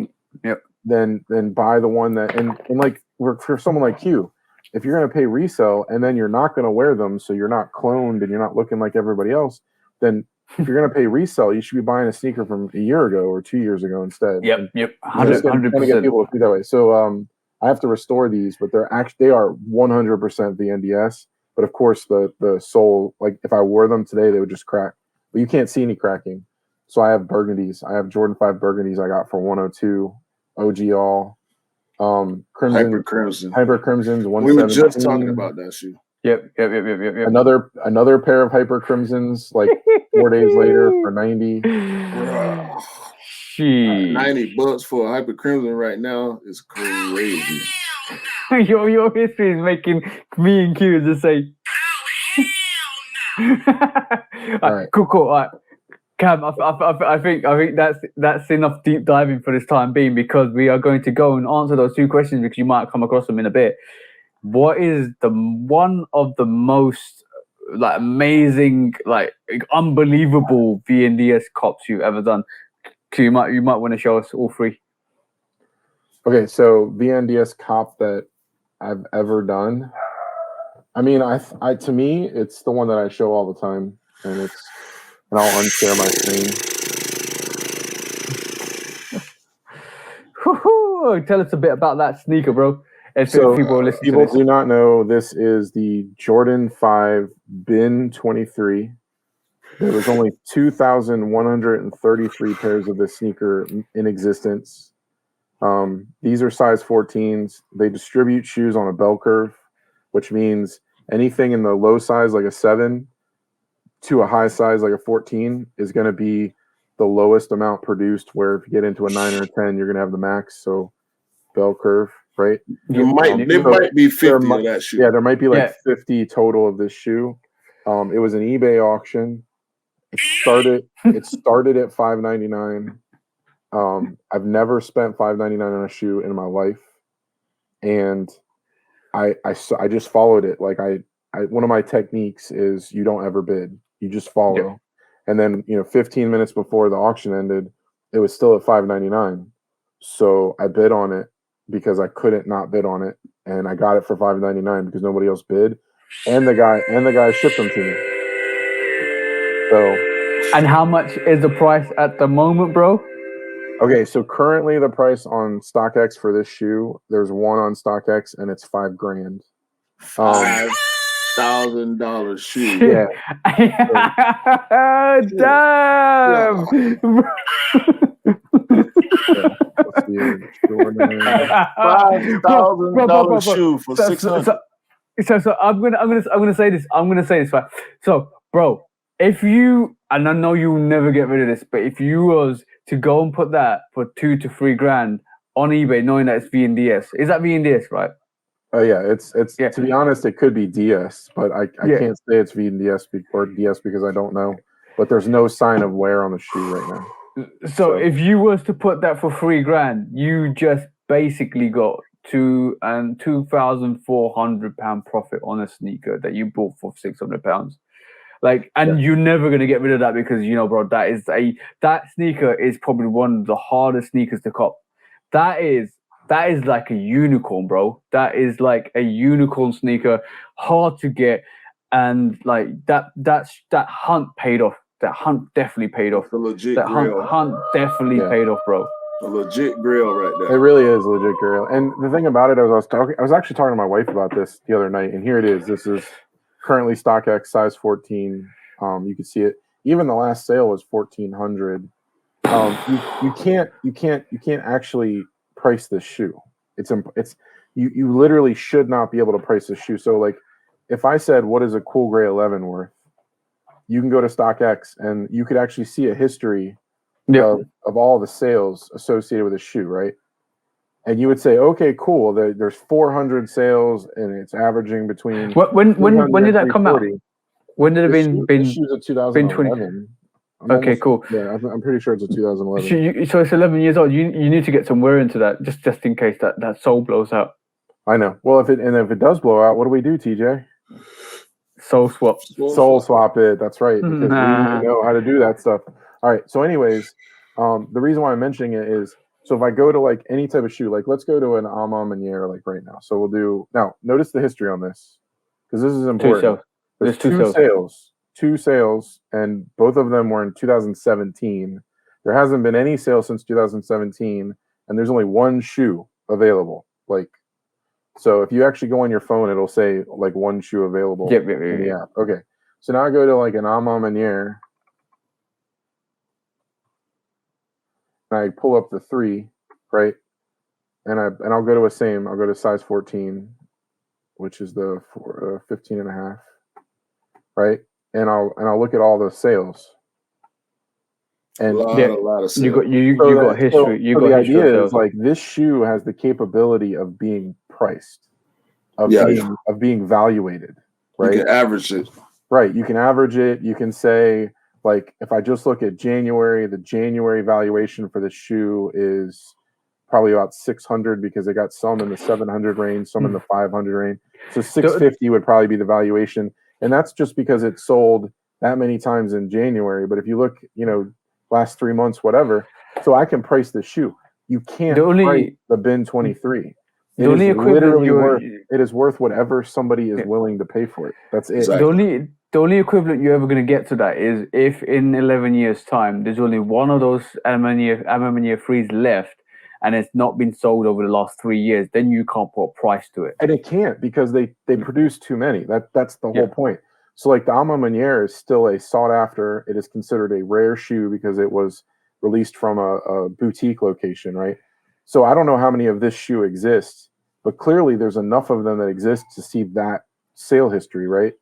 Yep. Then buy the one that and like for someone like you, if you're gonna pay resale and then you're not gonna wear them, so you're not cloned and you're not looking like everybody else, then if you're gonna pay resale, you should be buying a sneaker from a year ago or 2 years ago instead. Yep. 100%. Trying to get people to feel that way. So I have to restore these, but they are 100% the NDS. But of course, the sole, like if I wore them today, they would just crack. But you can't see any cracking. So I have burgundies. I have Jordan 5 burgundies I got for 102. OG all. Hyper Crimsons. 117. We were just talking about that shoe. Yep. Another pair of Hyper Crimsons like 4 days later for 90. $90 for a Hyper Crimson right now is crazy. Your history is making me and Q just say. All right. Cool. All right. Cam, I think that's enough deep diving for this time being, because we are going to go and answer those two questions because you might come across them in a bit. What is the one of the most like amazing, like unbelievable VNDS cops you've ever done? You might want to show us all three. Okay, so VNDS cop that I've ever done. I mean, I to me, it's the one that I show all the time, and I'll unshare my screen. Tell us a bit about that sneaker, bro. So people do not know, this is the Jordan 5 Bin 23. There was only 2,133 pairs of this sneaker in existence. These are size 14s. They distribute shoes on a bell curve, which means anything in the low size, like a 7, to a high size, like a 14, is going to be the lowest amount produced, where if you get into a 9 or a 10, you're going to have the max. So bell curve, right? There might be 50 of that shoe. Yeah, there might be like 50 total of this shoe. It was an eBay auction. It started at $5.99. I've never spent $5.99 on a shoe in my life, and I just followed it. Like one of my techniques is you don't ever bid. You just follow. Yeah. And then 15 minutes before the auction ended, it was still at $5.99. So I bid on it because I couldn't not bid on it, and I got it for $5.99 because nobody else bid, and the guy shipped them to me. So And how much is the price at the moment, bro? Okay, so currently the price on StockX for this shoe, there's one on StockX and it's $5,000. $5,000 shoe. Yeah. Damn. Let's see. $5,000 shoe for $600. So I'm gonna say this. Right? So, bro, if you, and I know you'll never get rid of this, but if you was to go and put that for $2,000 to $3,000 on eBay, knowing that it's VNDS, is that VNDS, right? Oh yeah, it's to be honest, it could be DS, but I can't say it's VNDS or DS because I don't know. But there's no sign of wear on the shoe right now. So if you was to put that for $3,000, you just basically got £2,400 profit on a sneaker that you bought for £600. Like, and you're never gonna get rid of that because bro, that sneaker is probably one of the hardest sneakers to cop. That is like a unicorn, bro. That is like a unicorn sneaker, hard to get, and like that hunt paid off. That hunt definitely paid off. The legit that grill. hunt definitely paid off, bro. A legit grill right there. It really is a legit grill. And the thing about it, I was actually talking to my wife about this the other night, and here it is. This is currently StockX size 14. You can see it. Even the last sale was 1,400. You can't actually price this shoe. You literally should not be able to price this shoe. So like, if I said what is a cool gray 11 worth, you can go to StockX and you could actually see a history of all the sales associated with a shoe, right? And you would say, okay, cool. There's 400 sales and it's averaging between. When did that come out? When did it been? This shoe's a 2011. Okay, cool. Yeah, I'm pretty sure it's a 2011. So it's 11 years old. You need to get some wear into that, just in case that sole blows out. I know. Well, if it does blow out, what do we do, TJ? Sole swap it. That's right, because we know how to do that stuff. All right. So, anyways, the reason why I'm mentioning it is, so if I go to like any type of shoe, like let's go to an Alma Maniere like right now. So we'll do now. Notice the history on this because this is important. There's two sales, and both of them were in 2017. There hasn't been any sale since 2017, and there's only one shoe available. Like, so if you actually go on your phone, it'll say like one shoe available in the app. Okay, so now I go to like an Alma Maniere, and I pull up the 3, right? And I'll go to I'll go to size 14, which is the 15 and a half, right? And I'll look at all the sales. And a lot of sales. You got history. So the idea is like this shoe has the capability of being priced, of being valuated, right? You can average it. Right. You can average it. You can say, like, if I just look at January, the January valuation for the shoe is probably about 600 because they got some in the 700 range, some in the 500 range. So 650 would probably be the valuation. And that's just because it sold that many times in January. But if you look, last 3 months, whatever, so I can price the shoe. You can't price the BEN 23. It is worth whatever somebody is willing to pay for it. That's it. Exactly. The only equivalent you're ever going to get to that is if in 11 years' time there's only one of those Alma Maniere 3s left, and it's not been sold over the last 3 years, then you can't put a price to it. And it can't because they produce too many. That's the whole point. So like the Alma Maniere is still a sought after. It is considered a rare shoe because it was released from a boutique location, right? So I don't know how many of this shoe exists, but clearly there's enough of them that exist to see that sale history, right?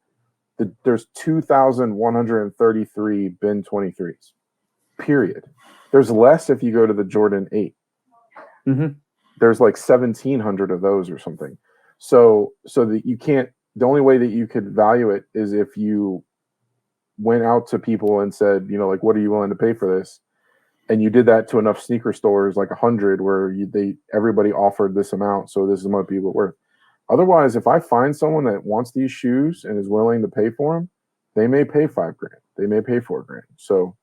There's 2,133 BEN 23s, period. There's less if you go to the Jordan 8. There's like 1,700 of those or something. So that you can't. The only way that you could value it is if you went out to people and said, like, what are you willing to pay for this? And you did that to enough sneaker stores, like 100, where everybody offered this amount. So this is what people are worth. Otherwise, if I find someone that wants these shoes and is willing to pay for them, they may pay $5,000. They may pay $4,000. So,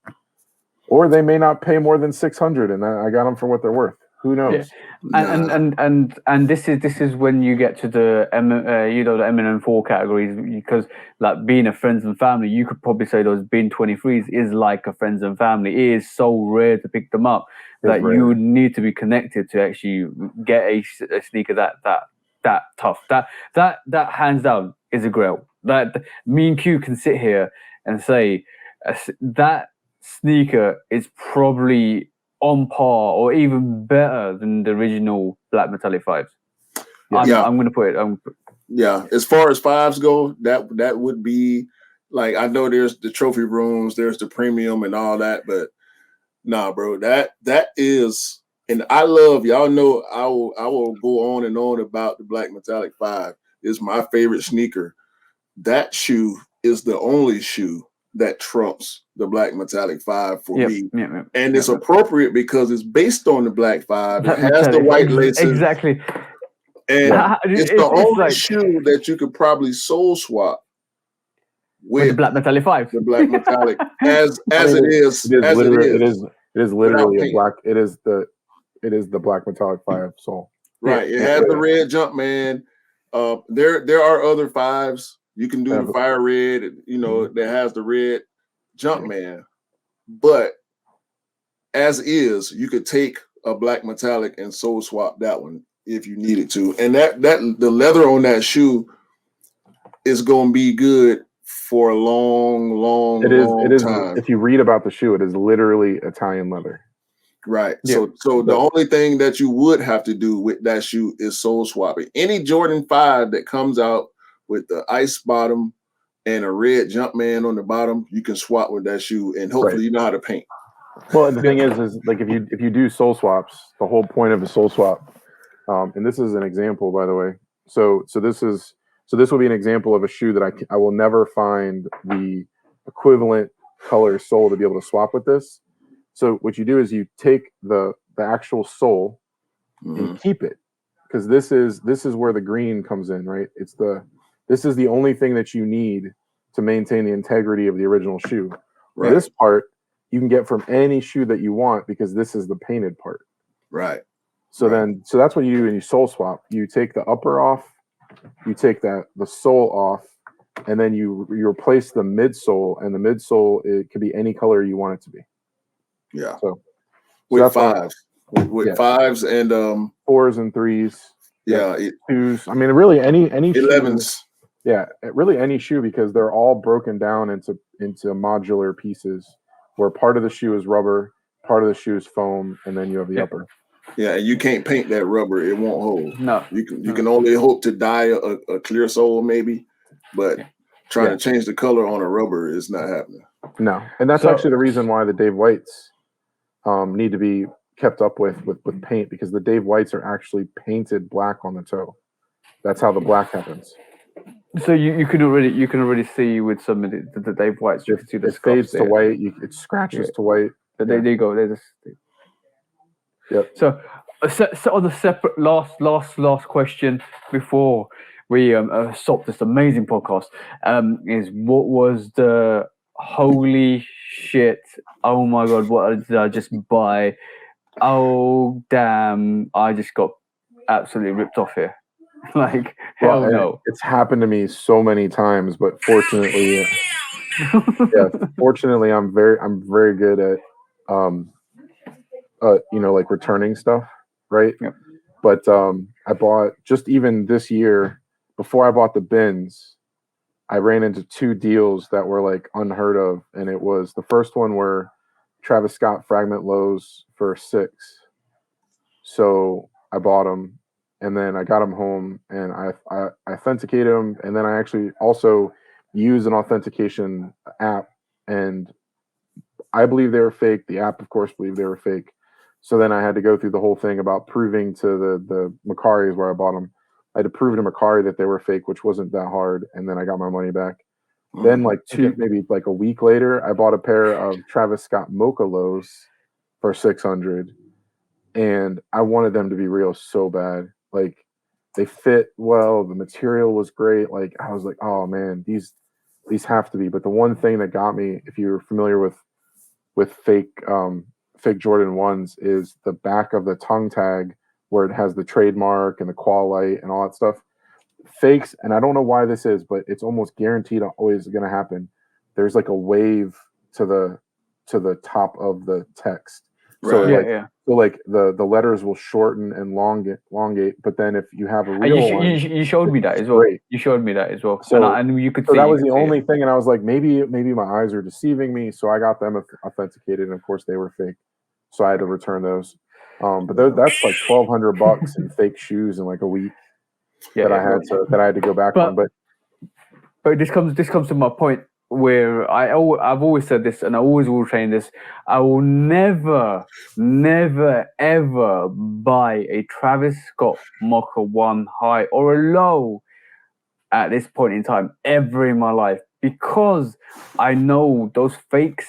or they may not pay more than 600, and I got them for what they're worth. Who knows? Yeah. And this is when you get to the the MN4 categories, because like being a friends and family, you could probably say those bin 23s is like a friends and family. It is so rare to pick them up that you would need to be connected to actually get a sneaker that tough. That hands down is a grail. That me and Q can sit here and say that sneaker is probably on par or even better than the original Black Metallic 5s. I'm going to put it. Yeah, as far as 5s go, that would be like, I know there's the trophy rooms, there's the premium and all that, but nah, bro, that is, and I love, y'all know I will go on and on about the Black Metallic 5. It's my favorite sneaker. That shoe is the only shoe that trumps the Black Metallic 5 for me. And it's appropriate because it's based on the Black 5. It has the white laces. Exactly. And it's the only shoe that you could probably soul swap with the Black Metallic 5. The Black Metallic as it is. It is literally a black. It is the Black Metallic 5 sole. Right. It has the red Jumpman. There are other 5s. You can do the fire red, that has the red Jumpman. But as is, you could take a Black Metallic and soul swap that one if you needed to. And that the leather on that shoe is going to be good for a long time. If you read about the shoe, it is literally Italian leather. Right. Yeah. So the only thing that you would have to do with that shoe is soul swapping. Any Jordan 5 that comes out with the ice bottom and a red Jumpman on the bottom, you can swap with that shoe, and hopefully you know how to paint. Well, and the thing is like if you do soul swaps, the whole point of a soul swap, and this is an example, by the way. So this will be an example of a shoe that I will never find the equivalent color sole to be able to swap with this. So what you do is you take the actual sole and keep it, because this is where the green comes in, right? This is the only thing that you need to maintain the integrity of the original shoe. Right. This part you can get from any shoe that you want, because this is the painted part. Right. So that's what you do when you sole swap. You take the upper off, you take the sole off, and then you replace the midsole, and the midsole, it could be any color you want it to be. Yeah. So with 5s. With 5s and 4s and 3s. Yeah. 2s. I mean, really any 11s. Shoe, yeah, really any shoe, because they're all broken down into modular pieces where part of the shoe is rubber, part of the shoe is foam, and then you have the upper. Yeah, and you can't paint that rubber; it won't hold. No, you can only hope to dye a clear sole, maybe, but trying to change the color on a rubber is not happening. No, and that's actually the reason why the Dave Whites need to be kept up with paint, because the Dave Whites are actually painted black on the toe. That's how the black happens. So you can already see with some of the Dave Whites, you can see the it fades to white. It scratches to white. There you go. There's. Yep. So on the separate last question before we stop this amazing podcast, is what was the holy shit? Oh my god! What did I just buy? Oh damn! I just got absolutely ripped off here. Like hell no! It's happened to me so many times, but fortunately, fortunately, I'm very good at like returning stuff, right? Yep. But I bought, just even this year, before I bought the bins, I ran into 2 deals that were like unheard of, and it was, the first one were Travis Scott fragment lows for $6. So I bought them, and then I got them home, and I authenticated them, and then I actually also use an authentication app, and I believe they were fake. The app, of course, believed they were fake. So then I had to go through the whole thing about proving to the Makaris where I bought them. I had to prove to Makari that they were fake, which wasn't that hard, and then I got my money back. Then maybe like a week later, I bought a pair of Travis Scott Mocha Lows for $600, and I wanted them to be real so bad. Like, they fit well, the material was great. Like, I was like, oh man, these have to be. But the one thing that got me, if you're familiar with fake fake Jordan 1s is the back of the tongue tag where it has the trademark and the qual light and all that stuff. Fakes, and I don't know why this is, but it's almost guaranteed always going to happen. There's like a wave to the top of the text. So like the letters will shorten and elongate, but then if you have a real one, you showed me that as well. Great. You showed me that as well. So, and you could so see that was the only thing, and I was like, maybe my eyes are deceiving me. So I got them authenticated, and of course they were fake. So I had to return those. But that's like $1,200 in fake shoes in like a week that I had to go back on. But this comes to my point where I've always said this, and I always will train this. I will never, ever buy a Travis Scott Mocha 1 high or a low at this point in time ever in my life, because I know those fakes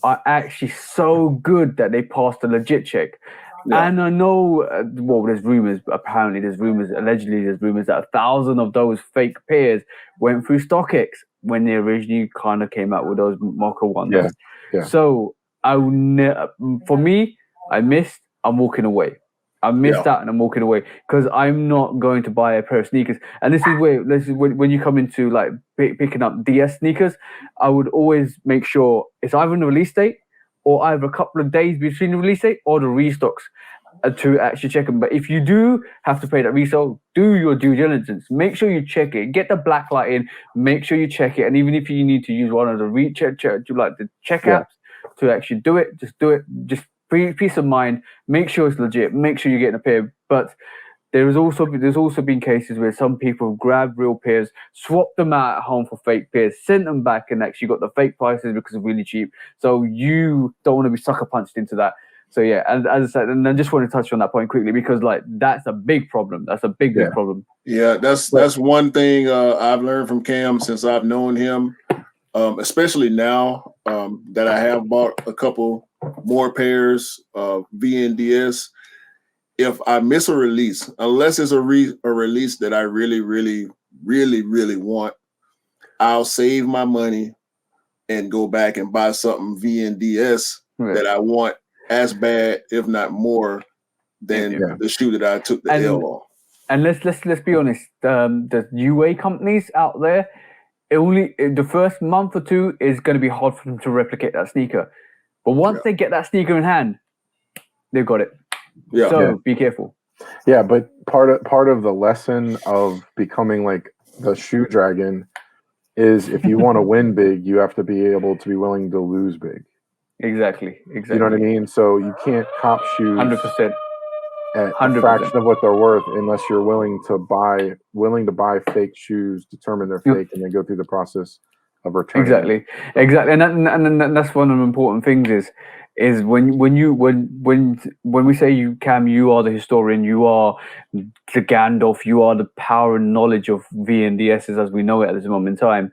are actually so good that they pass the legit check. Yeah. And I know, there's rumors, allegedly there's rumors that 1,000 of those fake pairs went through StockX when they originally kind of came out with those Mocha ones. Yeah. So for me, I'm walking away. I missed out and I'm walking away, because I'm not going to buy a pair of sneakers. And this is when you come into like picking up DS sneakers, I would always make sure it's either on the release date or either a couple of days between the release date or the restocks to actually check them. But if you do have to pay that resale, do your due diligence. Make sure you check it. Get the black light in. Make sure you check it. And even if you need to use one of the check apps to actually do it, just do it. Just peace of mind. Make sure it's legit. Make sure you're getting a pair. But there's also been cases where some people grab real pairs, swap them out at home for fake pairs, sent them back, and actually got the fake prices because it's really cheap. So you don't want to be sucker punched into that. So yeah, and as I said, and I just want to touch on that point quickly, because like that's a big problem. That's a big problem. Yeah, that's one thing I've learned from Cam since I've known him, especially now that I have bought a couple more pairs of VNDS. If I miss a release, unless it's a release that I really, really, really, really want, I'll save my money and go back and buy something VNDS that I want as bad, if not more, than the shoe that I took the L on. And let's be honest, the UA companies out there, the first month or two is going to be hard for them to replicate that sneaker. But once they get that sneaker in hand, they've got it. Yeah. So be careful. Yeah, but part of the lesson of becoming like the shoe dragon is if you want to win big, you have to be able to be willing to lose big. Exactly. You know what I mean? So you can't cop shoes 100%. At a fraction of what they're worth unless you're willing to buy fake shoes, determine they're fake, and then go through the process of returning. Exactly. And that's one of the important things is when we say you are the historian, you are the Gandalf, you are the power and knowledge of VNDSs as we know it at this moment in time.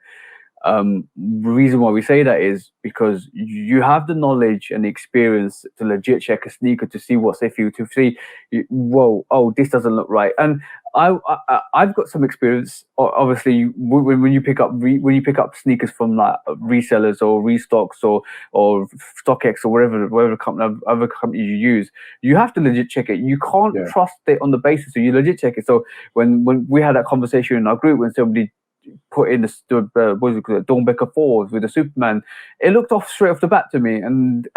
The reason why we say that is because you have the knowledge and the experience to legit check a sneaker to see what's safe for you, to see, this doesn't look right. And I've got some experience. Obviously, when you pick up sneakers from like resellers or restocks or StockX or whatever company you use, you have to legit check it. You can't trust it on the basis, so you legit check it. So when we had that conversation in our group, when somebody put in the Dornbecker 4s with the Superman, it looked off straight off the bat to me, and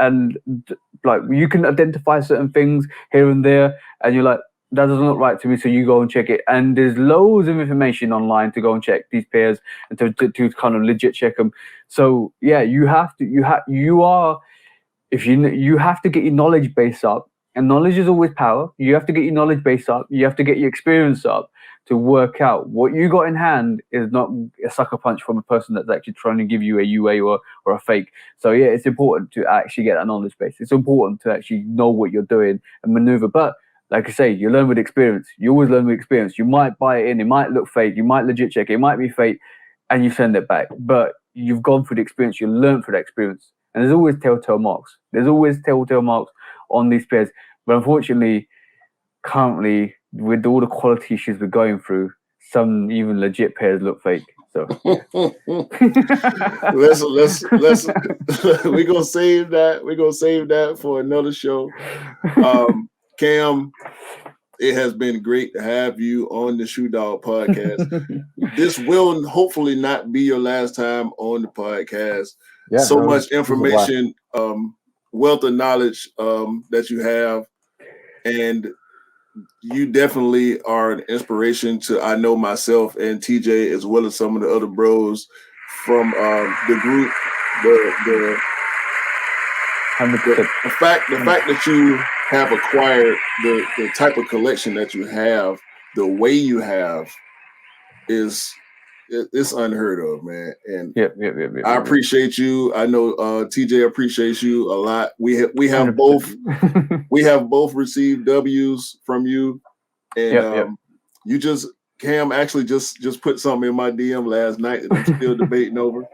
like you can identify certain things here and there, and you're like, that doesn't look right to me, so you go and check it. And there's loads of information online to go and check these pairs and to kind of legit check them. So yeah, you have to get your knowledge base up, and knowledge is always power. You have to get your knowledge base up, you have to get your experience up to work out what you got in hand is not a sucker punch from a person that's actually trying to give you a UA or a fake. So yeah, it's important to actually get that knowledge base. It's important to actually know what you're doing and maneuver. But like I say, you learn with experience. You always learn with experience. You might buy it in, it might look fake, you might legit check it, it might be fake, and you send it back. But you've gone through the experience, you learn through that experience. And there's always telltale marks. There's always telltale marks on these pairs. But unfortunately, currently, with all the quality issues we're going through, some even legit pairs look fake. So let's we're gonna save that. We're gonna save that for another show. Cam, it has been great to have you on the Shoe Dog podcast. This will hopefully not be your last time on the podcast. Yeah, so much information, wealth of knowledge that you have, and you definitely are an inspiration to, I know, myself and TJ, as well as some of the other bros from the group. The fact that you have acquired the type of collection that you have, the way you have, it's unheard of, man. And I appreciate you. I know TJ appreciates you a lot. We have both received W's from you, and you Cam actually just put something in my DM last night that I'm still debating over.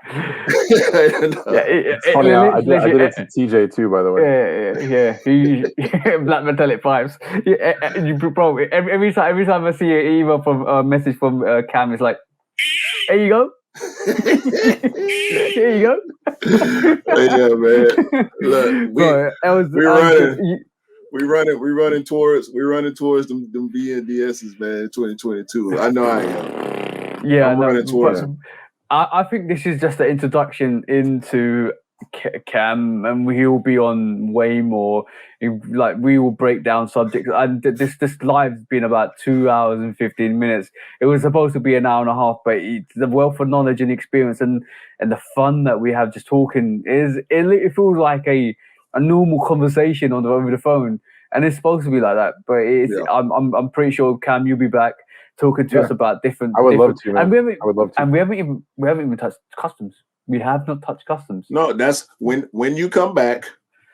It's funny. I did it to TJ too, by the way. Yeah. Black metallic pipes. You bro. Every time I see an email from a message from Cam, it's like, there you go. Here you go. Yeah, man. Look, we're running towards them BNDSs, man. 2022. I know I am. Yeah, I'm running towards them. I think this is just an introduction into Cam, and he'll be on way more. Like, we will break down subjects. And this live's been about 2 hours and 15 minutes. It was supposed to be an hour and a half, but the wealth of knowledge and experience and the fun that we have just talking it feels like a normal conversation over the phone, and it's supposed to be like that. But I'm pretty sure, Cam, you'll be back talking to us about different. I would love to, man. And I would love to. And we haven't even touched customs. We have not touched customs. No, that's when you come back,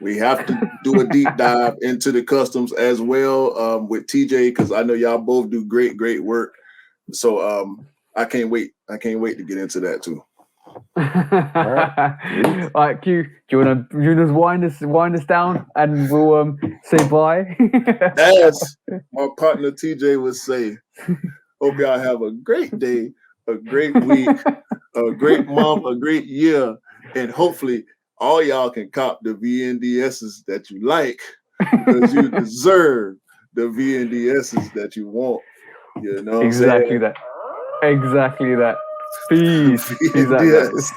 we have to do a deep dive into the customs as well with TJ, because I know y'all both do great work. So I can't wait. I can't wait to get into that too. All right, Q. Do you want to wind us down, and we'll say bye? As my partner TJ would say, hope y'all have a great day, a great week, a great month, a great year, and hopefully all y'all can cop the VNDSs that you like, because you deserve the VNDSs that you want. You know, exactly that. Exactly that. Peace. Peace out, guys.